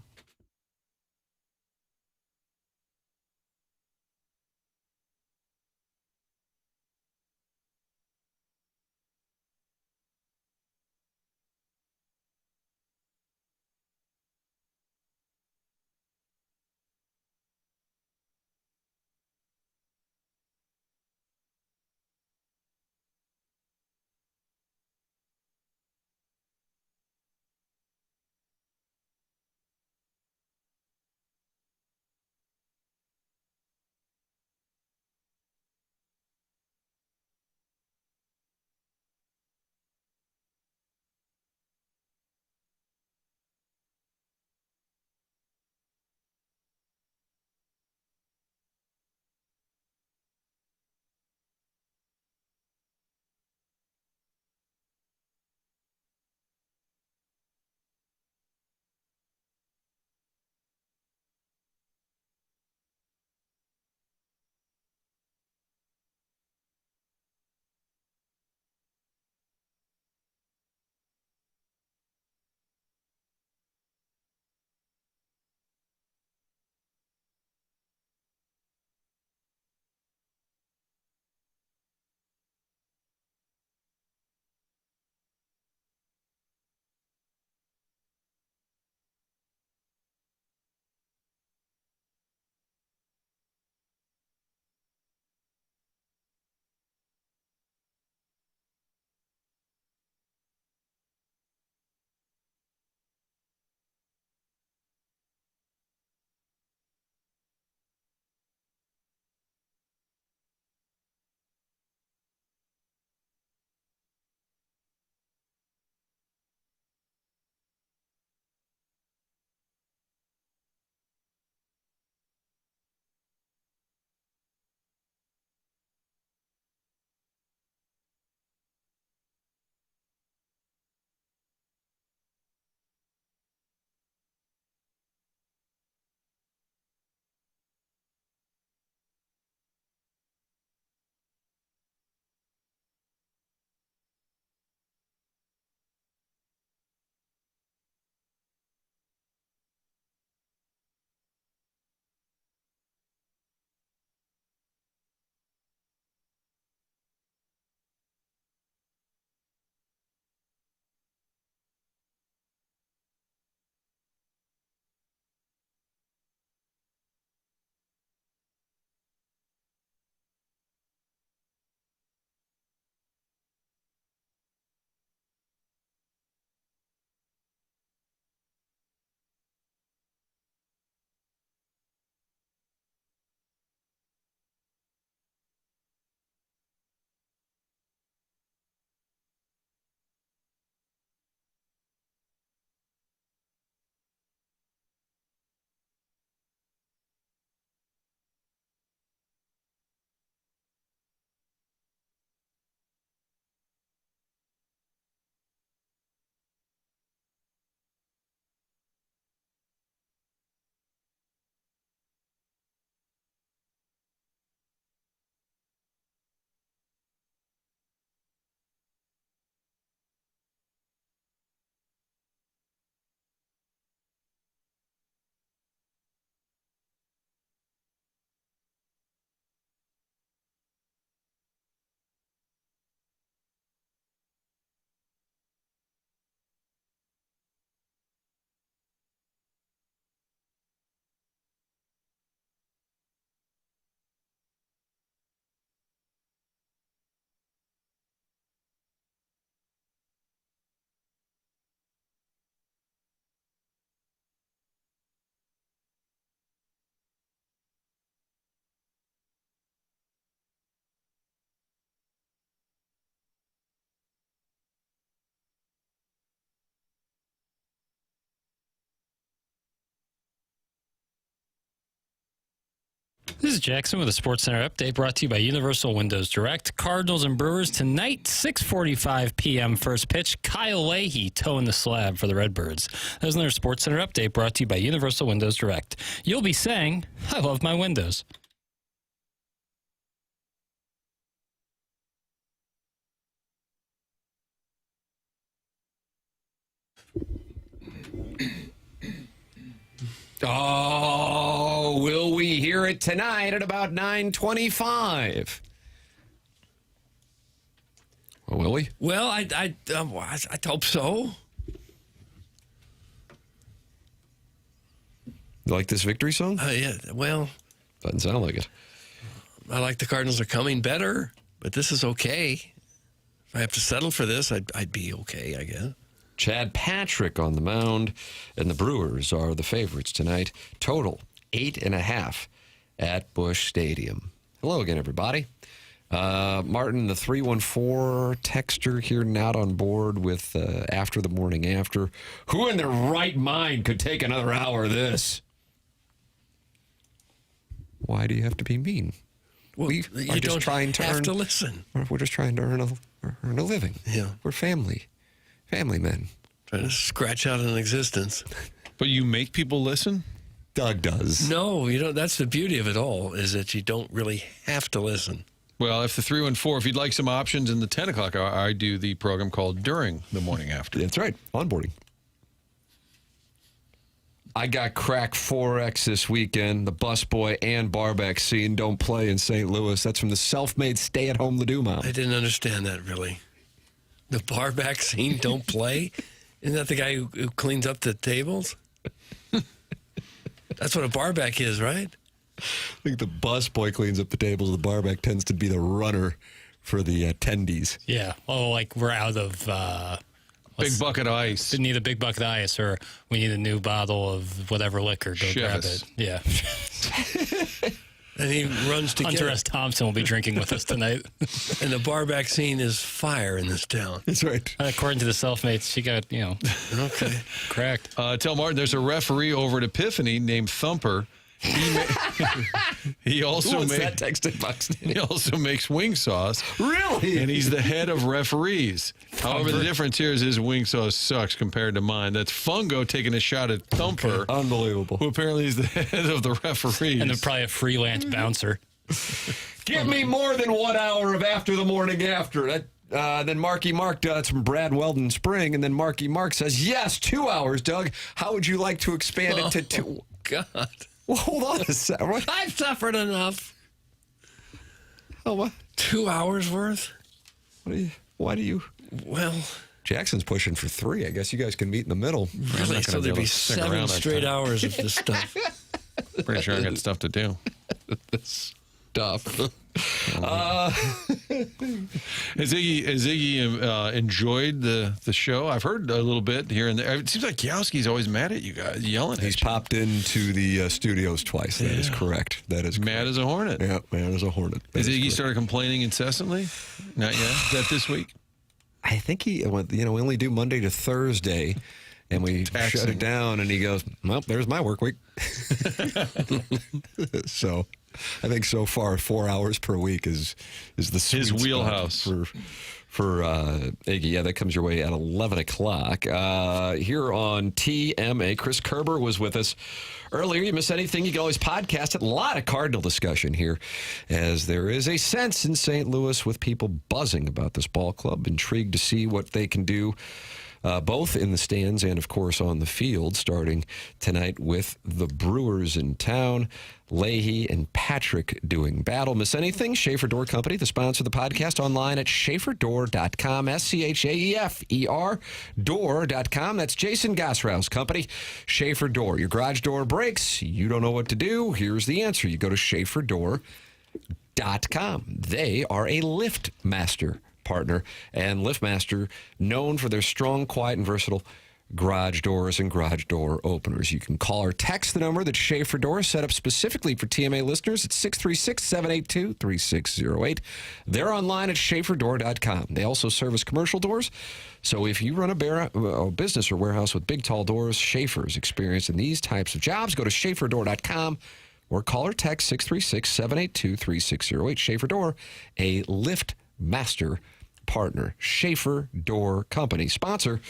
This is Jackson with a Sports Center update brought to you by Universal Windows Direct. Cardinals and Brewers tonight, 6:45 p.m. first pitch. Kyle Leahy toeing the slab for the Redbirds. That was another Sports Center update brought to you by Universal Windows Direct. You'll be saying, I love my windows. Oh, will we hear it tonight at about 9:25? Well, will we? Well, I hope so. You like this victory song? Yeah, well. Doesn't sound like it. I like the Cardinals are coming better, but this is okay. If I have to settle for this, I'd be okay, I guess. Chad Patrick on the mound, and the Brewers are the favorites tonight. Total 8.5 at Busch Stadium. Hello again, everybody. Martin, the 314 texter here, not on board with After the Morning After. Who in their right mind could take another hour of this? Why do you have to be mean? Well, we are just trying to earn. To listen. We're just trying to earn a living. Yeah, we're family men. Trying to scratch out an existence. But you make people listen? Doug does. No, you don't. That's the beauty of it all, is that you don't really have to listen. Well, if the 314, if you'd like some options in the 10 o'clock hour, I do the program called During the Morning After. That's right. Onboarding. I got crack 4X this weekend. The busboy and barback scene don't play in St. Louis. That's from the self-made stay-at-home Ledoux mom. I didn't understand that, really. The barback scene don't play? Isn't that the guy who cleans up the tables? That's what a barback is, right? I think the busboy cleans up the tables. The barback tends to be the runner for the attendees. Yeah. Oh, like we're out of... big bucket of ice. We need a big bucket of ice, or we need a new bottle of whatever liquor. Go grab it. Yeah. And he runs to Hunter S. Thompson will be drinking with us tonight. And the barback scene is fire in this town. That's right. According to the self-mates, she got, okay, cracked. Tell Martin there's a referee over at Epiphany named Thumper. He also that texted box? He also makes wing sauce. Really? And he's the head of referees. However, the difference here is his wing sauce sucks compared to mine. That's Fungo taking a shot at Thumper. Okay. Unbelievable. Who apparently is the head of the referees. And they're probably a freelance bouncer. Give me more than 1 hour of After the Morning After. Then Marky Mark does from Brad Weldon Spring, and then Marky Mark says, yes, 2 hours, Doug. How would you like to expand it to 2? Oh, God. Well, hold on a second. I've suffered enough. Oh, what? 2 hours worth? Why do you? Well, Jackson's pushing for 3. I guess you guys can meet in the middle. Really? So there'd be 7 straight hours of this stuff. Pretty sure I got stuff to do. This stuff. Has Iggy enjoyed the show? I've heard a little bit here and there. It seems like Yowski's always mad at you guys, yelling at you. He's popped into the studios twice. That is correct. That is mad as a hornet. Yeah, mad as a hornet. Has Iggy started complaining incessantly? Not yet. Is that this week? I think we only do Monday to Thursday. And we shut it down, and he goes, well, there's my work week. So I think so far 4 hours per week is the sweet his wheelhouse for Iggy. Yeah, that comes your way at 11 o'clock. Here on TMA, Chris Kerber was with us earlier. You miss anything, you can always podcast it. A lot of Cardinal discussion here, as there is a sense in St. Louis with people buzzing about this ball club, intrigued to see what they can do. Both in the stands and, of course, on the field, starting tonight with the Brewers in town. Leahy and Patrick doing battle. Miss anything? Schaefer Door Company, the sponsor of the podcast, online at schaeferdoor.com, SCHAEFER door.com. That's Jason Gossrau's company, Schaefer Door. Your garage door breaks. You don't know what to do. Here's the answer. You go to schaeferdoor.com. They are a Lift Master partner, and LiftMaster, known for their strong, quiet, and versatile garage doors and garage door openers. You can call or text the number that's Schaefer Door, set up specifically for TMA listeners at 636-782-3608. They're online at schaeferdoor.com. They also service commercial doors, so if you run a business or warehouse with big, tall doors, Schaefer's experience in these types of jobs. Go to schaeferdoor.com. or call or text 636-782-3608. Schaefer Door, a Lift Master partner. Schaefer Door Company, sponsor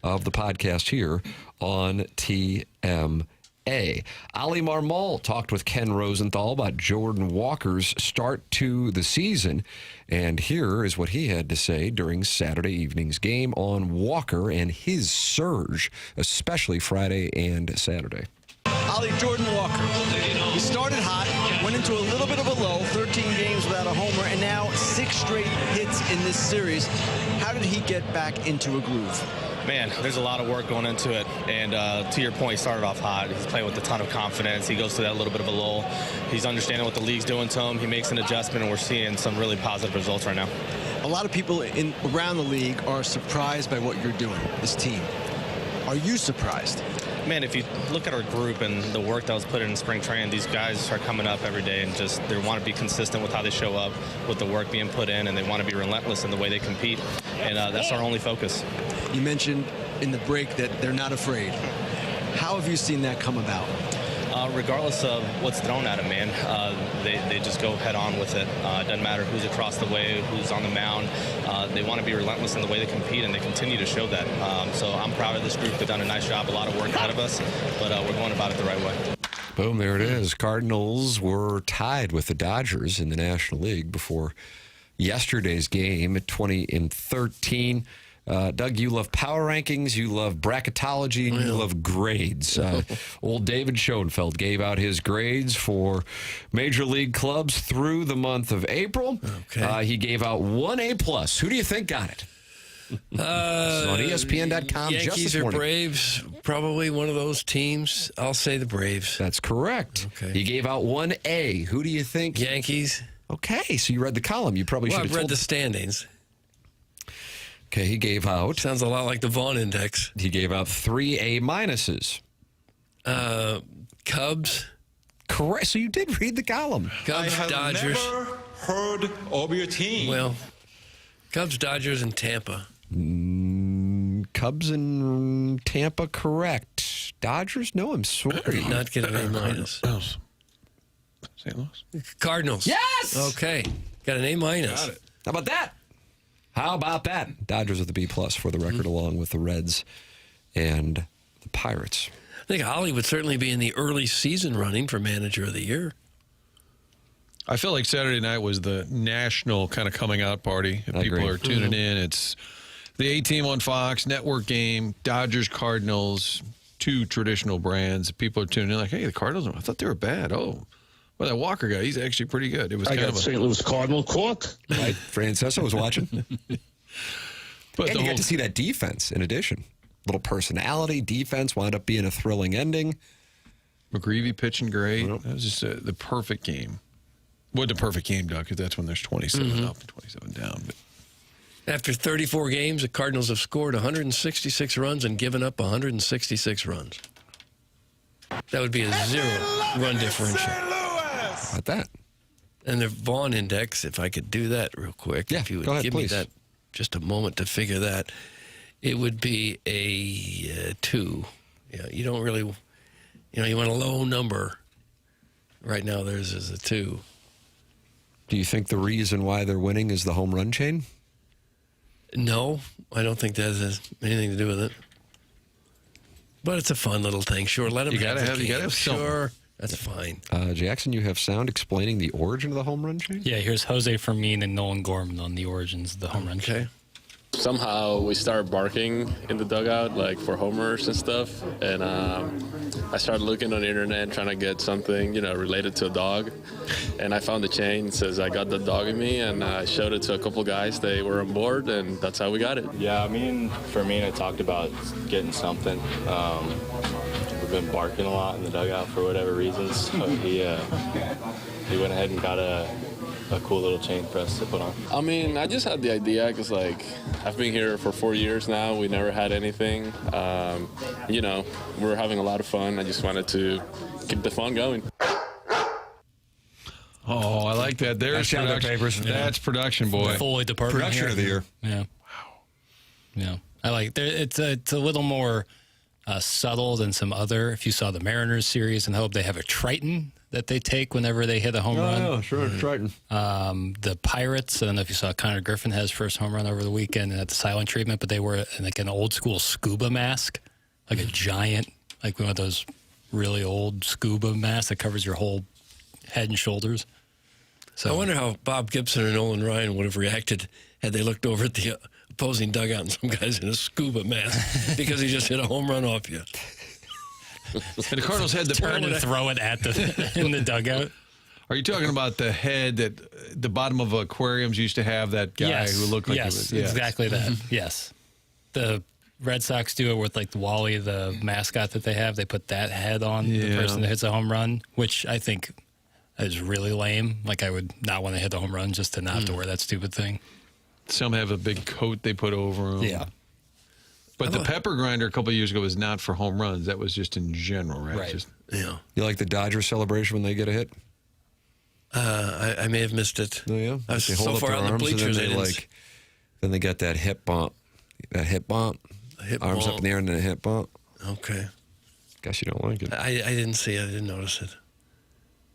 of the podcast here on TMA. Ali Marmol talked with Ken Rosenthal about Jordan Walker's start to the season, and here is what he had to say during Saturday evening's game on Walker and his surge, especially Friday and Saturday. Ali, Jordan Walker, he started hot, went into a little bit of a low, 13 games without a homer, and now 6 straight hits in this series. How did he get back into a groove? Man, there's a lot of work going into it, and to your point, he started off hot. He's playing with a ton of confidence. He goes through that little bit of a lull. He's understanding what the league's doing to him. He makes an adjustment, and we're seeing some really positive results right now. A lot of people around the league are surprised by what you're doing, this team. Are you surprised? Man, if you look at our group and the work that was put in spring training, these guys are coming up every day and just they want to be consistent with how they show up, with the work being put in, and they want to be relentless in the way they compete, and that's our only focus. You mentioned in the break that they're not afraid. How have you seen that come about? Regardless of what's thrown at them, man, they just go head on with it. It doesn't matter who's across the way, who's on the mound. They want to be relentless in the way they compete, and they continue to show that. So I'm proud of this group. They've done a nice job, a lot of work ahead of us, but we're going about it the right way. Boom, there it is. Cardinals were tied with the Dodgers in the National League before yesterday's game at 20-13. Doug, you love power rankings, you love bracketology, and you love grades. Old David Schoenfeld gave out his grades for major league clubs through the month of April. Okay. He gave out 1 A+. Who do you think got it? On ESPN.com Yankees just this or morning. Braves, probably one of those teams. I'll say the Braves. That's correct. Okay. He gave out 1 A. Who do you think? Yankees. Okay, so you read the column. You probably should have I've read told the standings. Okay, he gave out... Sounds a lot like the Vaughn Index. He gave out 3 A-. Cubs. Correct. So you did read the column. Cubs, I have Dodgers. never heard of your team. Well, Cubs, Dodgers, and Tampa. Cubs and Tampa, correct. Dodgers? No, I'm sorry. Not get an A-. St. Louis. Cardinals. Yes! Okay. Got an A-. Got it. How about that? How about that? Dodgers with the B+ for the record, along with the Reds and the Pirates. I think Ollie would certainly be in the early season running for Manager of the Year. I feel like Saturday night was the national kind of coming out party. If people are tuning in. It's the A-Team on Fox, network game, Dodgers, Cardinals, 2 traditional brands. People are tuning in like, hey, the Cardinals, I thought they were bad. Oh, well, that Walker guy, he's actually pretty good. It was I kind got of a St. Louis Cardinal Cork. Right, Francesco was watching. But and you got to see that defense in addition. Little personality, defense wound up being a thrilling ending. McGreevy pitching great. That was just the perfect game. Well, the perfect game, Doug, because that's when there's 27 up and 27 down. But After 34 games, the Cardinals have scored 166 runs and given up 166 runs. That would be a 0-run differential. How about that? And the Vaughn Index, if I could do that real quick, if you would go ahead, give please. me that just a moment to figure that, it would be a 2. Yeah, you don't really, you want a low number. Right now, theirs is a 2. Do you think the reason why they're winning is the home run chain? No, I don't think that has anything to do with it. But it's a fun little thing. Sure, let them You gotta have something. Sure, that's fine. Jackson, you have sound explaining the origin of the home run chain? Yeah, here's Jose Fermin and Nolan Gorman on the origins of the home run chain. Somehow we started barking in the dugout, like for homers and stuff. And I started looking on the internet, trying to get something, related to a dog. And I found the chain. It says I got the dog in me, and I showed it to a couple guys. They were on board, and that's how we got it. Yeah, me and Fermin talked about getting something. We've been barking a lot in the dugout for whatever reasons. So he went ahead and got a cool little chain for us to put on. I mean, I just had the idea because, I've been here for 4 years now. We never had anything. We're having a lot of fun. I just wanted to keep the fun going. Oh, I like that. There's production. Papers. That's production, boy. Fully department Production here. of the year. Yeah. Wow. Yeah. I like it. It's a little more subtle than some other. If you saw the Mariners series and hope they have a Triton that they take whenever they hit a home run. Oh, sure, Triton. The Pirates, I don't know if you saw, Connor Griffin had his first home run over the weekend and had the silent treatment, but they were like an old school scuba mask, like a giant, like one of those really old scuba masks that covers your whole head and shoulders. So I wonder how Bob Gibson and Nolan Ryan would have reacted had they looked over at the opposing dugout and some guy's in a scuba mask because he just hit a home run off you. And the Cardinals had the turn and throw it at in the dugout. Are you talking about the head that the bottom of aquariums used to have, that guy who looked like yes, exactly that. Yes. The Red Sox do it with like Wally, the mascot that they have. They put that head on the person that hits a home run, which I think is really lame. Like I would not want to hit the home run just to not have to wear that stupid thing. Some have a big coat they put over them. Yeah. But the pepper grinder a couple of years ago was not for home runs. That was just in general, right? Right. Just, Yeah. You like the Dodgers celebration when they get a hit? I may have missed it. Oh, yeah? I was They hold so up far their on the arms and bleachers. then they got that hip bump. That hip bump. Arms up in the air and then a hip bump. Okay. Guess you don't like it. I didn't see it. I didn't notice it.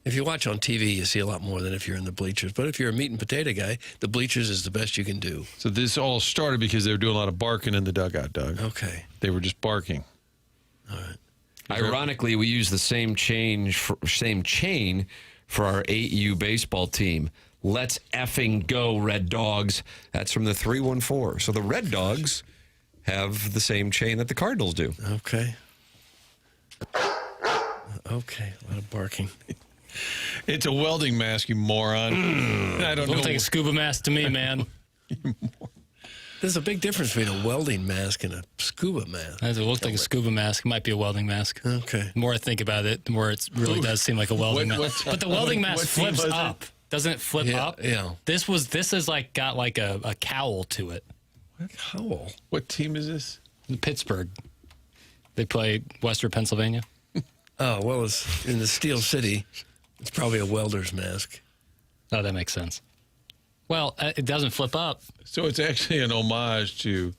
If you watch on TV, you see a lot more than if you're in the bleachers. But if you're a meat and potato guy, the bleachers is the best you can do. so this all started because they were doing a lot of barking in the dugout, Doug. Okay. They were just barking. All right. Ironically, we use the same chain for our 8U baseball team. Let's effing go, Red Dogs. That's from the 314. So the Red Dogs have the same chain that the Cardinals do. Okay. Okay. A lot of barking. It's a welding mask, you moron. I don't know. Looks like a scuba mask to me, man. There's a big difference between a welding mask and a scuba mask. It looks like a scuba mask. It might be a welding mask. Okay. The more I think about it, the more it really does seem like a welding mask. But the welding mask flips up. Doesn't it flip up? Yeah. This is like got like a cowl to it. What cowl? What team is this? Pittsburgh. They play Western Pennsylvania. Oh, well, it's in the Steel City. It's probably a welder's mask. Oh, that makes sense. Well, it doesn't flip up. So it's actually an homage to,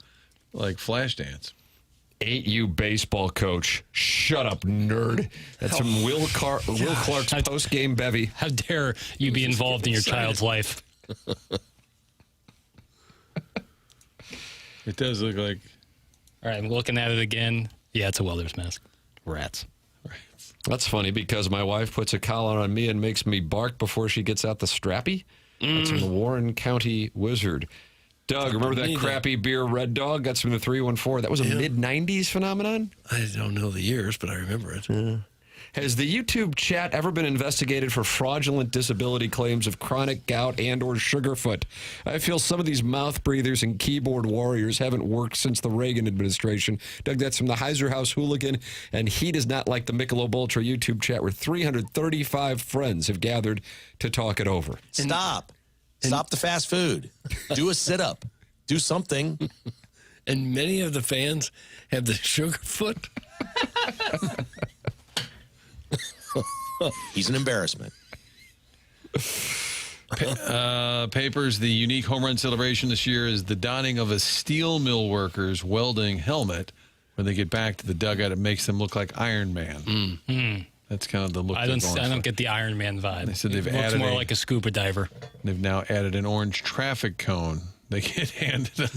like, Flashdance. 8U baseball coach. Shut up, nerd. That's from Will Clark's post-game bevy. How dare you be involved in your child's life? It does look like... All right, I'm looking at it again. Yeah, it's a welder's mask. Rats. That's funny because my wife puts a collar on me and makes me bark before she gets out the strappy. That's from the Warren County Wizard. Doug, remember that crappy beer Red Dog? That's from the 314. That was a mid-'90s phenomenon? I don't know the years, but I remember it. Has the YouTube chat ever been investigated for fraudulent disability claims of chronic gout and or sugarfoot? I feel some of these mouth breathers and keyboard warriors haven't worked since the Reagan administration. Doug, that's from the Heiser House Hooligan, and he does not like the Michelob Ultra YouTube chat where 335 friends have gathered to talk it over. Stop the fast food. Do a sit-up. Do something. And many of the fans have the sugarfoot. He's an embarrassment. Papers, the unique home run celebration this year is the donning of a steel mill worker's welding helmet. When they get back to the dugout, it makes them look like Iron Man. That's kind of the look. I don't get the Iron Man vibe. They said they've it looks added more like a scuba diver. They've now added an orange traffic cone. They get handed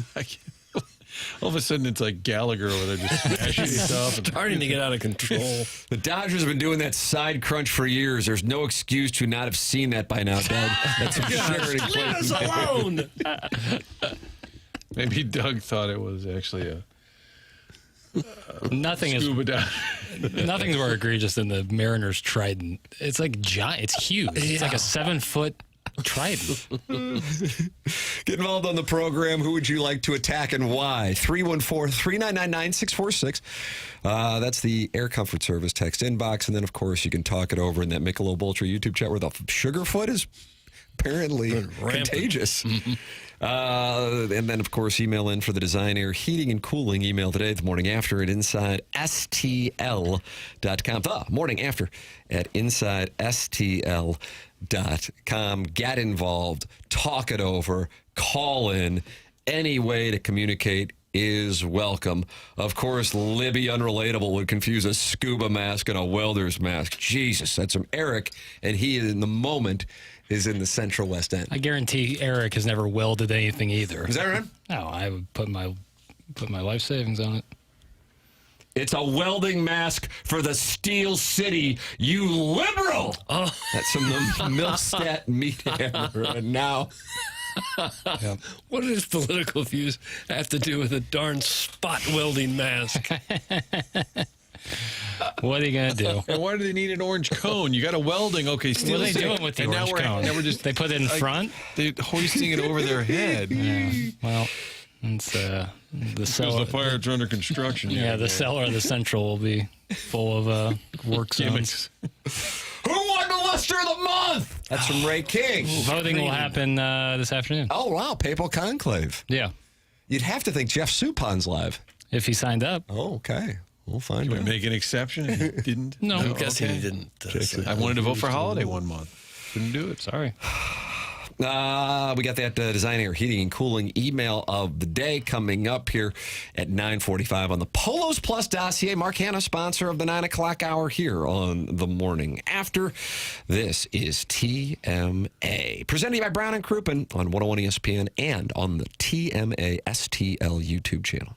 all of a sudden, it's like Gallagher over there just smashing stuff. Starting to get out of control. The Dodgers have been doing that side crunch for years. There's no excuse to not have seen that by now, Doug. That's a Sheridan Leave us alone. Maybe Doug thought it was actually a Nothing's more egregious than the Mariners trident. It's like giant. It's huge. It's like a 7-foot trident. Get involved on the program. Who would you like to attack and why? 314-399-9646. That's the Air Comfort Service text inbox. And then, of course, you can talk it over in that Michelob Ultra YouTube chat where the Sugarfoot is apparently contagious. And then, of course, email in for the Design Air Heating and Cooling email today, the morning after at InsideSTL.com. The morning after at InsideSTL.com. Get involved, talk it over, call in, any way to communicate is welcome. Of course, Libby Unrelatable would confuse a scuba mask and a welder's mask. Jesus, that's from Eric, and he, in the moment, is in the Central West End. I guarantee Eric has never welded anything either. Is that right? No, I would put my life savings on it. It's a welding mask for the Steel City, you liberal! Oh. That's from the Millstat Meat Hammer. And now... What do his political views have to do with a darn spot welding mask? What are you going to do? And why do they need an orange cone? You got a welding. Okay, Steel What are they City. doing with the And orange cone? Now we're just, they put it in front? They're hoisting it over their head. Yeah, well, it's the cellar. The fire's under construction. Yeah, the cellar of the Central will be full of work zones. Who won the Luster of the Month? That's from Ray King. Voting will happen this afternoon. Oh, wow. Papal Conclave. Yeah. You'd have to think Jeff Supon's live. If he signed up. Oh, okay. We'll find Can we out. make an exception? He didn't? No. I'm guessing okay. he didn't. I wanted to vote for Holiday one month. Couldn't do it. Sorry. We got that Design Air Heating and Cooling email of the day coming up here at 9:45 on the Polos Plus dossier. Mark Hanna, sponsor of the 9 o'clock hour here on the Morning After. This is TMA. Presented by Brown and Crouppen on 101 ESPN and on the TMA STL YouTube channel.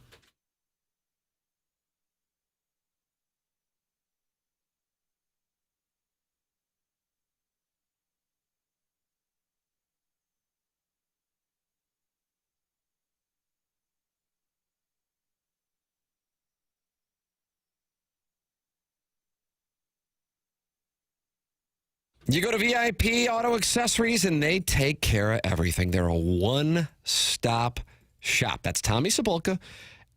You go to VIP Auto Accessories, and they take care of everything. They're a one-stop shop. That's Tommy Cibulka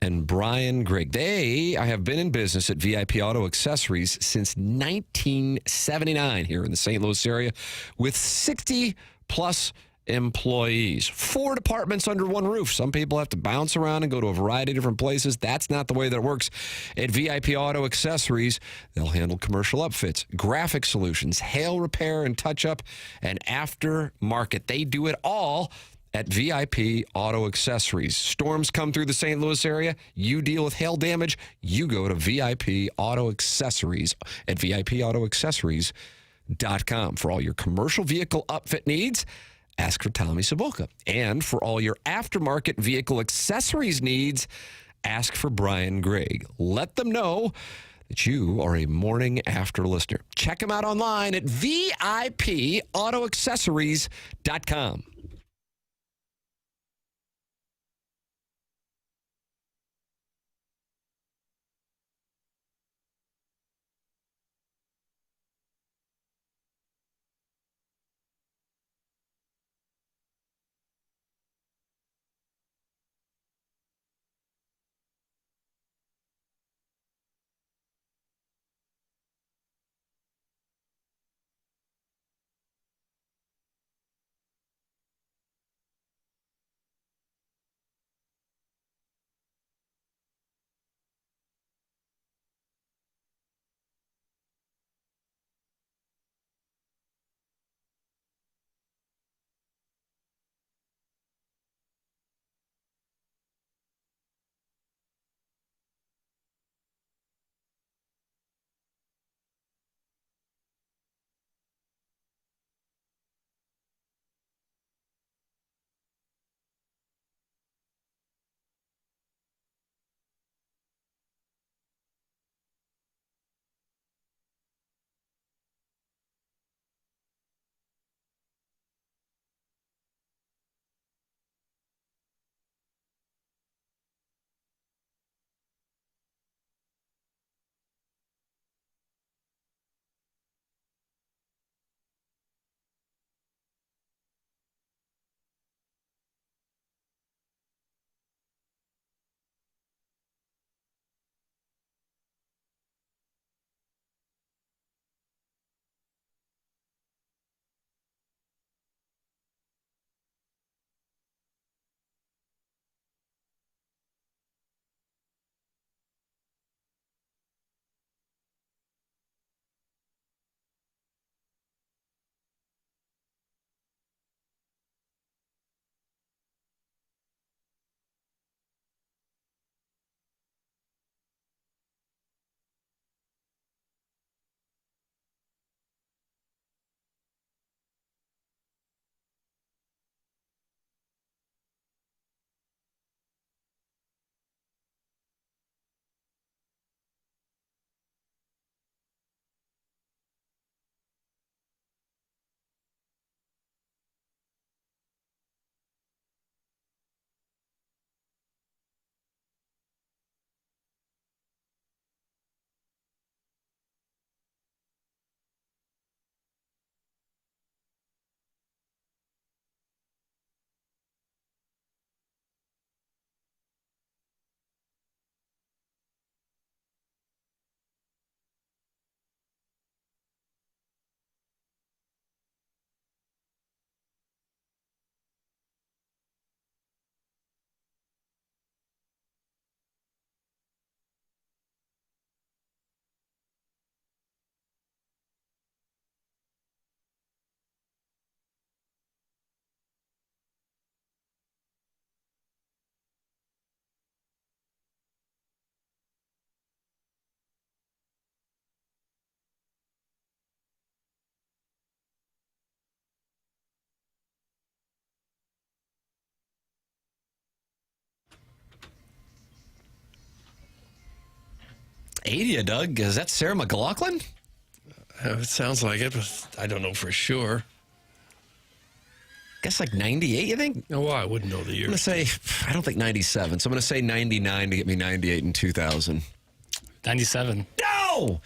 and Brian Grigg. They have been in business at VIP Auto Accessories since 1979 here in the St. Louis area with 60-plus employees. 4 departments under one roof. Some people have to bounce around and go to a variety of different places. That's not the way that it works. At VIP Auto Accessories, they'll handle commercial upfits, graphic solutions, hail repair and touch-up, and aftermarket. They do it all at VIP Auto Accessories. Storms come through the St. Louis area. You deal with hail damage. You go to VIP Auto Accessories at VIPAutoAccessories.com. For all your commercial vehicle upfit needs, ask for Tommy Cibulka. And for all your aftermarket vehicle accessories needs, ask for Brian Grigg. Let them know that you are a Morning After listener. Check them out online at VIPAutoAccessories.com. 80, Doug. Is that Sarah McLachlan? It sounds like it, but I don't know for sure. Guess like 98, you think? No, well, I wouldn't know the year. I'm going to say, I don't think 97, so I'm going to say 99 to get me 98 in 2000. 97. No!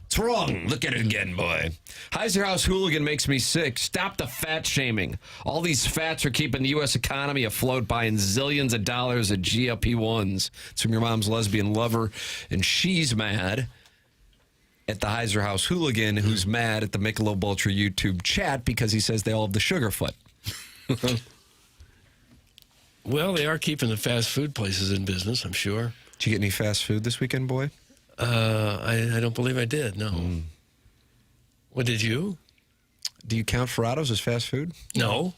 It's wrong. Look at it again, boy. Heiser House Hooligan makes me sick. Stop the fat shaming. All these fats are keeping the U.S. economy afloat, buying zillions of dollars of GLP-1s. It's from your mom's lesbian lover, and she's mad at the Heiser House Hooligan, who's mad at the Michelob Ultra YouTube chat because he says they all have the sugar foot. Well, they are keeping the fast food places in business, I'm sure. Did you get any fast food this weekend, boy? I don't believe I did, no. What did you? Do you count Ferrados as fast food? No.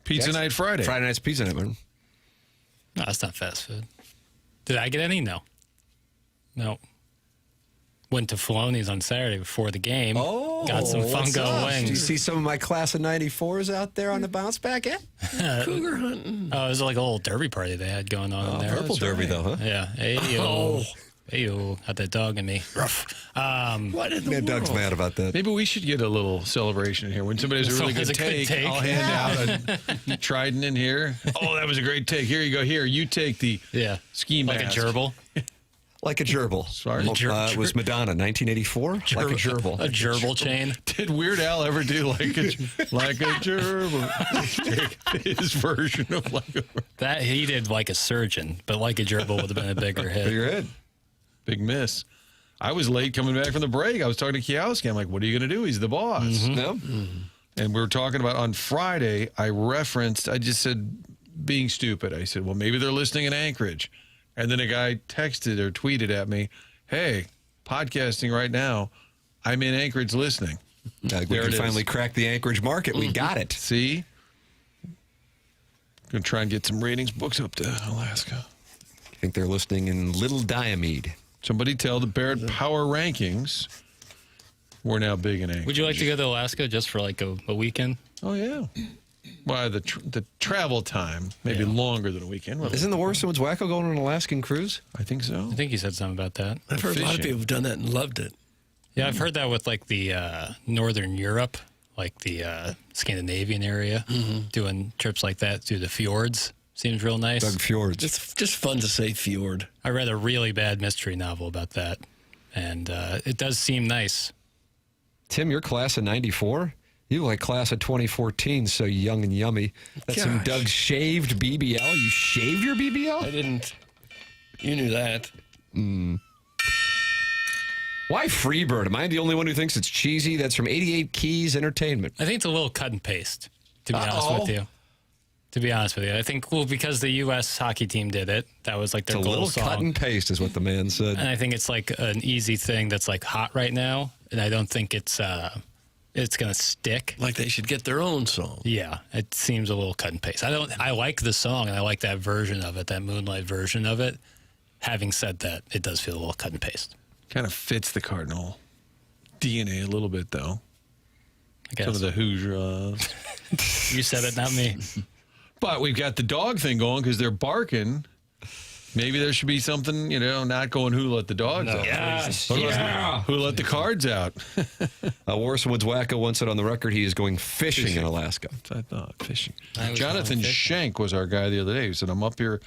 Pizza night Friday. Friday night's pizza night, man. No, that's not fast food. Did I get any? No. Went to Filoni's on Saturday before the game. Oh, got some Fungo wings. Do you see some of my class of 94s out there on the bounce back yet? Cougar hunting. Oh, it was like a little derby party they had going on in there. Purple derby, though, huh? Yeah. Ayo. Got that dog in me. Rough. What in the world? Doug's mad about that. Maybe we should get a little celebration in here. When somebody has a really good take, I'll hand out a trident in here. Oh, that was a great take. Here you go. Here, you take the ski mask. Like a gerbil. Like a gerbil. Sorry. It was Madonna, 1984. Like a gerbil. A gerbil chain. Did Weird Al ever do like a gerbil? His version of like a... That he did like a surgeon, but like a gerbil would have been a bigger hit. Bigger hit. Big miss. I was late coming back from the break. I was talking to Kiowski. I'm like, what are you going to do? He's the boss. And we were talking about on Friday, I just said being stupid. I said, well, maybe they're listening in Anchorage. And then a guy texted or tweeted at me, hey, podcasting right now. I'm in Anchorage listening. We can finally crack the Anchorage market. We got it. See? Going to try and get some ratings books up to Alaska. I think they're listening in Little Diomede. Somebody tell the Barrett Power Rankings we're now big in Anchorage. Would you like to go to Alaska just for like a weekend? Oh, yeah. Well, the travel time, maybe longer than a weekend. Isn't the Worst One's Wacko going on an Alaskan cruise? I think so. I think you said something about that. I've heard a lot of people have done that and loved it. Yeah, I've heard that with like the Northern Europe, like the Scandinavian area, doing trips like that through the fjords. Seems real nice. Doug Fjords. It's just fun to say fjord. I read a really bad mystery novel about that, and it does seem nice. Tim, your class of 94? You like class of 2014, so young and yummy. That's some Doug shaved BBL. You shaved your BBL? I didn't. You knew that. Why Freebird? Am I the only one who thinks it's cheesy? That's from 88 Keys Entertainment. I think it's a little cut and paste, to be honest with you. I think, because the U.S. hockey team did it, that was like their goal goal song. It's a little cut and paste is what the man said. And I think it's like an easy thing that's like hot right now, and I don't think it's going to stick. Like they should get their own song. Yeah, it seems a little cut and paste. I like the song, and I like that version of it, that Moonlight version of it. Having said that, it does feel a little cut and paste. Kind of fits the Cardinal DNA a little bit, though. I guess. Some of the Hoosier. You said it, not me. But we've got the dog thing going because they're barking. Maybe there should be something, not going who let the dogs out. Yes. Who let the cards out. Warsonwood's Wacko once said on the record he is going fishing in Alaska. That's what I thought, fishing. Jonathan Shank was our guy the other day. He said, I'm up here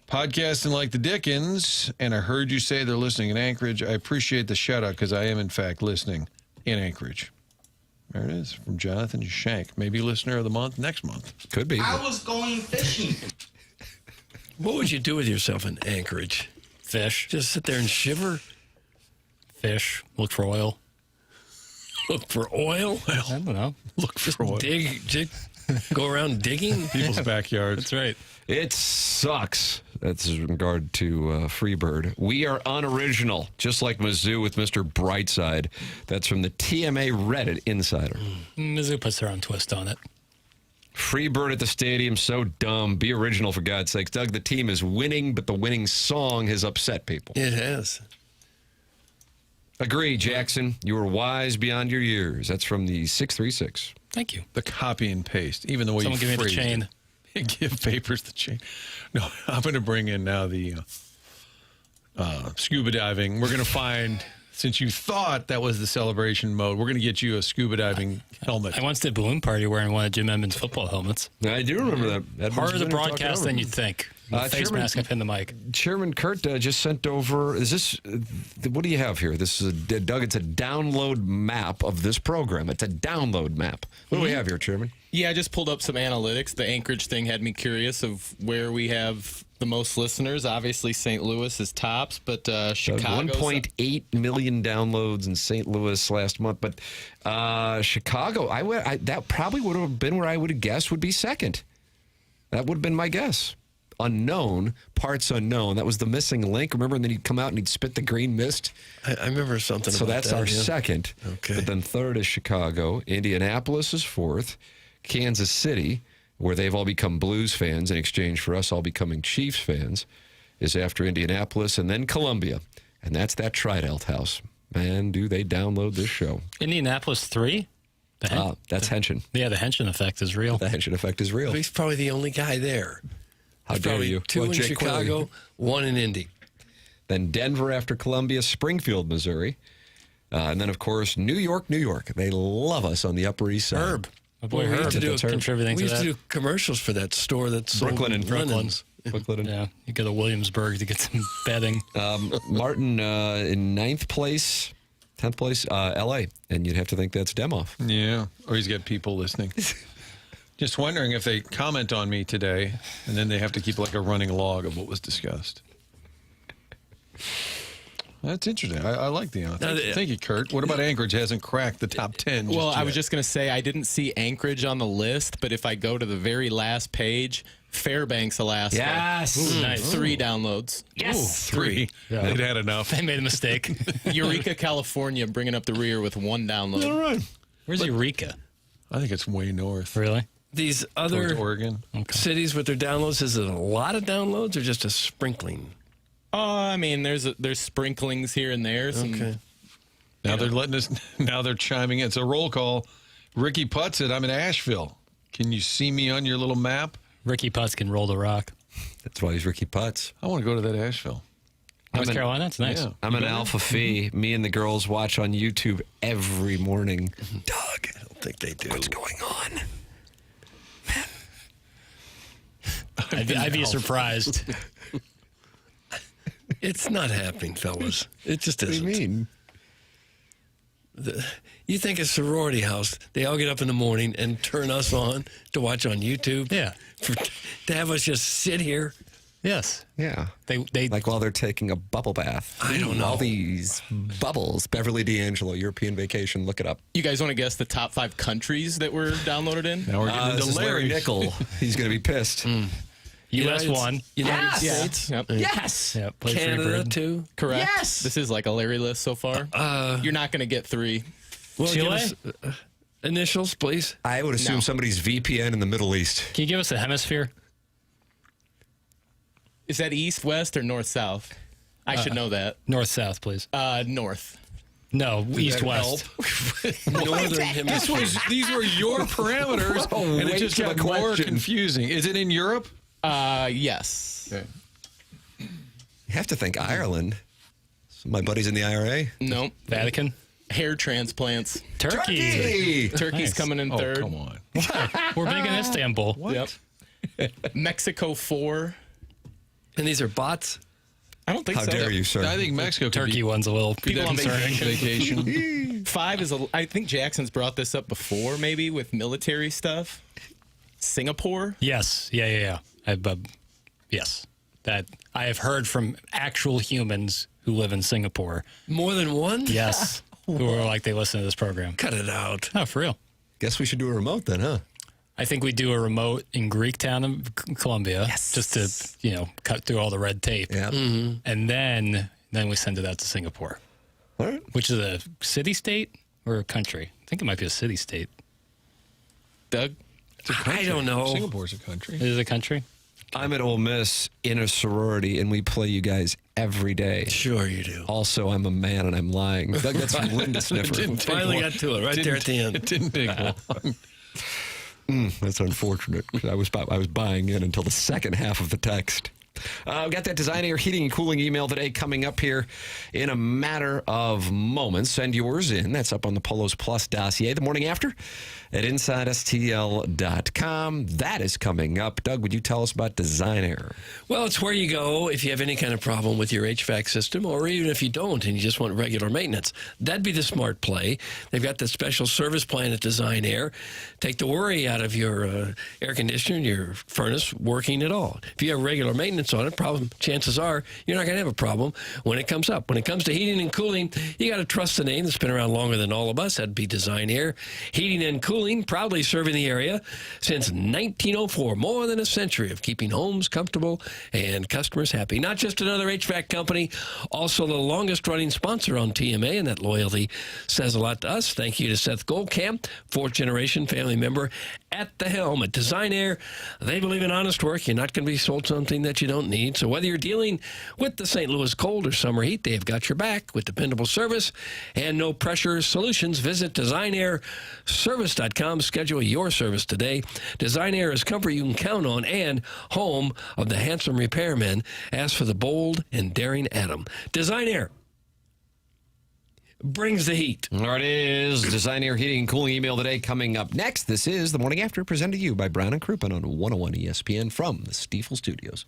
podcasting like the Dickens, and I heard you say they're listening in Anchorage. I appreciate the shout out because I am, in fact, listening in Anchorage. There it is from Jonathan Shank. Maybe listener of the month next month. Could be. I was going fishing. What would you do with yourself in Anchorage? Fish. Just sit there and shiver? Fish. Look for oil. Look for oil? Well, I don't know. Look for oil. Dig, go around digging? People's backyards. That's right. It sucks. That's in regard to Freebird. We are unoriginal, just like Mizzou with Mr. Brightside. That's from the TMA Reddit Insider. Mizzou puts their own twist on it. Freebird at the stadium, so dumb. Be original, for God's sakes. Doug, the team is winning, but the winning song has upset people. It has. Agree, Jackson. You were wise beyond your years. That's from the 636. Thank you. The copy and paste, even the way Someone you give me the chain. Give Papers the chain. No, I'm going to bring in now the scuba diving. We're going to find, since you thought that was the celebration mode, we're going to get you a scuba diving helmet. I once did balloon party wearing one of Jim Edmonds' football helmets. I do remember that. Harder to broadcast than you'd think. Face mask up in the mic. Chairman Kurt just sent over. Is this? What do you have here? This is Doug. It's a download map of this program. It's a download map. What do we have here, Chairman? Yeah, I just pulled up some analytics. The Anchorage thing had me curious of where we have the most listeners. Obviously, St. Louis is tops, but Chicago. 1.8 million downloads in St. Louis last month, but Chicago. That probably would have been where I would have guessed would be second. That would have been my guess. Unknown, parts unknown. That was the missing link. Remember, and then he'd come out and he'd spit the green mist. I remember something. So about that's that, our yeah. second. Okay. But then third is Chicago. Indianapolis is fourth. Kansas City, where they've all become Blues fans in exchange for us all becoming Chiefs fans, is after Indianapolis, and then Columbia. And that's that Tridelt house. Man, do they download this show. Indianapolis 3? That's Henshin. Yeah, the Henshin effect is real. The Henshin effect is real. He's probably the only guy there. How dare you? 2 in Jake Chicago, Query. 1 in Indy. Then Denver after Columbia, Springfield, Missouri. And then, of course, New York, New York. They love us on the Upper East Side. Herb. My boy we Herb used to do contributing we to used that. to do commercials for that store that sold Brooklyn and linens. Brooklyn. Yeah, you go to Williamsburg to get some bedding. Martin in 9th place, 10th place, L.A., and you'd have to think that's Demoff. Yeah, or he's got people listening. Just wondering if they comment on me today, and then they have to keep like a running log of what was discussed. That's interesting. I like the thank you, Kurt. What about Anchorage? Hasn't cracked the top 10. Well, I was yet. just going to say I didn't see Anchorage on the list, but if I go to the very last page, Fairbanks, Alaska. Yes. Ooh, nice. 3 downloads. Yes. 3. Yeah. They'd had enough. They made a mistake. Eureka, California, bringing up the rear with 1 download. All right. Where's Eureka? I think it's way north. Really? These other Towards Oregon. cities with their downloads, is it a lot of downloads or just a sprinkling? I mean, there's sprinklings here and there. Okay. Now they're letting us. Now they're chiming in. It's a roll call. Ricky Putz said, "I'm in Asheville. Can you see me on your little map?" Ricky Putz can roll the rock. That's why he's Ricky Putz. I want to go to that Asheville. North Carolina, that's nice. Yeah. I'm an alpha phi. Me and the girls watch on YouTube every morning. Doug, I don't think they do. What's going on? I'd be surprised. It's not happening, fellas. It just isn't. What do you mean? You think a sorority house, they all get up in the morning and turn us on to watch on YouTube? Yeah. To have us just sit here? Yes. Yeah. They like while they're taking a bubble bath. I don't know. All these bubbles. Beverly D'Angelo, European vacation. Look it up. You guys want to guess the top 5 countries that were downloaded in? Now we're getting This into is Larry Nickel. He's going to be pissed. U.S. won. United States? Yep. Yes. Yeah, play Canada, too? Correct. Yes. This is like a Larry list so far. You're not going to get 3. Well, Chile? give us, initials, please. I would assume somebody's VPN in the Middle East. Can you give us a hemisphere? Is that east, west, or north, south? I should know that. North, south, please. North. No, east, west. Northern Hemisphere. These were your parameters, and it just got more confusing. Is it in Europe? Yes. Okay. You have to think Ireland. My buddies in the IRA. Nope. Vatican? Hair transplants. Turkey. Turkey's Nice. coming in third. Come on. We're big in Istanbul. Yep. Mexico 4. And these are bots? I don't think How so. dare you, sir? I think Mexico could Turkey be one's a little People on concerning. vacation. 5 is I think Jackson's brought this up before, maybe with military stuff. Singapore. Yes. Yeah. Yes. That I have heard from actual humans who live in Singapore. More than one? Yes. Who are like, they listen to this program. Cut it out. Oh, for real. Guess we should do a remote then, huh? I think we do a remote in Greektown, Colombia, just to, cut through all the red tape. Yeah. Mm-hmm. And then we send it out to Singapore. All right. Which is a city-state or a country? I think it might be a city-state. Doug? I don't know. Singapore's a country. Is it a country? I'm at Ole Miss in a sorority, and we play you guys every day. Sure you do. Also, I'm a man, and I'm lying. Doug, that's from Linda Sniffer. Finally got to it right there at the end. It didn't take long. That's unfortunate. 'Cause I was buying in until the second half of the text. We've got that Design Air Heating and Cooling email today coming up here in a matter of moments. Send yours in. That's up on the Polos Plus dossier. The morning after at InsideSTL.com. That is coming up. Doug, would you tell us about Design Air? Well, it's where you go if you have any kind of problem with your HVAC system, or even if you don't and you just want regular maintenance. That'd be the smart play. They've got the special service plan at Design Air. Take the worry out of your air conditioner and your furnace working at all. If you have regular maintenance on it, chances are you're not going to have a problem when it comes up. When it comes to heating and cooling, you got to trust the name that's been around longer than all of us. That'd be Design Air Heating and Cooling, proudly serving the area since 1904. More than a century of keeping homes comfortable and customers happy. Not just another HVAC company, also the longest-running sponsor on TMA, and that loyalty says a lot to us. Thank you to Seth Goldkamp, fourth-generation family member at the helm at Design Air. They believe in honest work. You're not going to be sold something that you don't need. So whether you're dealing with the St. Louis cold or summer heat, they've got your back with dependable service and no-pressure solutions. Visit DesignAirService.com. Schedule your service today. Design Air is comfort you can count on and home of the handsome repairmen. Ask for the bold and daring Adam. Design Air brings the heat. There it is. Design Air Heating and Cooling email today coming up next. This is The Morning After, presented to you by Brown and Crouppen on 101 ESPN from the Stiefel Studios.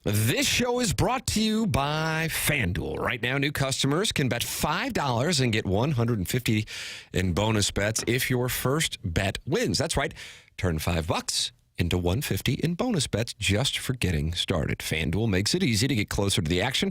This show is brought to you by FanDuel. Right now, new customers can bet $5 and get $150 in bonus bets if your first bet wins. That's right. Turn $5 into $150 in bonus bets just for getting started. FanDuel makes it easy to get closer to the action,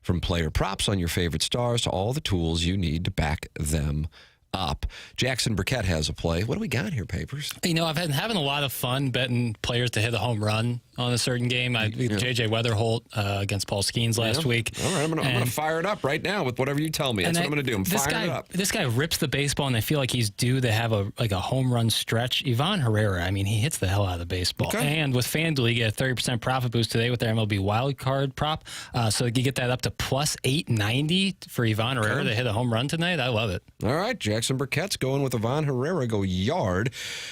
from player props on your favorite stars to all the tools you need to back them up. Jackson Burkett has a play. What do we got here, Papers? You know, I've been having a lot of fun betting players to hit a home run on a certain game. J.J. Weatherholt against Paul Skeens last week. All right, I'm going to fire it up right now with whatever you tell me. That's what I'm going to do. I'm firing it up. This guy rips the baseball, and I feel like he's due to have a home run stretch. Yvonne Herrera, I mean, he hits the hell out of the baseball. Okay. And with FanDuel, you get a 30% profit boost today with their MLB wild card prop. So you get that up to plus 890 for Yvonne Herrera to hit a home run tonight. I love it. All right, Jackson Burkett's going with Yvonne Herrera, go yard.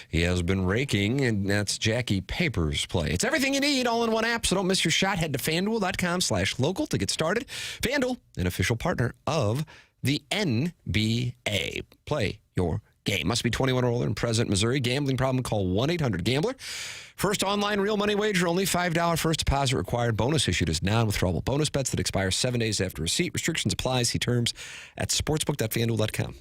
He has been raking, and that's Jackie Papers' play. It's everything you need all in one app, so don't miss your shot. Head to FanDuel.com/local to get started. FanDuel, an official partner of the NBA. Play your game. Must be 21 or older and present in Missouri. Gambling problem, call 1-800-GAMBLER. First online real money wager, only $5 first deposit required. Bonus issued as non-withdrawable bonus bets that expire 7 days after receipt. Restrictions apply. See terms at sportsbook.fanduel.com.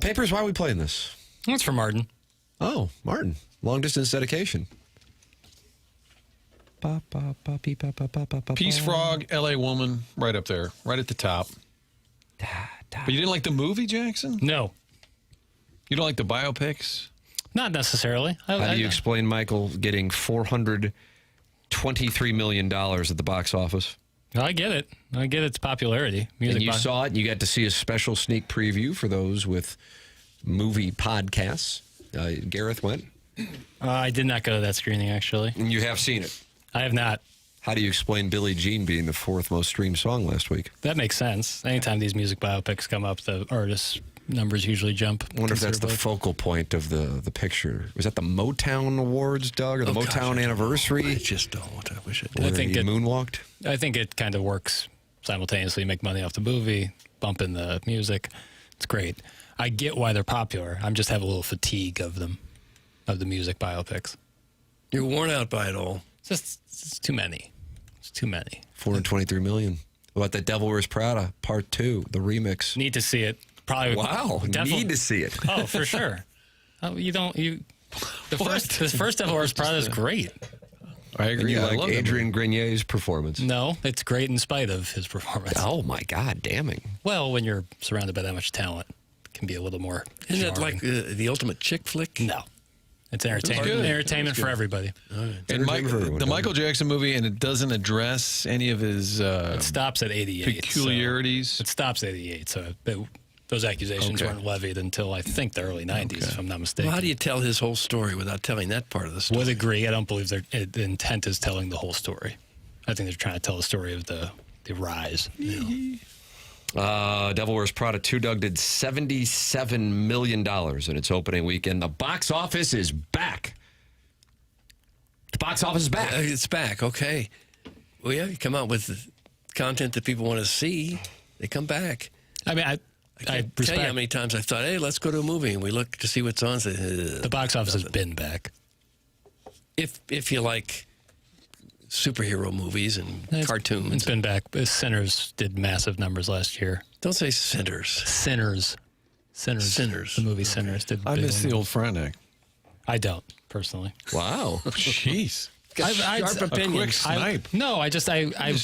Papers, why are we playing this? That's for Martin. Oh, Martin. Long distance dedication. Peace Frog, L.A. Woman, right up there, right at the top. But you didn't like the movie, Jackson? No. You don't like the biopics? Not necessarily. How do you explain Michael getting $423 million at the box office? I get it. I get its popularity. And you saw it, and you got to see a special sneak preview for those with movie podcasts. Gareth went. I did not go to that screening, actually. And you have seen it? I have not. How do you explain Billie Jean being the fourth most streamed song last week? That makes sense. Anytime these music biopics come up, the artists' numbers usually jump. I wonder if that's the focal point of the picture. Was that the Motown Awards, Doug, or the Motown anniversary? I just don't. I wish it did. I think it moonwalked. I think it kind of works simultaneously. Make money off the movie, bump in the music. It's great. I get why they're popular. I'm just have a little fatigue of them, of the music biopics. You're worn out by it all. It's too many. It's too many. 423 million. What about The Devil Wears Prada, Part 2, the remix? Need to see it. Probably. Wow. Need to see it. Oh, for sure. The first Devil Wears Prada is great. I agree. And you I like love Adrian Grenier's performance? No, it's great in spite of his performance. Oh, my God, damning. Well, when you're surrounded by that much talent, it can be a little more Isn't jarring. that like the ultimate chick flick? No. It's entertainment for everybody. And the Michael Jackson movie, and it doesn't address any of his it stops at 88. peculiarities. So it stops at 88. So those accusations weren't levied until I think the early 90s, if I'm not mistaken. Well, how do you tell his whole story without telling that part of the story? Would agree. I don't believe the intent is telling the whole story. I think they're trying to tell the story of the rise. Devil Wears Prada 2, Doug, did $77 million in its opening weekend. The box office is back. The box office is back. It's back, okay. Well, yeah, you come out with content that people want to see, they come back. I mean, I can't tell you how many times I've thought, hey, let's go to a movie, and we look to see what's on. And say, the box office has been back. If you like superhero movies and cartoons. It's been back. Sinners did massive numbers last year. Don't say Sinners. Sinners. The movie Sinners did. I miss the old Friday. I don't, personally. Wow. Jeez. Sharp opinions. A quick snipe. I just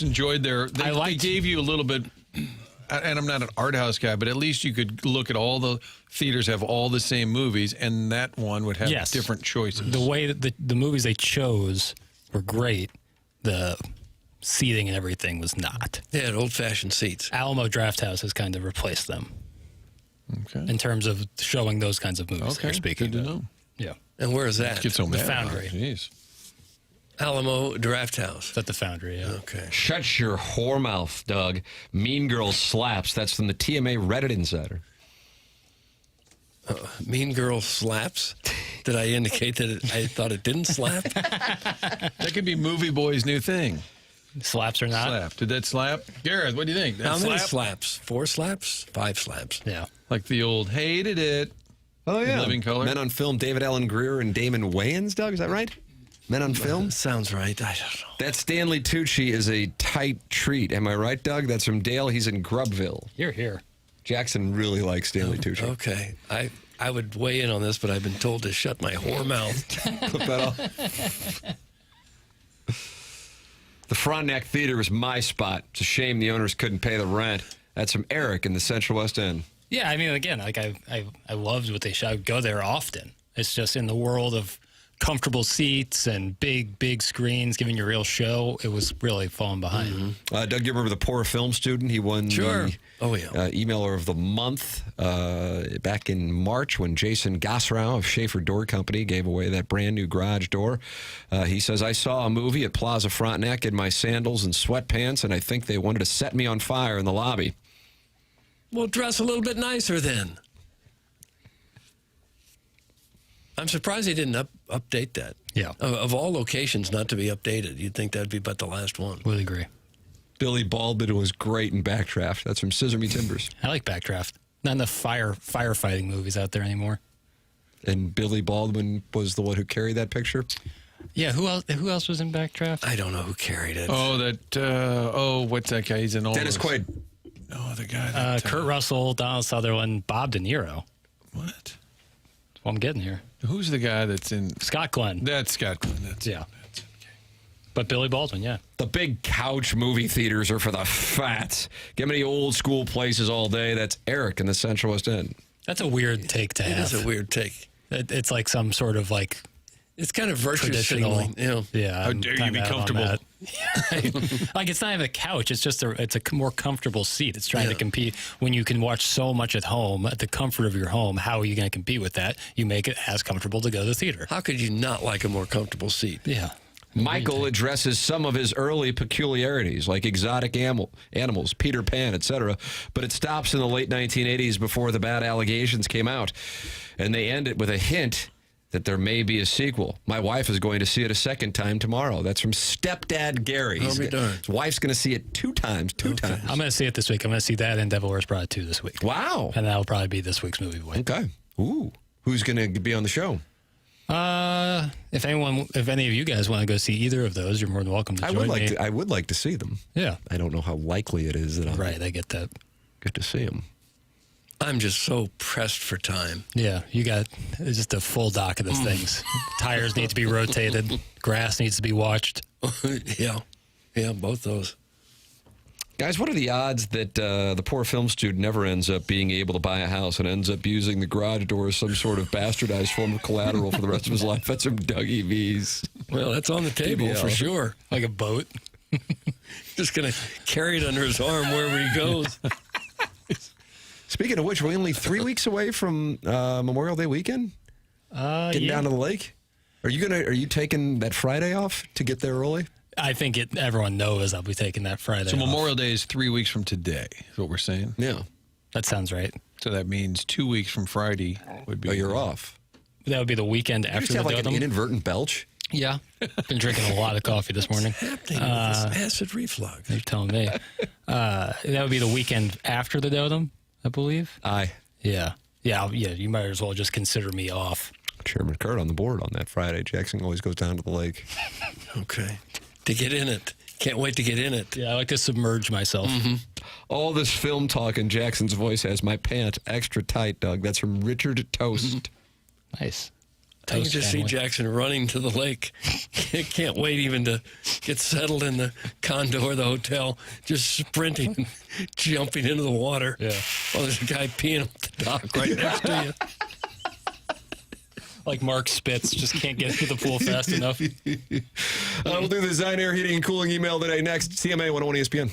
enjoyed they gave you a little bit, and I'm not an art house guy, but at least you could look at all the theaters have all the same movies, and that one would have different choices. The way that the movies they chose were great. The seating and everything was not. They had old-fashioned seats. Alamo Drafthouse has kind of replaced them. Okay. In terms of showing those kinds of movies. Okay, speaking good to know. Yeah. And where is that? Get so the mad. Foundry. Jeez. Alamo Drafthouse. At the Foundry, yeah. Okay. Shut your whore mouth, Doug. Mean Girl Slaps. That's from the TMA Reddit Insider. Mean Girl Slaps? Did I indicate that I thought it didn't slap? That could be Movie Boy's new thing. Slaps or not? Slap. Did that slap? Gareth, what do you think? How many slaps? 4 slaps? 5 slaps? Yeah. Like the old hated it. Oh, yeah. Living Color. Men on Film, David Allen Greer and Damon Wayans, Doug, is that right? Men on Film? Sounds right. I don't know. That Stanley Tucci is a tight treat. Am I right, Doug? That's from Dale. He's in Grubville. You're here. Jackson really likes Stanley Tucci. Okay. I would weigh in on this, but I've been told to shut my whore mouth. Clip that off. The Frontenac Theater was my spot. It's a shame the owners couldn't pay the rent. That's from Eric in the Central West End. Yeah, I mean, again, like I loved what they shot. I would go there often. It's just in the world of comfortable seats and big screens giving you a real show. It was really falling behind. Mm-hmm. Doug, you remember the poor film student? He won the Emailer of the Month back in March when Jason Gosrow of Schaefer Door Company gave away that brand new garage door. He says, I saw a movie at Plaza Frontenac in my sandals and sweatpants, and I think they wanted to set me on fire in the lobby. Well, dress a little bit nicer then. I'm surprised they didn't update that. Yeah. Of all locations not to be updated, you'd think that'd be but the last one. Would agree. Billy Baldwin was great in Backdraft. That's from Scissor Me Timbers. I like Backdraft. Not enough firefighting movies out there anymore. And Billy Baldwin was the one who carried that picture? Yeah, who else was in Backdraft? I don't know who carried it. What's that guy? He's in all Dennis those. Quaid. Oh, the guy. That, Kurt Russell, Donald Sutherland, Bob De Niro. What? That's what I'm getting here. Who's the guy that's in? Scott Glenn. That's Scott Glenn. Yeah. But Billy Baldwin, yeah. The big couch movie theaters are for the fats. Give me the old school places all day. That's Eric in the Central West End. That's a weird take to have. It is a weird take. It's like some sort of like It's kind of virtue traditional. signaling. You know. Yeah. How dare you be comfortable? Like it's not even a couch. It's just it's a more comfortable seat. It's trying to compete when you can watch so much at home at the comfort of your home. How are you going to compete with that? You make it as comfortable to go to the theater. How could you not like a more comfortable seat? Yeah. Michael addresses some of his early peculiarities, like exotic animals, Peter Pan, etc. But it stops in the late 1980s before the bad allegations came out. And they end it with a hint that there may be a sequel. My wife is going to see it a second time tomorrow. That's from Stepdad Gary. I'll be darned. His wife's going to see it two times. I'm going to see it this week. I'm going to see that and Devil Wears Prada 2 this week. Wow. And that'll probably be this week's movie boy. Okay. Ooh. Who's going to be on the show? If any of you guys want to go see either of those, you're more than welcome to join me. I would like to see them. Yeah. I don't know how likely it is that I'll I get that. get to see them. I'm just so pressed for time. Yeah, you got just a full dock of these things. Tires need to be rotated. Grass needs to be watched. Yeah, both those. Guys, what are the odds that the poor film student never ends up being able to buy a house and ends up using the garage door as some sort of bastardized form of collateral for the rest of his life? That's from Dougie V's. Well, that's on the table for sure. Like a boat. Just going to carry it under his arm wherever he goes. Speaking of which, we're only 3 weeks away from Memorial Day weekend. Getting down to the lake. Are you taking that Friday off to get there early? I think everyone knows I'll be taking that Friday. So off. Memorial Day is 3 weeks from today, is what we're saying? Yeah. That sounds right. So that means 2 weeks from Friday would be. Oh, you're off. That would be the weekend You after just the have like Dotem. an inadvertent belch? Yeah. Been drinking a lot of coffee this morning. What's happening with this acid reflux? You're telling me. That would be the weekend after the Dotem, I believe. Aye. Yeah. Yeah, you might as well just consider me off. Chairman Kurt on the board on that Friday. Jackson always goes down to the lake. Okay. To get in it. Can't wait to get in it. Yeah, I like to submerge myself. Mm-hmm. All this film talk in Jackson's voice has my pants extra tight, Doug. That's from Richard Toast. Nice. I can just see Jackson running to the lake. Can't wait even to get settled in the condo or the hotel. Just sprinting and jumping into the water. Yeah. While there's a guy peeing on the dock right next to you. Like Mark Spitz, just can't get to the pool fast enough. We'll do the Design Air Heating and Cooling email today next. CMA 101 ESPN.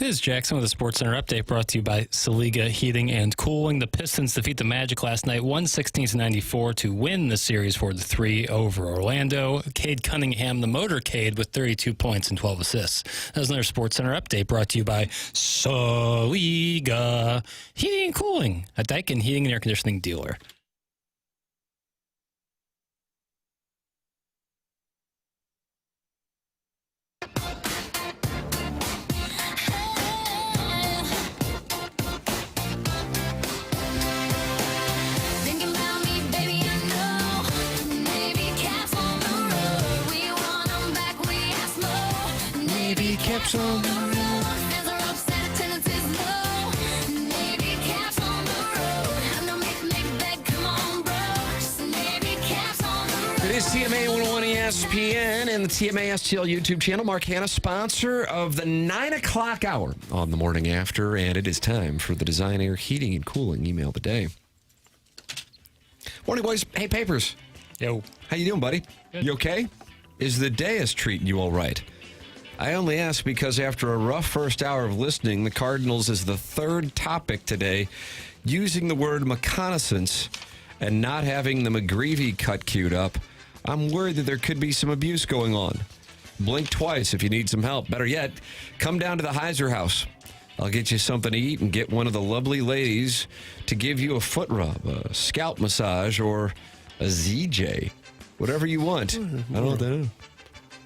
This is Jackson with a SportsCenter update brought to you by Saliga Heating and Cooling. The Pistons defeat the Magic last night, 116-94 to win the series 4-3 over Orlando. Cade Cunningham, the motorcade, with 32 points and 12 assists. That was another SportsCenter update brought to you by Saliga Heating and Cooling, a Daikin heating and air conditioning dealer. Caps on the road. It is TMA 101 ESPN and the TMA STL YouTube channel. Mark Hanna, sponsor of the 9 o'clock hour on the morning after, and it is time for the Design Air Heating and Cooling email of the day. Morning, boys. Hey, Papers. Yo. How you doing, buddy? Good. You okay? Is the dais treating you all right? I only ask because after a rough first hour of listening, the Cardinals is the third topic today, using the word reconnaissance and not having the McGreevy cut queued up. I'm worried that there could be some abuse going on. Blink twice if you need some help. Better yet, come down to the Heiser house. I'll get you something to eat and get one of the lovely ladies to give you a foot rub, a scalp massage, or a ZJ. Whatever you want. I don't know what that is.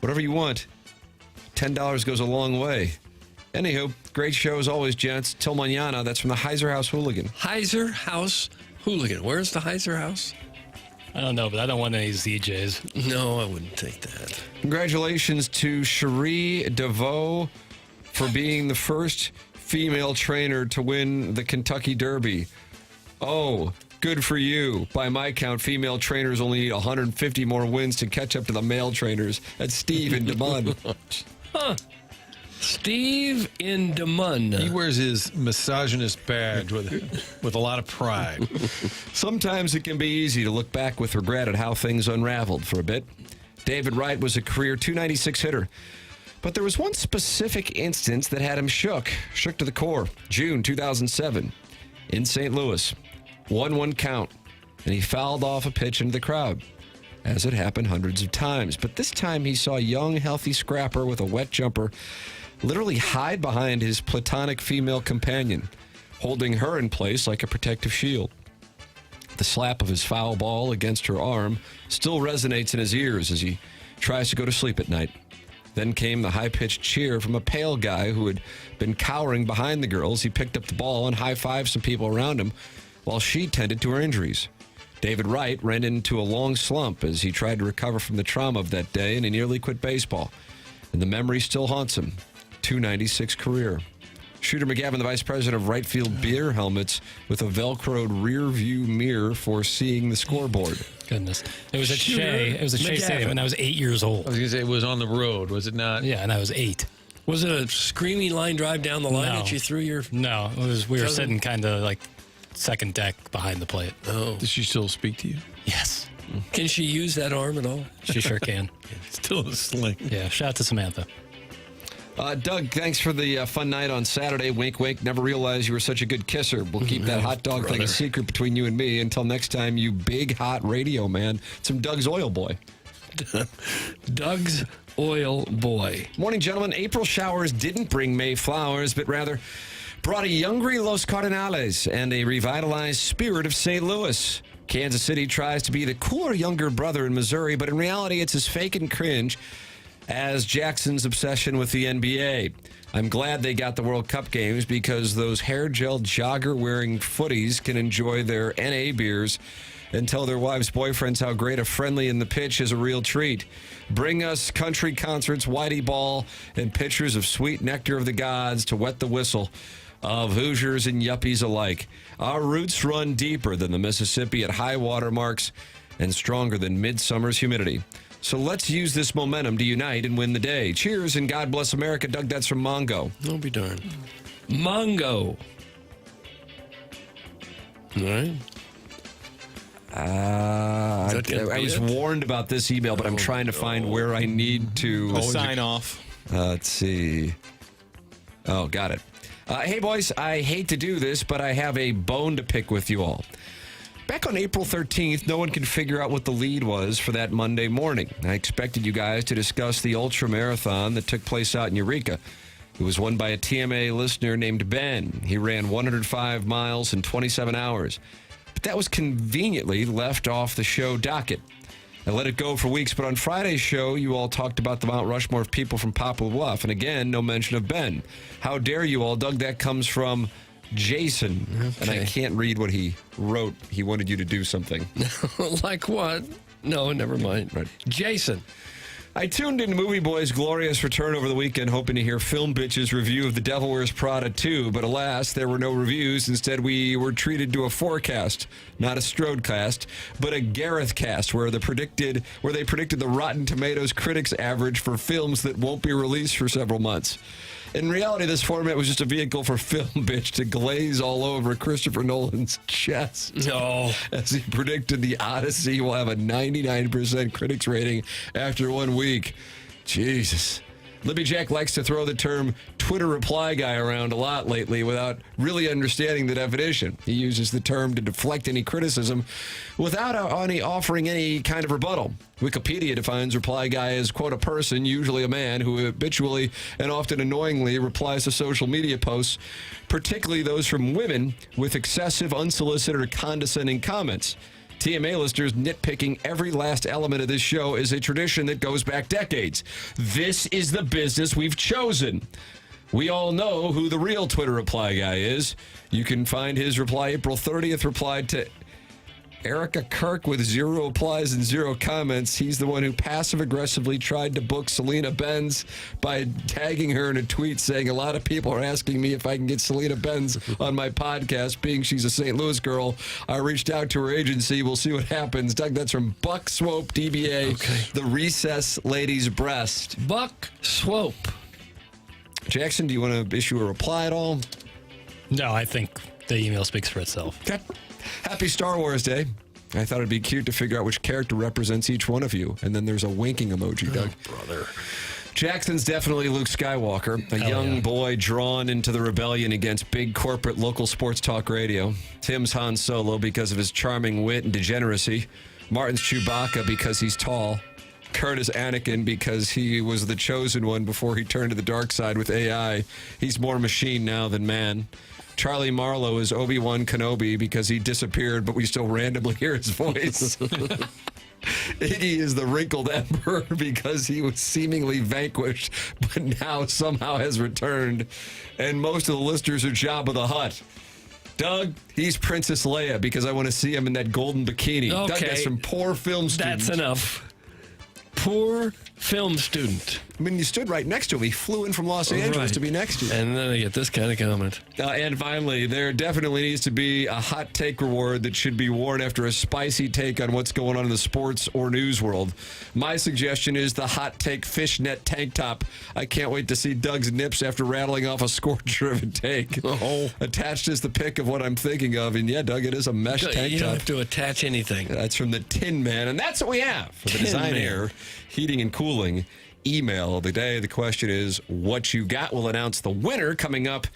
Whatever you want. $10 goes a long way. Anywho, great show as always, gents. Till mañana. That's from the Heiser House Hooligan. Heiser House Hooligan. Where's the Heiser House? I don't know, but I don't want any ZJs. No, I wouldn't take that. Congratulations to Cherie DeVoe for being the first female trainer to win the Kentucky Derby. Oh, good for you. By my count, female trainers only need 150 more wins to catch up to the male trainers. That's Steve in Des Moines. Huh. Steve in Des Moines. He wears his misogynist badge with a lot of pride. Sometimes it can be easy to look back with regret at how things unraveled for a bit. David Wright was a career .296 hitter. But there was one specific instance that had him shook to the core. June 2007 in St. Louis. 1-1 count, and he fouled off a pitch into the crowd, as it happened hundreds of times. But this time he saw a young, healthy scrapper with a wet jumper literally hide behind his platonic female companion, holding her in place like a protective shield. The slap of his foul ball against her arm still resonates in his ears as he tries to go to sleep at night. Then came the high-pitched cheer from a pale guy who had been cowering behind the girls. He picked up the ball and high-fived some people around him while she tended to her injuries. David Wright ran into a long slump as he tried to recover from the trauma of that day, and he nearly quit baseball. And the memory still haunts him. .296 career. Shooter McGavin, the vice president of right field beer helmets with a Velcroed rear view mirror for seeing the scoreboard. Goodness. It was at Shea. It was at Shea Stadium when I was 8 years old. I was going to say it was on the road, was it not? Yeah, and I was 8. Was it a screaming line drive down the line No. that you threw your... No, it was. We were sitting kind of like second deck behind the plate. Oh. Did she still speak to you? Yes. Can she use that arm at all? She sure can. Still a sling. Yeah, shout out to Samantha. Doug, thanks for the fun night on Saturday. Wink, wink. Never realized you were such a good kisser. We'll keep that hot dog thing a secret between you and me until next time, you big hot radio man. Some Doug's Oil Boy. Doug's Oil Boy. Morning, gentlemen. April showers didn't bring May flowers, but rather brought a Youngry Los Cardinals and a revitalized spirit of St. Louis. Kansas City tries to be the cooler younger brother in Missouri, but in reality, it's as fake and cringe as Jackson's obsession with the NBA. I'm glad they got the World Cup games because those hair gel jogger-wearing footies can enjoy their NA beers and tell their wives' boyfriends how great a friendly in the pitch is a real treat. Bring us country concerts, whitey ball, and pictures of sweet nectar of the gods to wet the whistle of Hoosiers and yuppies alike. Our roots run deeper than the Mississippi at high water marks and stronger than midsummer's humidity. So let's use this momentum to unite and win the day. Cheers and God bless America. Doug, that's from Mongo. I'll be darned. Mongo. All right. I was warned about this email, but I'm trying to find where I need to sign off. Let's see. Oh, got it. Hey, boys, I hate to do this, but I have a bone to pick with you all. Back on April 13th, no one could figure out what the lead was for that Monday morning. I expected you guys to discuss the ultra marathon that took place out in Eureka. It was won by a TMA listener named Ben. He ran 105 miles in 27 hours. But that was conveniently left off the show docket. I let it go for weeks, but on Friday's show, you all talked about the Mount Rushmore of people from Poplar Bluff. And again, no mention of Ben. How dare you all? Doug, that comes from Jason. Okay. And I can't read what he wrote. He wanted you to do something. Like what? No, never mind. Right. Jason. I tuned into Movie Boy's glorious return over the weekend, hoping to hear Film Bitch's review of The Devil Wears Prada 2, but alas, there were no reviews. Instead, we were treated to a forecast, not a Strodecast, but a Gareth cast, where they predicted the Rotten Tomatoes critics average for films that won't be released for several months. In reality, this format was just a vehicle for Film Bitch to glaze all over Christopher Nolan's chest. No. As he predicted, The Odyssey will have a 99% critics rating after 1 week. Jesus. Libby Jack likes to throw the term Twitter reply guy around a lot lately without really understanding the definition. He uses the term to deflect any criticism without offering any kind of rebuttal. Wikipedia defines reply guy as, quote, a person, usually a man, who habitually and often annoyingly replies to social media posts, particularly those from women, with excessive, unsolicited, or condescending comments. TMA listeners nitpicking every last element of this show is a tradition that goes back decades. This is the business we've chosen. We all know who the real Twitter reply guy is. You can find his reply April 30th replied to Erica Kirk with 0 replies and 0 comments. He's the one who passive-aggressively tried to book Selena Benz by tagging her in a tweet saying, a lot of people are asking me if I can get Selena Benz on my podcast, being she's a St. Louis girl. I reached out to her agency. We'll see what happens. Doug, that's from Buck Swope, DBA, okay. The Recess Lady's Breast. Buck Swope. Jackson, do you want to issue a reply at all? No, I think the email speaks for itself. Okay. Happy Star Wars Day. I thought it'd be cute to figure out which character represents each one of you. And then there's a winking emoji, Doug. Brother. Jackson's definitely Luke Skywalker, a young boy drawn into the rebellion against big corporate local sports talk radio. Tim's Han Solo because of his charming wit and degeneracy. Martin's Chewbacca because he's tall. Kurt is Anakin because he was the chosen one before he turned to the dark side with AI. He's more machine now than man. Charlie Marlowe is Obi-Wan Kenobi because he disappeared, but we still randomly hear his voice. Iggy is the wrinkled emperor because he was seemingly vanquished, but now somehow has returned. And most of the listeners are Jabba the Hutt. Doug, he's Princess Leia because I want to see him in that golden bikini. Okay. Doug, that's from poor film student. That's enough. Poor film student. I mean, you stood right next to him. He flew in from Los Angeles to be next to you. And then I get this kind of comment. And finally, there definitely needs to be a hot take reward that should be worn after a spicy take on what's going on in the sports or news world. My suggestion is the hot take fishnet tank top. I can't wait to see Doug's nips after rattling off a score-driven take. Oh. Attached is the pic of what I'm thinking of. And yeah, Doug, it is a mesh tank top. You don't have to attach anything. That's from the Tin Man. And that's what we have for the Design Air Heating and Cooling email of the day. The question is, what you got? We'll announce the winner coming up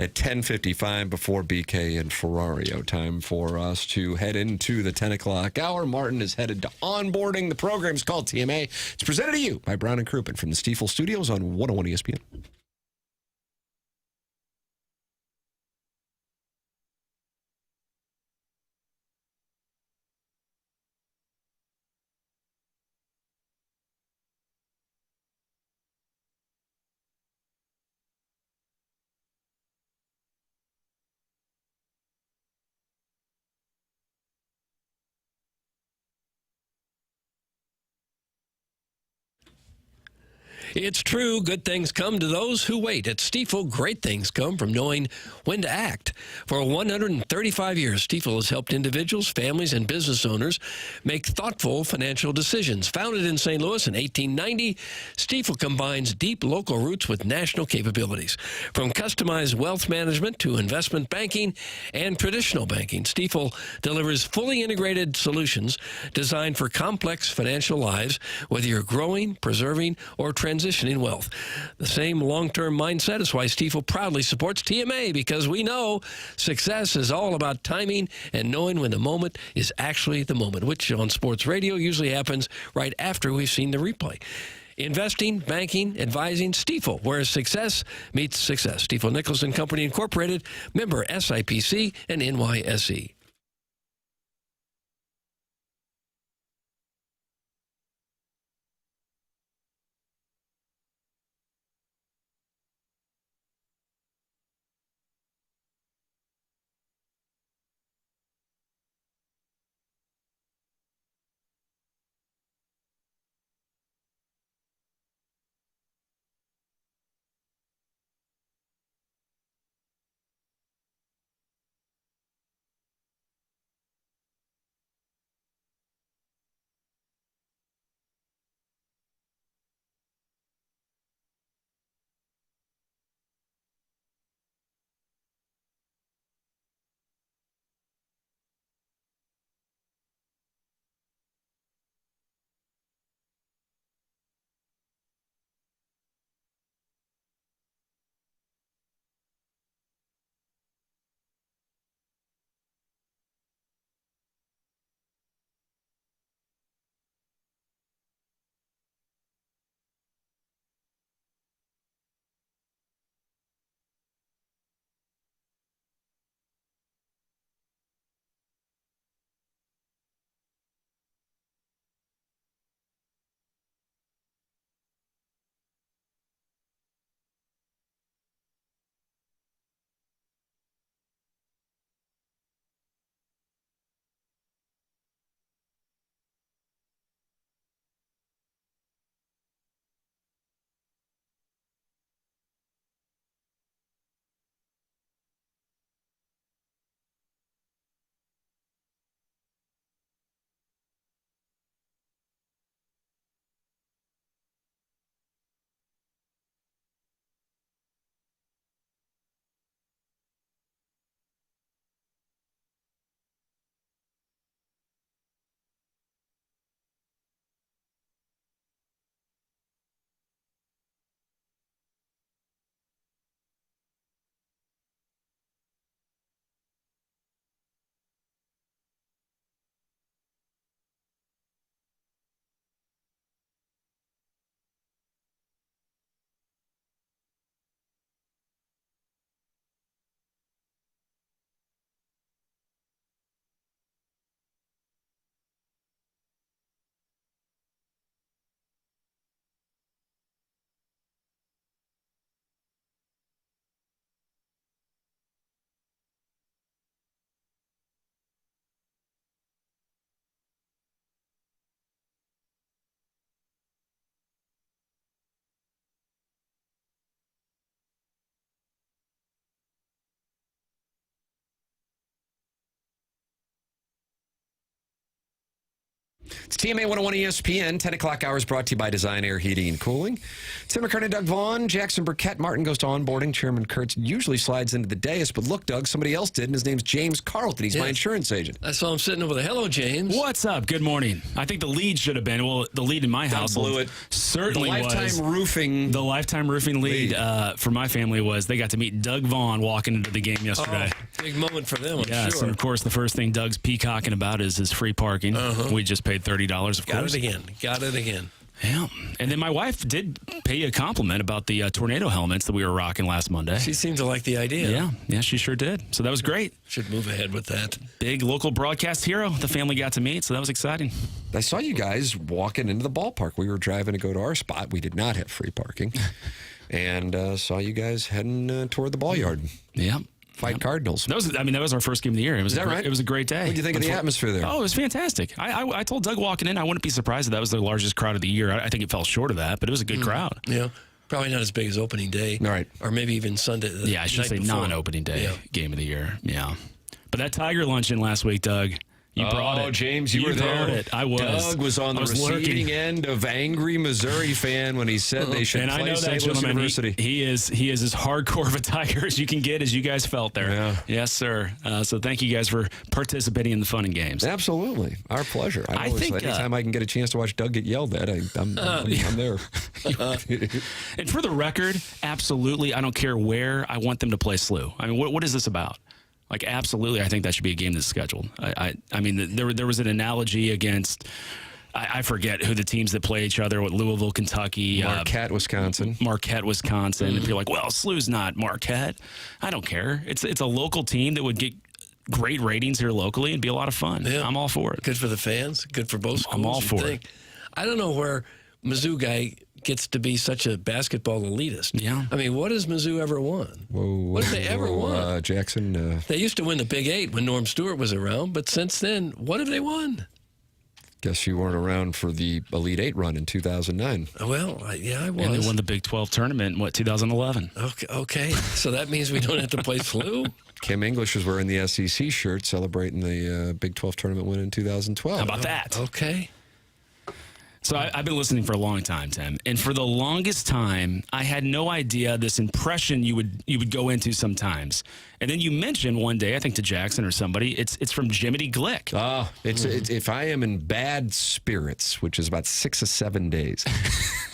at 10:55 before BK and Ferrario. Time for us to head into the 10 o'clock hour. Martin is headed to onboarding. The program's called TMA. It's presented to you by Brown and Crouppen from the Stiefel Studios on 101 ESPN. It's true, good things come to those who wait. At Stiefel, great things come from knowing when to act. For 135 years, Stiefel has helped individuals, families, and business owners make thoughtful financial decisions. Founded in St. Louis in 1890, Stiefel combines deep local roots with national capabilities. From customized wealth management to investment banking and traditional banking, Stiefel delivers fully integrated solutions designed for complex financial lives, whether you're growing, preserving, or transitioning transitioning wealth. The same long-term mindset is why Stifel proudly supports TMA, because we know success is all about timing and knowing when the moment is actually the moment, which on sports radio usually happens right after we've seen the replay. Investing, banking, advising, Stifel, where success meets success. Stifel Nichols and Company Incorporated, member SIPC and NYSE. It's TMA 101 ESPN, 10 o'clock hours brought to you by Design Air Heating and Cooling. Tim McKernan, Doug Vaughn, Jackson Burkett. Martin goes to onboarding. Chairman Kurtz usually slides into the dais, but look, Doug, somebody else did, and his name's James Carlton. He's my insurance agent. I saw him sitting over there. Hello, James. What's up? Good morning. I think the lead should have been, well, the lead in my household blew it. certainly The lifetime was. roofing. The lifetime roofing lead for my family was they got to meet Doug Vaughn walking into the game yesterday. Oh, big moment for them, I'm Yes, sure. and of course, the first thing Doug's peacocking about is his free parking. We just paid $30, of Got course. it again. Got it again. Yeah. And then my wife did pay you a compliment about the tornado helmets that we were rocking last Monday. She seemed to like the idea. Yeah, she sure did. So that was great. Should move ahead with that. Big local broadcast hero the family got to meet, so that was exciting. I saw you guys walking into the ballpark. We were driving to go to our spot. We did not have free parking. And saw you guys heading toward the ball yard. Yeah. Fight Cardinals. That was our first game of the year. It was Is that right? It was a great day. What did you think of the atmosphere there? Oh, it was fantastic. I told Doug walking in, I wouldn't be surprised if that was the largest crowd of the year. I think it fell short of that, but it was a good crowd. Yeah. Probably not as big as opening day. All right. Or maybe even Sunday. Yeah, I should say non-opening day game of the year. Yeah. But that Tiger luncheon last week, Doug, you brought it. Oh, James, you were brought there. It. I was. Doug was on the receiving end of angry Missouri fan when he said they should and play I know St. that Louis gentleman. University. He is as hardcore of a Tiger as you can get, as you guys felt there. Yeah. Yes, sir. So thank you guys for participating in the fun and games. Absolutely. Our pleasure. I think anytime I can get a chance to watch Doug get yelled at, I'm there. And for the record, absolutely, I don't care where, I want them to play SLU. I mean, what is this about? Like, absolutely, I think that should be a game that's scheduled. I mean, there was an analogy against, I forget who the teams that play each other, with Louisville, Kentucky. Marquette, Wisconsin. Marquette, Wisconsin. And you're like, well, SLU's not Marquette. I don't care. It's a local team that would get great ratings here locally and be a lot of fun. Yeah. I'm all for it. Good for the fans. Good for both schools. I'm all for it. I don't know where Mizzou guy gets to be such a basketball elitist. Yeah. I mean, what has Mizzou ever won? What have they ever won? Jackson. They used to win the Big Eight when Norm Stewart was around, but since then, what have they won? Guess you weren't around for the Elite Eight run in 2009. Well, yeah, I was. And they won the Big 12 tournament in, 2011? Okay. So that means we don't have to play SLU? Kim English was wearing the SEC shirt celebrating the Big 12 tournament win in 2012. How about that? Okay. So I've been listening for a long time, Tim, and for the longest time, I had no idea this impression you would go into sometimes. And then you mentioned one day, I think to Jackson or somebody, it's from Jiminy Glick. It's if I am in bad spirits, which is about 6 or 7 days,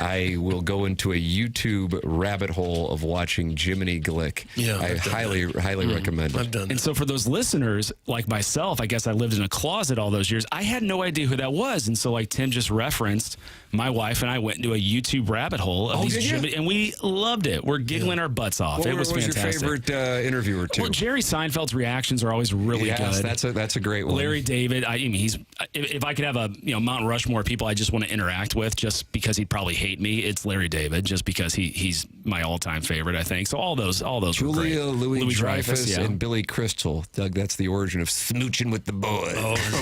I will go into a YouTube rabbit hole of watching Jiminy Glick. Yeah, I highly recommend it. I've done that. And so for those listeners, like myself, I guess I lived in a closet all those years. I had no idea who that was. And so like Tim just referenced, my wife and I went into a YouTube rabbit hole of these Jiminy, and we loved it. We're giggling our butts off. It was fantastic. What was your favorite interviewer too? Well, Jerry Seinfeld's reactions are always really good. That's a great one. Larry David, I mean, he's if I could have a Mount Rushmore people I just want to interact with, just because he'd probably hate me, it's Larry David, just because he's my all-time favorite, I think. So all those Julia were great. Louis-Dreyfus yeah. and Billy Crystal. Doug, that's the origin of smooching with the boys.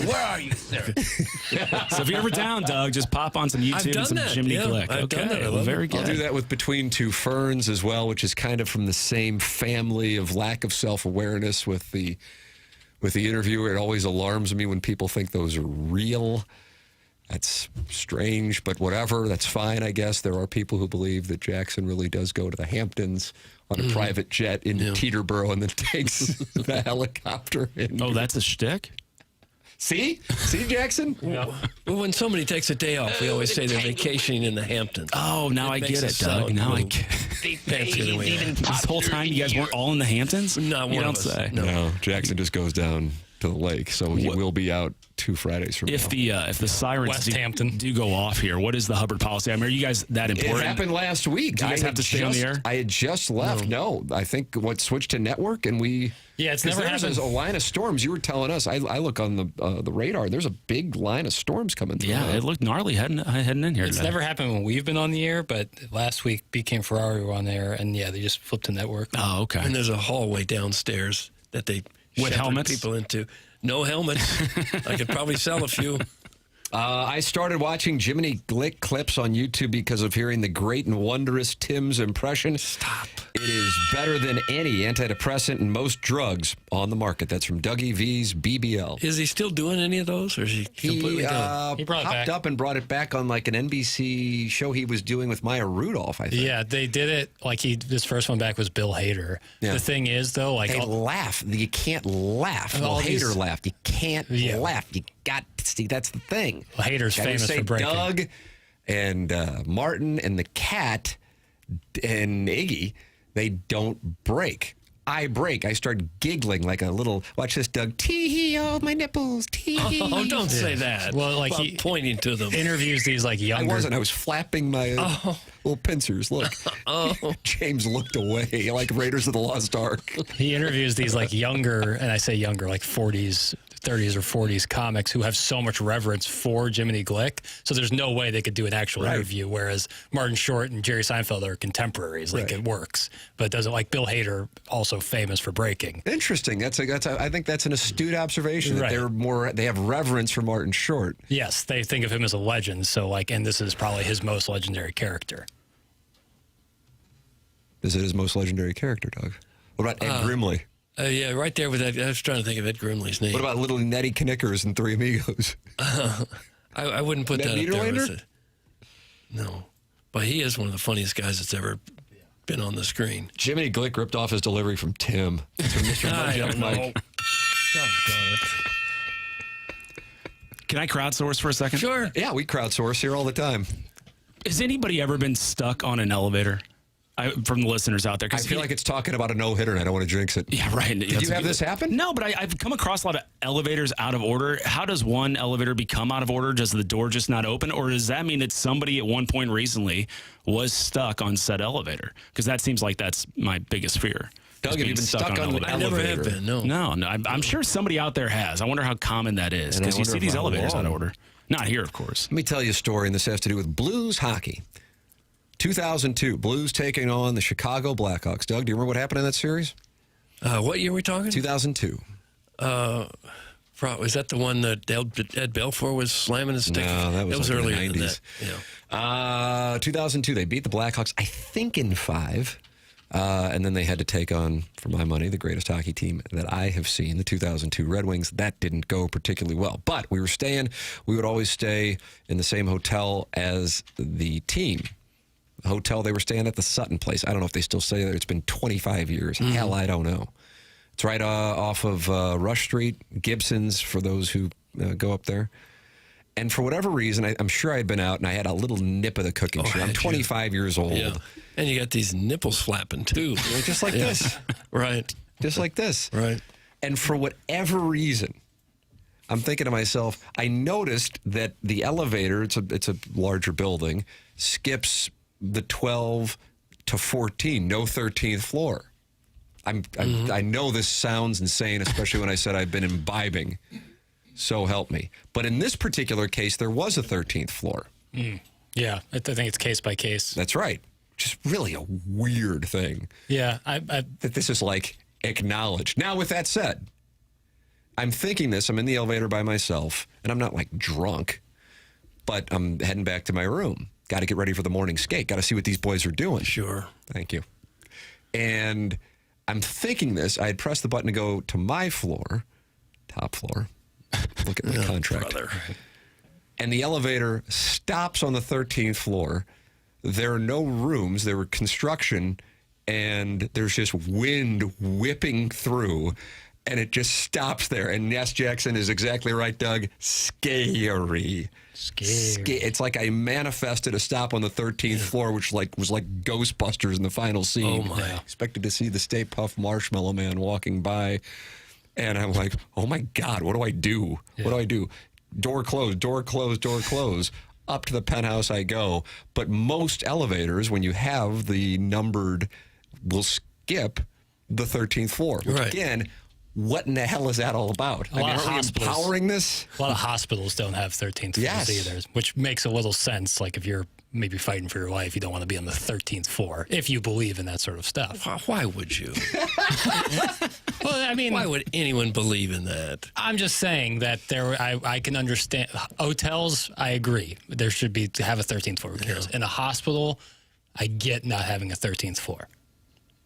Where are you, sir? So if you're ever down, Doug, just pop on some YouTube and some Jiminy Glick. I've done that. I love Very it. good. I'll do that with Between Two Ferns as well, which is kind of from the same family of lack of self-awareness with the interviewer. It always alarms me when people think those are real. That's strange, but whatever. That's fine, I guess. There are people who believe that Jackson really does go to the Hamptons on a private jet in Teterboro and then takes the helicopter. That's a shtick? See, Jackson? Well, when somebody takes a day off, we always say they're vacationing in the Hamptons. Oh, now I get it, Doug. Now I get it. This whole time you guys weren't all in the Hamptons? No, you don't say. No, Jackson just goes down to the lake, so he will be out 2 Fridays from now. If the sirens do go off here, what is the Hubbard policy? I mean, are you guys that important? It happened last week. Do you guys have to stay on the air? I had just left. No, I think switched to network, and we... Yeah, it's never happened. There's a line of storms. You were telling us. I look on the radar. There's a big line of storms coming through. Yeah, it looked gnarly heading in here. It's never happened when we've been on the air, but last week, BK and Ferrari were on there, and they just flipped to network. Oh, okay. And there's a hallway downstairs that they with shepherd helmets people into. No helmets. I could probably sell a few. I started watching Jiminy Glick clips on YouTube because of hearing the great and wondrous Tim's impression. Stop. It is better than any antidepressant and most drugs on the market. That's from Dougie V's BBL. Is he still doing any of those, or is he completely done? He popped up and brought it back on like an NBC show he was doing with Maya Rudolph, I think. Yeah, they did it like his first one back was Bill Hader. Yeah. The thing is, though, like... They laugh. You can't laugh. Well, Hader laughed. You can't laugh. You got to see, that's the thing. Well, Hader's famous for breaking. Doug and Martin and the cat and Iggy, they don't break. I break. I start giggling like a little, watch this, Doug. Tee-hee, oh, my nipples. Tee-hee. Oh, don't say that. Well, like he pointing to them. Interviews these like younger. I wasn't. I was flapping my little pincers. Look. James looked away like Raiders of the Lost Ark. He interviews these like younger, and I say younger, like 30s or 40s comics who have so much reverence for Jiminy Glick. So there's no way they could do an actual interview. Whereas Martin Short and Jerry Seinfeld are contemporaries. Like it works, but it doesn't. Like Bill Hader, also famous for breaking. Interesting. I think that's an astute observation. That they have reverence for Martin Short. Yes, they think of him as a legend. So and this is probably his most legendary character. Is it his most legendary character, Doug? What about Ed Grimley? Yeah, right there with that. I was trying to think of Ed Grimley's name. What about little Nettie Knickers and Three Amigos? I wouldn't put Ned that up there. Niederlander? No. But he is one of the funniest guys that's ever been on the screen. Jiminy Glick ripped off his delivery from Tim. It's from Mr. Mike. Mike. Can I crowdsource for a second? Sure. Yeah, we crowdsource here all the time. Has anybody ever been stuck on an elevator? From the listeners out there. I feel like it's talking about a no-hitter, and I don't want to jinx it. Yeah, right. Did you have this happen? No, but I've come across a lot of elevators out of order. How does one elevator become out of order? Does the door just not open? Or does that mean that somebody at one point recently was stuck on said elevator? Because that seems like that's my biggest fear. Doug, have you been stuck on an elevator? I never have been, no. No, I'm sure somebody out there has. I wonder how common that is. Because you see these elevators out of order. Not here, of course. Let me tell you a story, and this has to do with Blues hockey. 2002, Blues taking on the Chicago Blackhawks. Doug, do you remember what happened in that series? What year are we talking? 2002. Was that the one that Ed Belfour was slamming his stick? No, that was like earlier in the 90s. than that. Yeah. 2002, they beat the Blackhawks, I think, in 5. And then they had to take on, for my money, the greatest hockey team that I have seen, the 2002 Red Wings. That didn't go particularly well. But we would always stay in the same hotel as the team. Hotel they were staying at, the Sutton place. I don't know if they still stay there. It's been 25 years. Hell, I don't know. It's right off of Rush Street, Gibson's, for those who go up there. And for whatever reason, I'm sure I'd been out and I had a little nip of the cooking show. I'm 25 years old. Yeah. And you got these nipples flapping, too. Just like this. Right. Just like this. Right. And for whatever reason, I'm thinking to myself, I noticed that the elevator, it's a larger building, skips the 12 to 14, no 13th floor. I know this sounds insane, especially when I said I've been imbibing. So help me. But in this particular case, there was a 13th floor. Yeah, I think it's case by case. That's right. Just really a weird thing. Yeah. That this is like acknowledged. Now, with that said, I'm thinking this. I'm in the elevator by myself, and I'm not like drunk, but I'm heading back to my room. Got to get ready for the morning skate. Got to see what these boys are doing. Sure. Thank you. And I'm thinking this. I had pressed the button to go to my floor, top floor. Look at my contract. Brother. And the elevator stops on the 13th floor. There are no rooms. There were construction, and there's just wind whipping through, and it just stops there. And yes, Jackson is exactly right, Doug. Scary. It's like I manifested a stop on the 13th floor, which was like Ghostbusters in the final scene. Oh, my. Expected to see the Stay Puft Marshmallow Man walking by. And I'm like, oh, my God, what do I do? Yeah. What do I do? Door closed, door closed, door closed. Up to the penthouse I go. But most elevators, when you have the numbered, will skip the 13th floor. Which, again, what in the hell is that all about? Are we empowering this? A lot of hospitals don't have 13th floors either, which makes a little sense. Like if you're maybe fighting for your life, you don't want to be on the 13th floor if you believe in that sort of stuff. Why would you? Well, I mean, why would anyone believe in that? I'm just saying that I can understand hotels. I agree. There should be to have a 13th floor. Who cares? In a hospital, I get not having a 13th floor.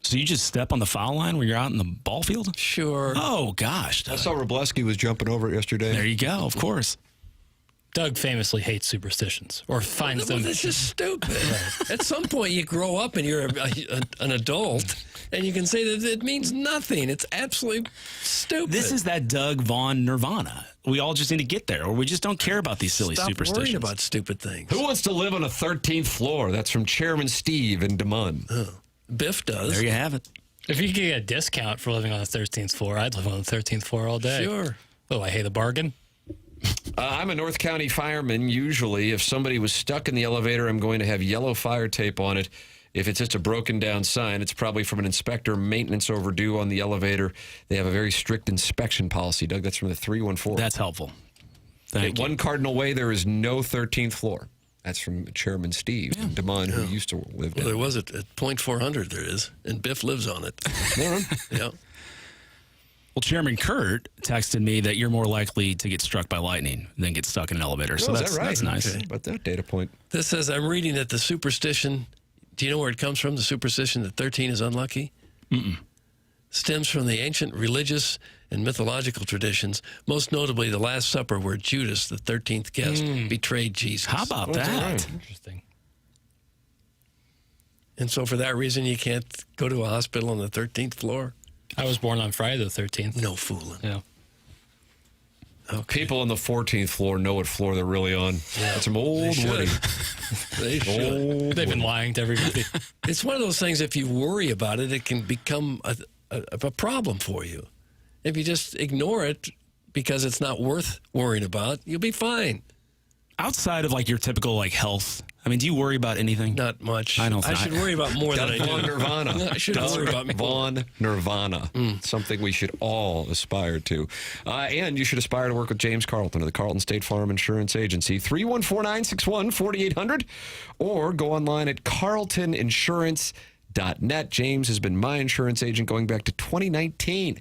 So you just step on the foul line when you're out in the ball field? Sure. Oh, gosh. I saw Robleski was jumping over it yesterday. There you go, of course. Doug famously hates superstitions or finds them. This is stupid. At some point, you grow up and you're an adult, and you can say that it means nothing. It's absolutely stupid. This is that Doug Vaughn nirvana. We all just need to get there, or we just don't care about these silly superstitions. Stop worrying about stupid things. Who wants to live on a 13th floor? That's from Chairman Steve in Des Moines. Biff does. There you have it. If you could get a discount for living on the 13th floor, I'd live on the 13th floor all day. Sure. Oh, I hate a bargain. I'm a North County fireman. Usually, if somebody was stuck in the elevator, I'm going to have yellow fire tape on it. If it's just a broken down sign, it's probably from an inspector. Maintenance overdue on the elevator. They have a very strict inspection policy. Doug, that's from the 314. That's helpful. Thank you. One Cardinal Way, there is no 13th floor. That's from Chairman Steve in Des Moines, who used to live there. Well, there was at point 400, there is, and Biff lives on it. Yeah. Well, Chairman Kurt texted me that you're more likely to get struck by lightning than get stuck in an elevator. So that's right. That's nice. Okay. But that data point. This says, I'm reading that the superstition, do you know where it comes from, the superstition that 13 is unlucky? Stems from the ancient religious and mythological traditions, most notably the Last Supper, where Judas, the 13th guest, betrayed Jesus. How about that? Interesting. And so for that reason, you can't go to a hospital on the 13th floor? I was born on Friday the 13th. No fooling. Yeah. People on the 14th floor know what floor they're really on. It's some old Woody. They should. They've been lying to everybody. It's one of those things, if you worry about it, it can become a problem for you. If you just ignore it because it's not worth worrying about, you'll be fine. Outside of like your typical like health, I mean, do you worry about anything? Not much. I don't. I should worry about more than I do. Vaughn Nirvana. I should worry about more. Vaughn Nirvana. Something we should all aspire to. And you should aspire to work with James Carlton of the Carlton State Farm Insurance Agency. 314-961-4800 or go online at carltoninsurance.net. James has been my insurance agent going back to 2019.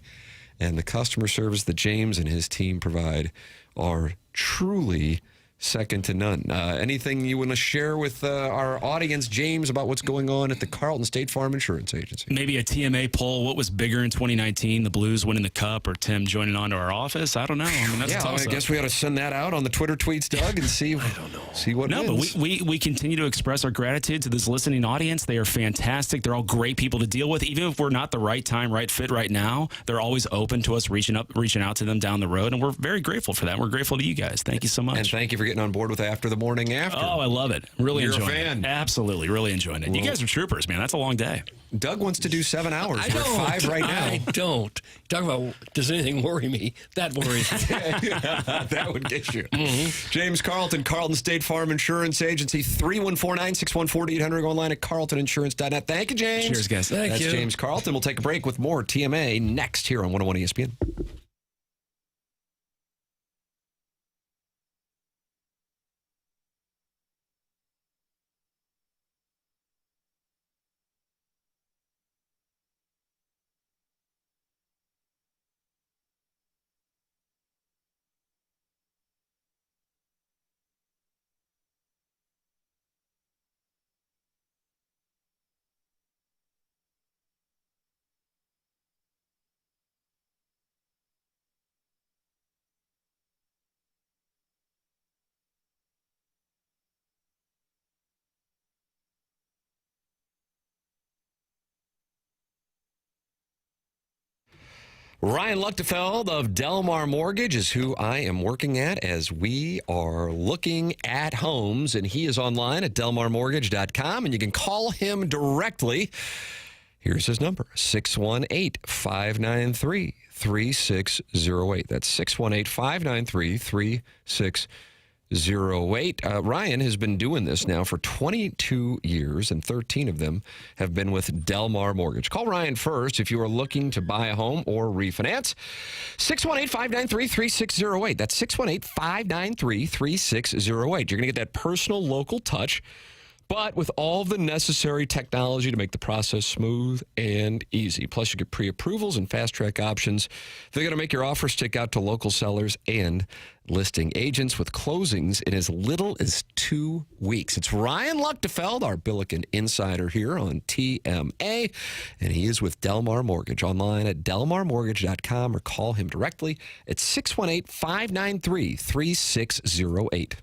And the customer service that James and his team provide are truly second to none. Anything you want to share with our audience, James, about what's going on at the Carlton State Farm Insurance Agency? Maybe a TMA poll. What was bigger in 2019? The Blues winning the Cup or Tim joining on to our office? I don't know. I mean, that's a toss-up. I guess we ought to send that out on the Twitter tweets, Doug, and see. I don't know. See what. No, wins. but we continue to express our gratitude to this listening audience. They are fantastic. They're all great people to deal with. Even if we're not the right time, right fit right now, they're always open to us reaching out to them down the road, and we're very grateful for that. We're grateful to you guys. Thank you so much. And thank you for getting on board with After the Morning After. Oh, I love it. Really You're enjoying a fan. it. Absolutely, really enjoying it. You guys are troopers, man. That's a long day. Doug wants to do 7 hours. We're 5 right now. I don't. Talk about, does anything worry me? That worries me. That would get you. James Carlton, Carlton State Farm Insurance Agency, 314-961-4800. Go online at carltoninsurance.net. Thank you, James. Cheers, guys. That's you. James Carlton. We'll take a break with more TMA next here on 101 ESPN. Ryan Luchtefeld of Delmar Mortgage is who I am working at as we are looking at homes, and he is online at delmarmortgage.com, and you can call him directly. Here's his number, 618-593-3608. That's 618-593-3608. Ryan has been doing this now for 22 years, and 13 of them have been with Delmar Mortgage. Call Ryan first if you are looking to buy a home or refinance. 618-593-3608. That's 618-593-3608. You're going to get that personal local touch, but with all the necessary technology to make the process smooth and easy. Plus, you get pre-approvals and fast-track options. They're going to make your offer stick out to local sellers and listing agents with closings in as little as 2 weeks. It's Ryan Luchtefeld, our Billiken insider here on TMA, and he is with Delmar Mortgage. Online at delmarmortgage.com or call him directly at 618-593-3608.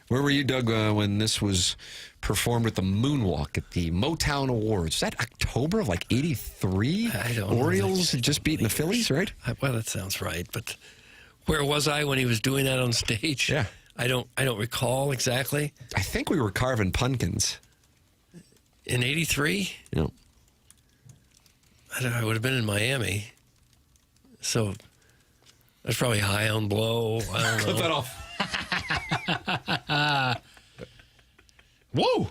Where were you, Doug, when this was performed at the Moonwalk at the Motown Awards? Is that October of like 83? I don't know. Orioles had just beaten the Phillies, right? Well, that sounds right. But where was I when he was doing that on stage? Yeah. I don't recall exactly. I think we were carving pumpkins. In 83? Yeah. I would have been in Miami. So that's probably high on blow. I don't know. Clip that off. Whoa!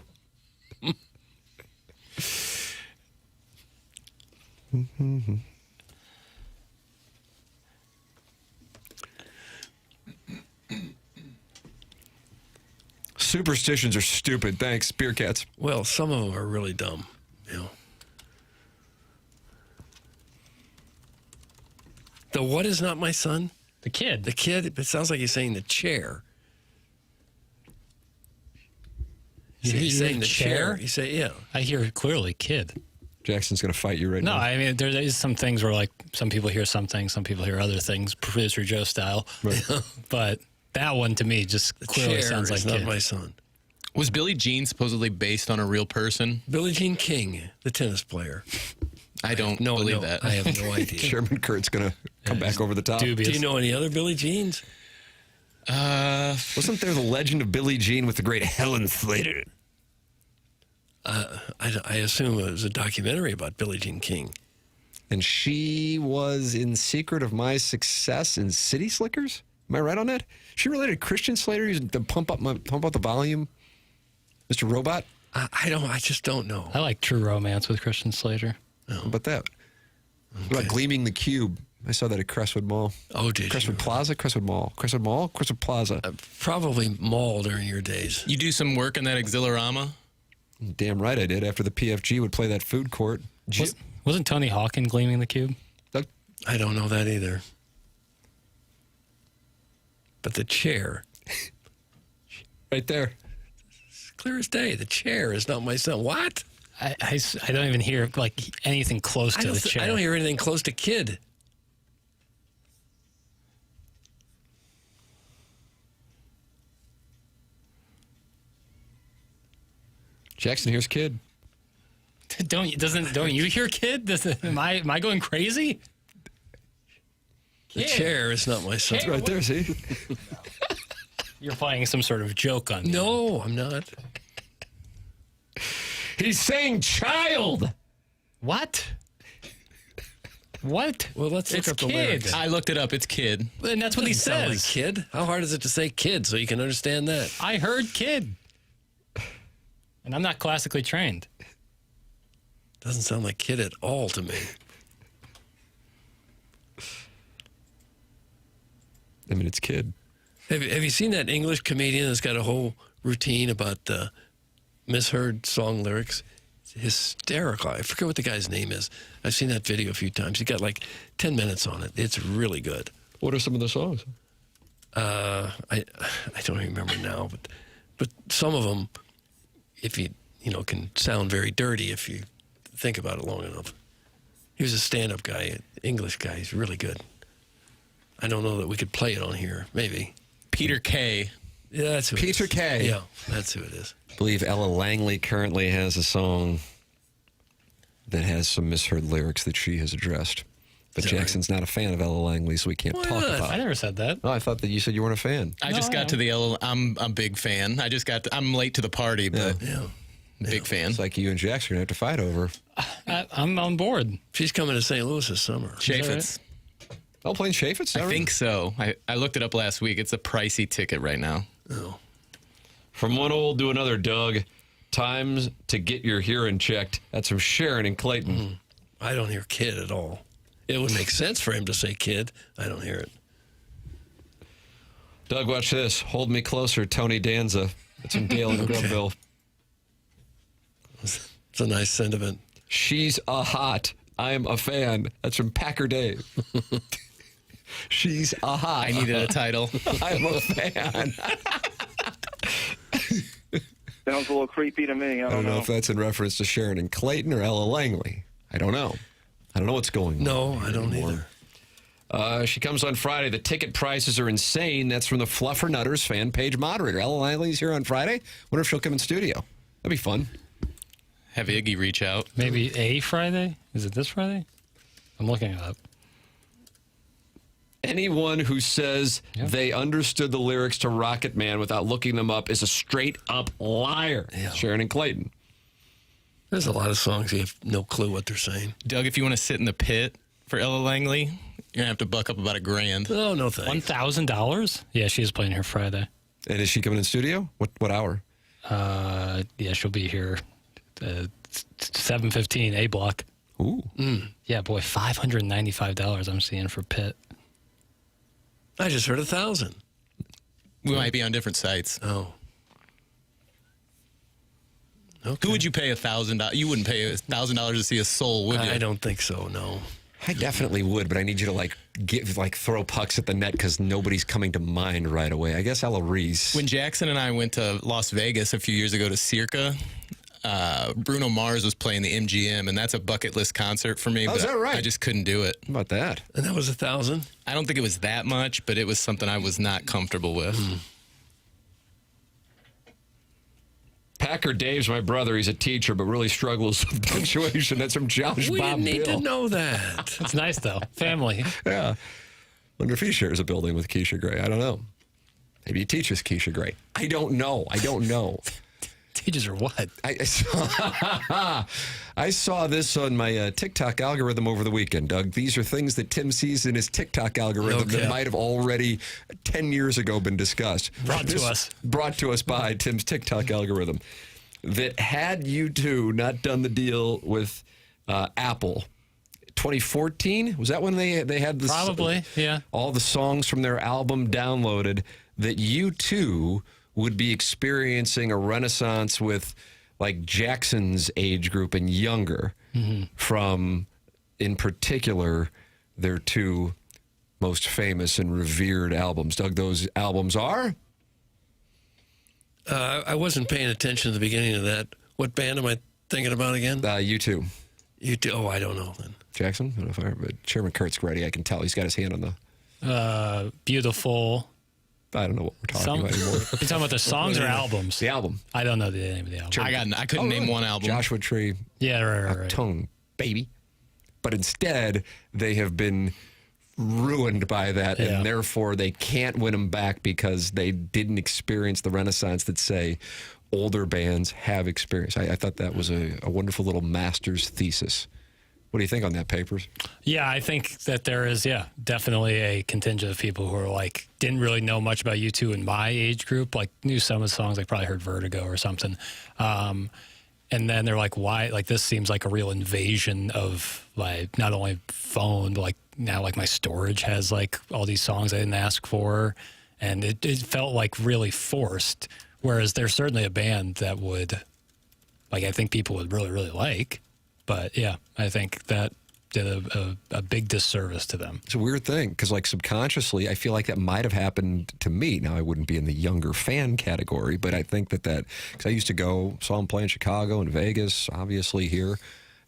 Superstitions are stupid. Thanks, Beer Cats. Well, some of them are really dumb. The what is not my son? The kid. The kid? It sounds like he's saying the chair. He's saying the chair? He say, yeah. I hear clearly kid. Jackson's going to fight you right No, now. I mean, there is some things where, like, some people hear some things, some people hear other things, producer Joe style. Right. But that one, to me, just clearly sounds like not kid. my son. Was Billie Jean supposedly based on a real person? Billie Jean King, the tennis player. I don't believe that. I have no idea. Sherman Kurt's going to come back over the top. Dubious. Do you know any other Billie Jeans? Wasn't there the legend of Billie Jean with the great Helen Slater? I assume it was a documentary about Billie Jean King. And she was in Secret of My Success in City Slickers? Am I right on that? She related to Christian Slater using to pump up the volume? Mr. Robot? I just don't know. I like True Romance with Christian Slater. How about that? What about Gleaming the Cube? I saw that at Crestwood Mall. Oh, did Crestwood you? Plaza? Crestwood Mall? Crestwood Mall? Crestwood Plaza. Probably mall during your days. You do some work in that Exhilarama? Damn right I did. After the PFG would play that food court. Wasn't Tony Hawk in Gleaming the Cube? I don't know that either. But the chair. Right there. It's clear as day. The chair is not my son. What? I don't even hear like anything close to the chair. I don't hear anything close to kid. Jackson here's kid. Don't you hear kid? Am I going crazy? The chair is not my son. It's right there, see? You're playing some sort of joke on me. No, I'm not. He's saying child. What? What? Well, let's look It's up the kid. lyrics. I looked it up. It's kid. And that's what he Doesn't sound says. like kid. How hard is it to say kid so you can understand that? I heard kid. And I'm not classically trained. Doesn't sound like kid at all to me. I mean, it's kid. Have you seen that English comedian that's got a whole routine about misheard song lyrics? It's hysterical. I forget what the guy's name is. I've seen that video a few times. He got like 10 minutes on it. It's really good. What are some of the songs? I don't remember now, but some of them, if you can sound very dirty if you think about it long enough. He was a stand-up guy, an English guy. He's really good. I don't know that we could play it on here. Maybe. Peter Kay. Yeah, that's who Peter it is. Kay. Yeah, that's who it is. I believe Ella Langley currently has a song that has some misheard lyrics that she has addressed. But Jackson's not a fan of Ella Langley, so we can't talk about it. I never said that. Oh, I thought that you said you weren't a fan. I just got to the L. I'm a big fan. I'm late to the party, but big fan. It's like you and Jackson are going to have to fight over. I'm on board. She's coming to St. Louis this summer. Chaffetz. Oh, playing Chaffetz? I think so. I looked it up last week. It's a pricey ticket right now. Oh. From one old to another, Doug. Times to get your hearing checked. That's from Sharon and Clayton. I don't hear kid at all. It would make sense for him to say kid. I don't hear it. Doug, watch this. Hold Me Closer, Tony Danza. That's from Dale in Grubville. It's a nice sentiment. She's a hot. I'm a fan. That's from Packer Dave. She's a hot. I needed a title. I'm a fan. Sounds a little creepy to me. I don't know if that's in reference to Sharon and Clayton or Ella Langley. I don't know. I don't know what's going on. No, I don't either. She comes on Friday. The ticket prices are insane. That's from the Fluffernutters fan page moderator. Ella Langley's here on Friday. Wonder if she'll come in studio. That'd be fun. Have Iggy reach out. Maybe a Friday? Is it this Friday? I'm looking it up. Anyone who says they understood the lyrics to Rocket Man without looking them up is a straight-up liar. Yeah. Sharon and Clayton. There's a lot of songs you have no clue what they're saying. Doug, if you want to sit in the pit for Ella Langley, you're going to have to buck up about $1,000. Oh, no thanks. $1,000? Yeah, she's playing here Friday. And is she coming in studio? What hour? Yeah, she'll be here 7:15 A block. Ooh. Yeah, boy, $595 I'm seeing for Pitt. I just heard 1,000. We might be on different sites. Oh. Okay. Who would you pay $1,000? You wouldn't pay $1,000 to see a soul, would you? I don't think so, no. I definitely would, but I need you to throw pucks at the net because nobody's coming to mind right away. I guess Ella Reese. When Jackson and I went to Las Vegas a few years ago to Circa, Bruno Mars was playing the MGM, and that's a bucket list concert for me. Oh, but is that right? I just couldn't do it. How about that? And that was 1,000? I don't think it was that much, but it was something I was not comfortable with. Packer Dave's my brother. He's a teacher, but really struggles with punctuation. That's from Josh We Bob didn't need Bill. to know that. It's nice, though. Family. Yeah. Wonder if he shares a building with Keisha Gray. I don't know. Maybe he teaches Keisha Gray. I don't know. Teaches her what? I saw this on my TikTok algorithm over the weekend, Doug. These are things that Tim sees in his TikTok algorithm that might have already 10 years ago been discussed. Brought to us by Tim's TikTok algorithm. That had U2 not done the deal with Apple, 2014, was that when they had this? Probably, yeah. All the songs from their album downloaded, that U2 would be experiencing a renaissance with like Jackson's age group and younger from, in particular, their two most famous and revered albums. Doug, those albums are? I wasn't paying attention at the beginning of that. What band am I thinking about again? U2. U2. Oh, I don't know then. Jackson? I don't know if Chairman Kurt's ready. I can tell. He's got his hand on the... Beautiful... I don't know what we're talking about anymore. You're talking about the songs or albums? The album. I don't know the name of the album. I couldn't name one album. Joshua Tree. Yeah, right. Tone, baby. But instead, they have been ruined by that, and therefore they can't win them back because they didn't experience the renaissance that, say, older bands have experienced. I thought that was a wonderful little master's thesis. What do you think on that, Papers? Yeah, I think that there is, definitely a contingent of people who are like, didn't really know much about U2 in my age group, like knew some of the songs, like probably heard Vertigo or something. And then they're like, why? Like, this seems like a real invasion of like not only phone, but like now like my storage has like all these songs I didn't ask for. And it felt like really forced. Whereas there's certainly a band that would, like, I think people would really, really like. But, yeah, I think that did a big disservice to them. It's a weird thing because, like, subconsciously, I feel like that might have happened to me. Now, I wouldn't be in the younger fan category, but I think that because I used to saw him play in Chicago and Vegas, obviously here,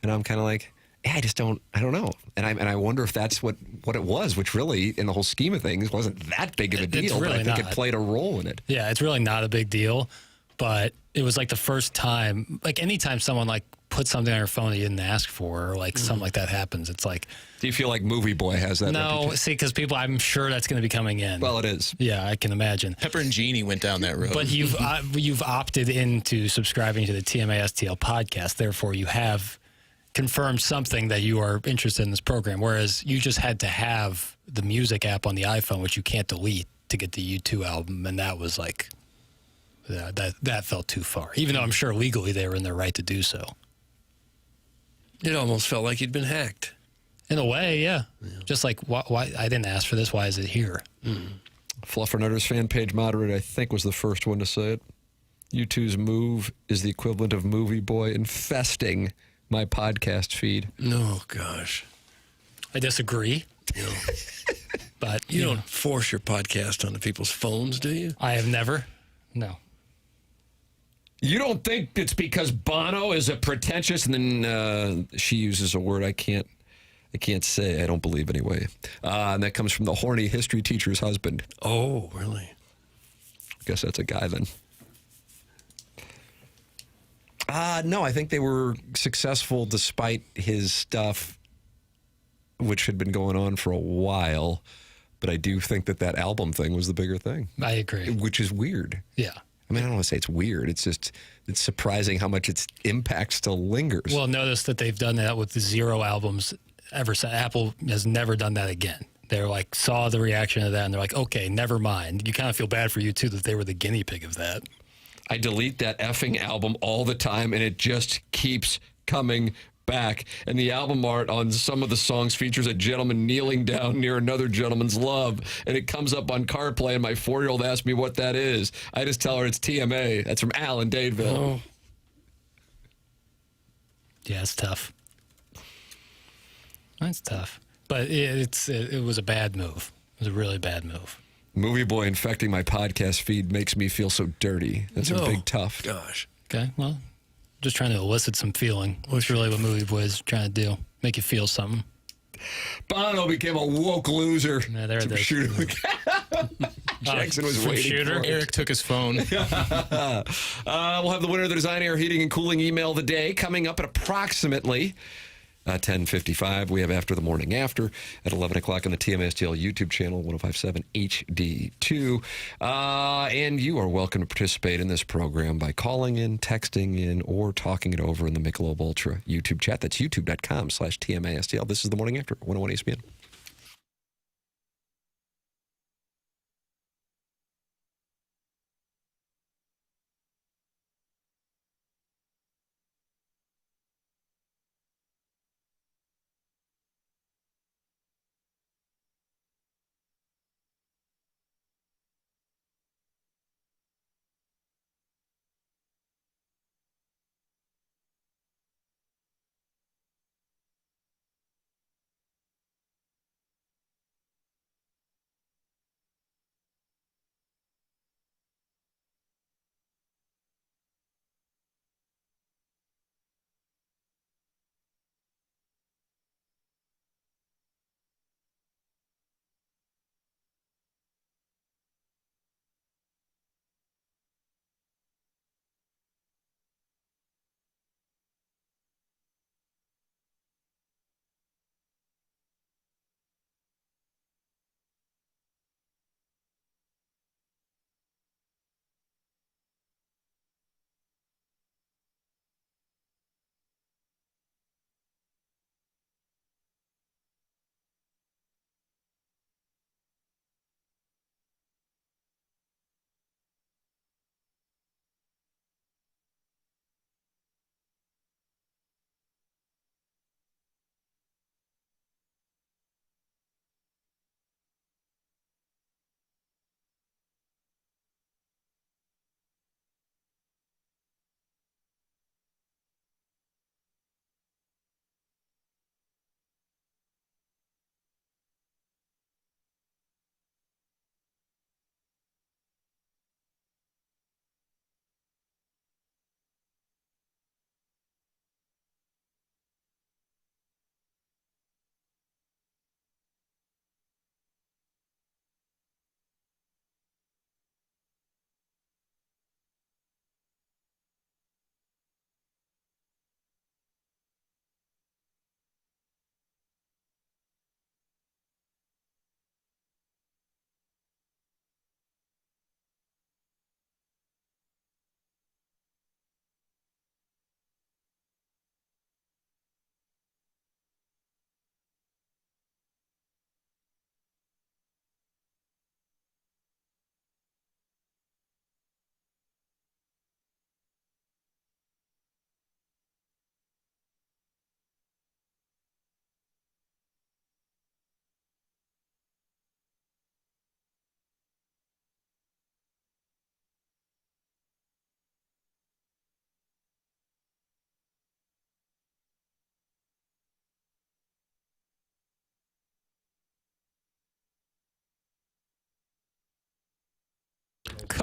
and I'm kind of like, I don't know. And I wonder if that's what it was, which really, in the whole scheme of things, wasn't that big of a deal, really but I think it played a role in it. Yeah, it's really not a big deal, but it was like the first time, like anytime someone like put something on your phone that you didn't ask for, or like something like that happens, it's like... Do you feel like Movie Boy has that? No, see, because people, I'm sure that's going to be coming in. Well, it is. Yeah, I can imagine. Pepper and Genie went down that road. But you've opted into subscribing to the TMA STL podcast, therefore you have confirmed something that you are interested in this program, whereas you just had to have the music app on the iPhone, which you can't delete, to get the U2 album, and that was like... that felt too far, even though I'm sure legally they were in their right to do so. It almost felt like you'd been hacked. In a way, yeah. Just like, why I didn't ask for this, why is it here? Fluffernutters fan page moderator, I think, was the first one to say it. U2's move is the equivalent of Movie Boy infesting my podcast feed. No, gosh. I disagree. No. But you don't force your podcast onto people's phones, do you? I have never. No. You don't think it's because Bono is a pretentious, and then she uses a word I can't I can't say. I don't believe anyway. And that comes from the horny history teacher's husband. Oh, really? Guess that's a guy then. No, I think they were successful despite his stuff, which had been going on for a while. But I do think that album thing was the bigger thing. I agree. Which is weird. Yeah. I mean, I don't want to say it's weird. It's just, it's surprising how much its impact still lingers. Well, notice that they've done that with the 0 albums ever since. Apple has never done that again. They're like, saw the reaction of that, and they're like, okay, never mind. You kind of feel bad for you, too, that they were the guinea pig of that. I delete that effing album all the time, and it just keeps coming back. And the album art on some of the songs features a gentleman kneeling down near another gentleman's love, and it comes up on CarPlay, and my 4-year-old asks me what that is. I just tell her it's TMA. That's from Al in Dadeville. Oh. Yeah, it's tough. That's tough. But it was a bad move. It was a really bad move. Movie Boy infecting my podcast feed makes me feel so dirty. That's a big tough. Gosh. Okay, well, just trying to elicit some feeling. That's really what Movie Boy is trying to do. Make you feel something. Bono became a woke loser. Yeah, there it is. Jackson was waiting for it. Eric took his phone. We'll have the winner of the Design Air Heating and Cooling email of the day coming up at approximately 10:55. We have After the Morning After at 11 o'clock on the TMSTL YouTube channel, 1057 HD2. And you are welcome to participate in this program by calling in, texting in, or talking it over in the Michelob Ultra YouTube chat. That's youtube.com/TMASTL. This is the Morning After, 101 ESPN.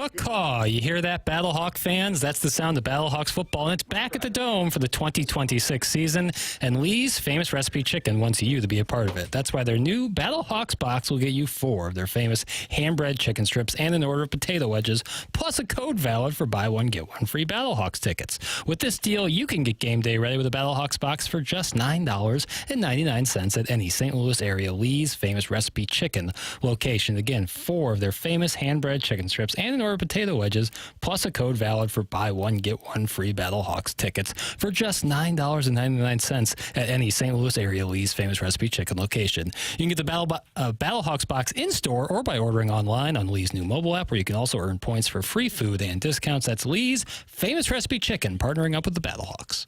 Caw-caw. You hear that, Battlehawk fans? That's the sound of Battlehawks football, and it's back at the Dome for the 2026 season. And Lee's Famous Recipe Chicken wants you to be a part of it. That's why their new Battlehawks box will get you 4 of their famous hand-bread chicken strips and an order of potato wedges, plus a code valid for buy one, get one free Battlehawks tickets. With this deal, you can get game day ready with a Battlehawks box for just $9.99 at any St. Louis area Lee's Famous Recipe Chicken location. Again, 4 of their famous hand-bread chicken strips and an order of potato wedges, plus a code valid for buy one, get one free Battlehawks tickets for just $9.99 at any St. Louis area Lee's Famous Recipe Chicken location. You can get the Battlehawks box in-store or by ordering online on Lee's new mobile app, where you can also earn points for free food and discounts. That's Lee's Famous Recipe Chicken, partnering up with the Battlehawks.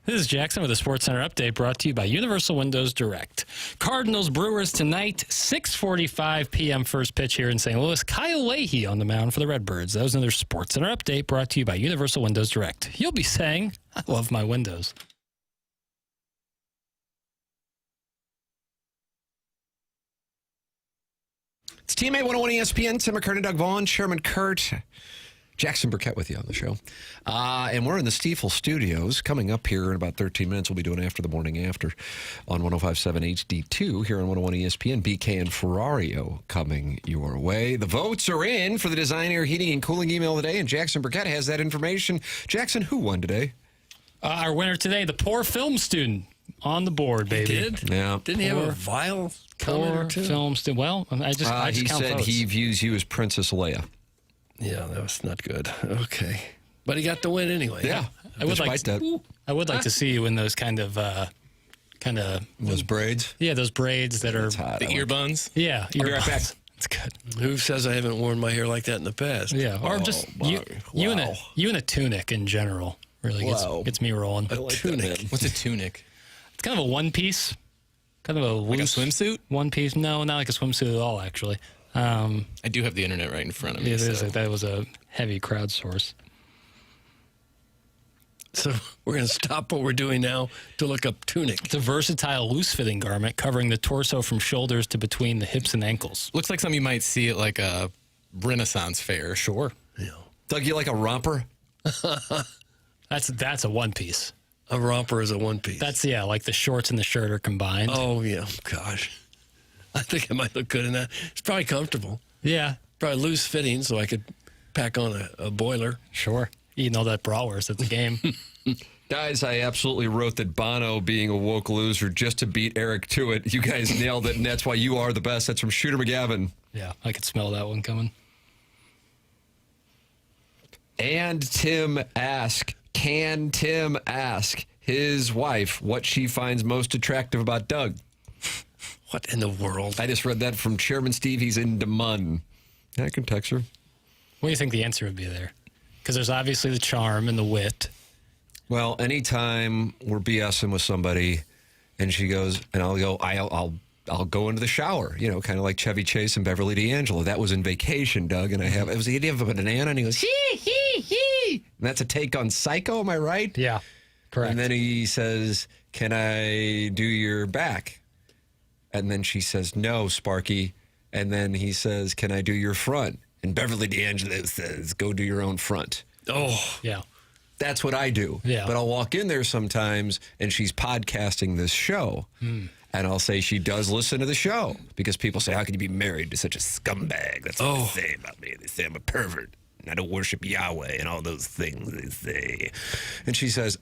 This is Jackson with a Sports Center update brought to you by Universal Windows Direct. Cardinals Brewers tonight, 6:45 p.m. first pitch here in St. Louis. Kyle Leahy on the mound for the Redbirds. That was another Sports Center update brought to you by Universal Windows Direct. You'll be saying, I love my windows. It's TMA 101 ESPN. Tim McKernan, Doug Vaughn, Sherman Kurt, Jackson Burkett with you on the show. And we're in the Stiefel studios. Coming up here in about 13 minutes, we'll be doing After the Morning After on 105.7 HD2 here on 101 ESPN. BK and Ferrario coming your way. The votes are in for the Design, Air, Heating, and Cooling email today, and Jackson Burkett has that information. Jackson, who won today? Our winner today, the poor film student. On the board, baby. He did? Yeah. Didn't he have a vile comment or two? Film student. Well, I just he count said votes. he views you as Princess Leia. Yeah, that was not good. Okay. But he got the win anyway. Yeah. I would like to see you in those kind of those braids. Yeah, those braids that are The ear buns. Yeah, I'll be right back. It's good. Who says I haven't worn my hair like that in the past? Yeah, or just you in a tunic in general really gets me rolling. A tunic. What's a tunic? It's kind of a one piece, kind of a loose swimsuit. One piece. No, not like a swimsuit at all. Actually, I do have the internet right in front of me. That was a heavy crowdsource. So we're going to stop what we're doing now to look up tunic. It's a versatile, loose-fitting garment covering the torso from shoulders to between the hips and ankles. Looks like something you might see at like a Renaissance fair. Sure. Yeah. Doug, you like a romper? That's a one piece. A romper is a one piece. That's like the shorts and the shirt are combined. Oh yeah, gosh. I think I might look good in that. It's probably comfortable. Yeah. Probably loose fitting, so I could pack on a boiler. Sure. Eating all that bratwurst at the game. Guys, I absolutely wrote that Bono being a woke loser just to beat Eric to it. You guys nailed it, and that's why you are the best. That's from Shooter McGavin. Yeah, I could smell that one coming. And can Tim ask his wife what she finds most attractive about Doug? What in the world? I just read that from Chairman Steve. He's in Des Moines. I can text her. What do you think the answer would be there? Because there's obviously the charm and the wit. Well, anytime we're BSing with somebody and she goes, and I'll go, I'll go into the shower, kind of like Chevy Chase and Beverly D'Angelo. That was in Vacation, Doug, and it was the idea of a banana, and he goes, hee. And that's a take on Psycho, am I right? Yeah, correct. And then he says, can I do your back? And then she says, no, Sparky. And then he says, can I do your front? And Beverly D'Angelo says, go do your own front. Oh, yeah. That's what I do. Yeah. But I'll walk in there sometimes, and she's podcasting this show. And I'll say she does listen to the show because people say, how can you be married to such a scumbag? That's what they say about me. They say I'm a pervert and I don't worship Yahweh and all those things they say. And she says,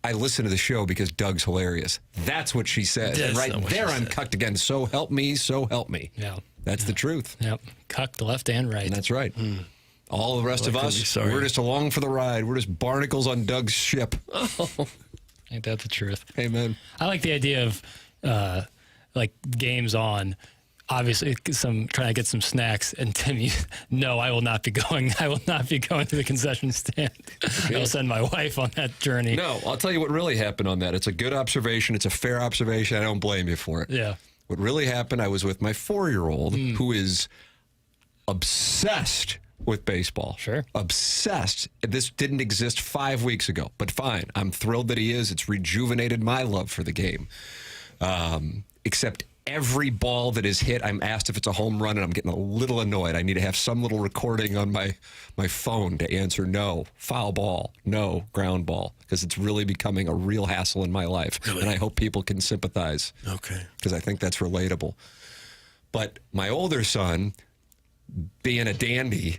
I listen to the show because Doug's hilarious. That's what she says. That's And right not what there, she I'm said. cucked again. So help me, so help me. Yeah. That's the truth. Yep. Cucked left and right. And that's right. All the rest of Well, I couldn't be us, sorry. we're just along for the ride. We're just barnacles on Doug's ship. Ain't that the truth? Amen. I like the idea of like games on. Obviously, trying to get some snacks, and Tim, no, I will not be going. I will not be going to the concession stand. I'll send my wife on that journey. No, I'll tell you what really happened on that. It's a good observation. It's a fair observation. I don't blame you for it. Yeah. What really happened, I was with my 4-year-old who is obsessed with baseball. Sure. Obsessed. This didn't exist 5 weeks ago, but fine. I'm thrilled that he is. It's rejuvenated my love for the game. Except every ball that is hit, I'm asked if it's a home run, and I'm getting a little annoyed. I need to have some little recording on my phone to answer no, foul ball, no, ground ball, because it's really becoming a real hassle in my life. Really? And I hope people can sympathize. Okay. Because I think that's relatable. But my older son, being a dandy,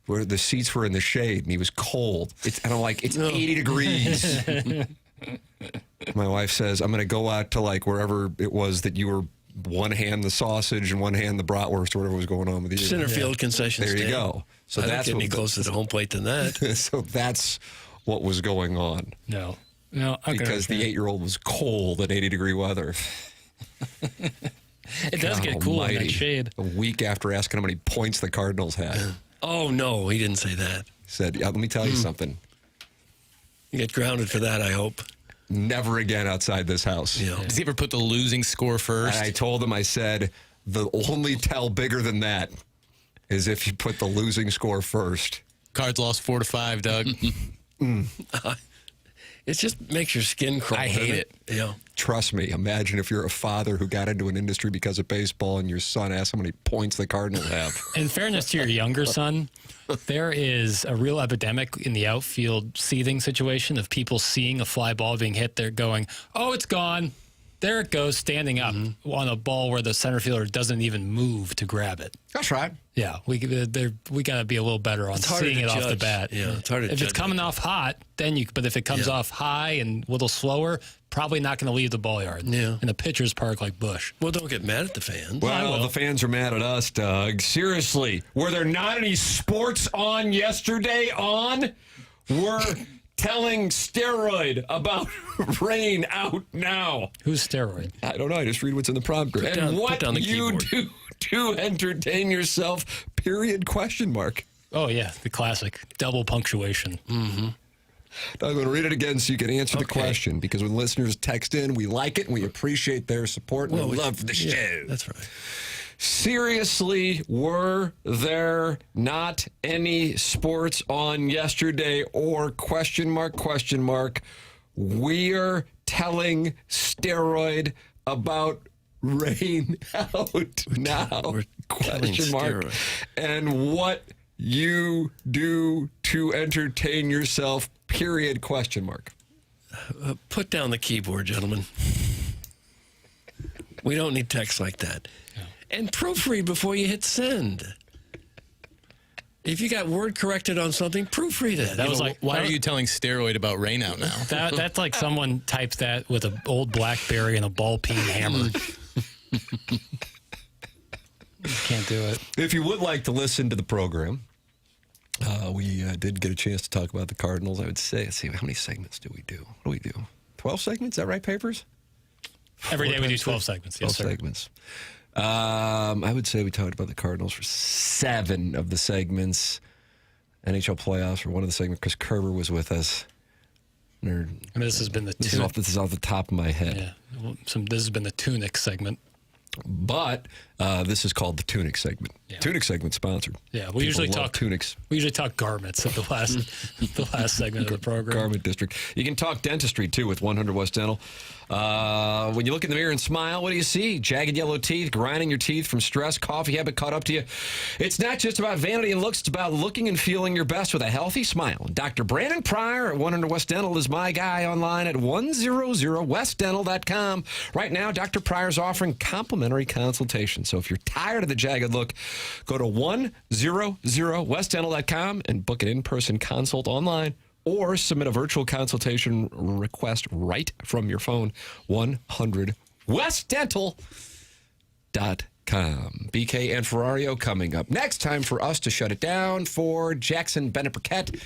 where the seats were in the shade and he was cold, and I'm like, it's 80 degrees. My wife says, I'm going to go out to like wherever it was that you were one hand the sausage and one hand the bratwurst or whatever was going on with you. Centerfield concession There you stand. go. So I that's don't get any what, closer to home plate than that. so that's what was going on. No, I Because the 8-year-old was cold in 80-degree weather. It does get cool in that shade. A week after asking how many points the Cardinals had. Oh, no, he didn't say that. Said, let me tell you something. You get grounded for that, I hope. Never again outside this house. Yeah. Does he ever put the losing score first? And I told him, I said, the only tell bigger than that is if you put the losing score first. Cards lost 4-5, Doug. It just makes your skin crawl. I hate it. Yeah. Trust me. Imagine if you're a father who got into an industry because of baseball and your son asks how many points the Cardinals have. In fairness to your younger son, there is a real epidemic in the outfield seething situation of people seeing a fly ball being hit. They're going, oh, it's gone. There it goes, standing up on a ball where the center fielder doesn't even move to grab it. That's right. Yeah, we got to be a little better on seeing it off the bat. Yeah, it's hard to If judge it's coming off hot, then you. But if it comes off high and a little slower, probably not going to leave the ball yard. Yeah. In the pitcher's park like Busch. Well, don't get mad at the fans. Well, the fans are mad at us, Doug. Seriously, were there not any sports on yesterday We're telling Steroid about rain out now. Who's Steroid? I don't know. I just read what's in the prompt. Put And what down the you keyboard. do to entertain yourself, period, question mark. Oh, yeah, the classic. Double punctuation. Mm-hmm. I'm going to read it again so you can answer the Okay. question, because when listeners text in, we like it and we appreciate their support and we love the show. That's right. Seriously, were there not any sports on yesterday or question mark? We're telling Steroid about rain out now. We're telling Question mark. Steroid. And what you do to entertain yourself, period, question mark. Put down the keyboard, gentlemen. We don't need text like that. And proofread before you hit send. If you got word corrected on something, proofread it. That was like, Why are you telling Steroid about rain out now? That's like someone types that with an old BlackBerry and a ball peen hammer. You can't do it. If you would like to listen to the program, We did get a chance to talk about the Cardinals. I would say, let's see, how many segments do we do? What do we do? 12 segments? Is that right, Papers? Every day we do 12 segments. 12 Yes, sir. segments. I would say we talked about the Cardinals for 7 of the segments. NHL playoffs for one of the segments. Chris Kerber was with us. This has been the this is off the top of my head. Yeah. Well, this has been the Tunic segment. But this is called the Tunic segment. Yeah. Tunic segment sponsored. Yeah, we People usually love talk tunics. We usually talk garments at the last segment of the program. Garment District. You can talk dentistry too with 100 West Dental. When you look in the mirror and smile, what do you see? Jagged yellow teeth, grinding your teeth from stress, coffee habit caught up to you. It's not just about vanity and looks, it's about looking and feeling your best with a healthy smile. Dr. Brandon Pryor at 100 West Dental is my guy online at 100westdental.com. Right now, Dr. Pryor's offering complimentary consultation. So if you're tired of the jagged look, go to 100westdental.com and book an in-person consult online, or submit a virtual consultation request right from your phone. 100westdental.com. BK and Ferrario coming up next. Time for us to shut it down. For Jackson Burkett,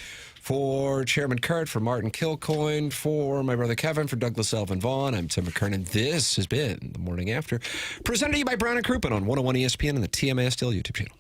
for Chairman Kurt, for Martin Kilcoyne, for my brother Kevin, for Douglas Elvin Vaughn, I'm Tim McKernan. This has been The Morning After, presented to you by Brown and Crouppen on 101 ESPN and the TMA STL YouTube channel.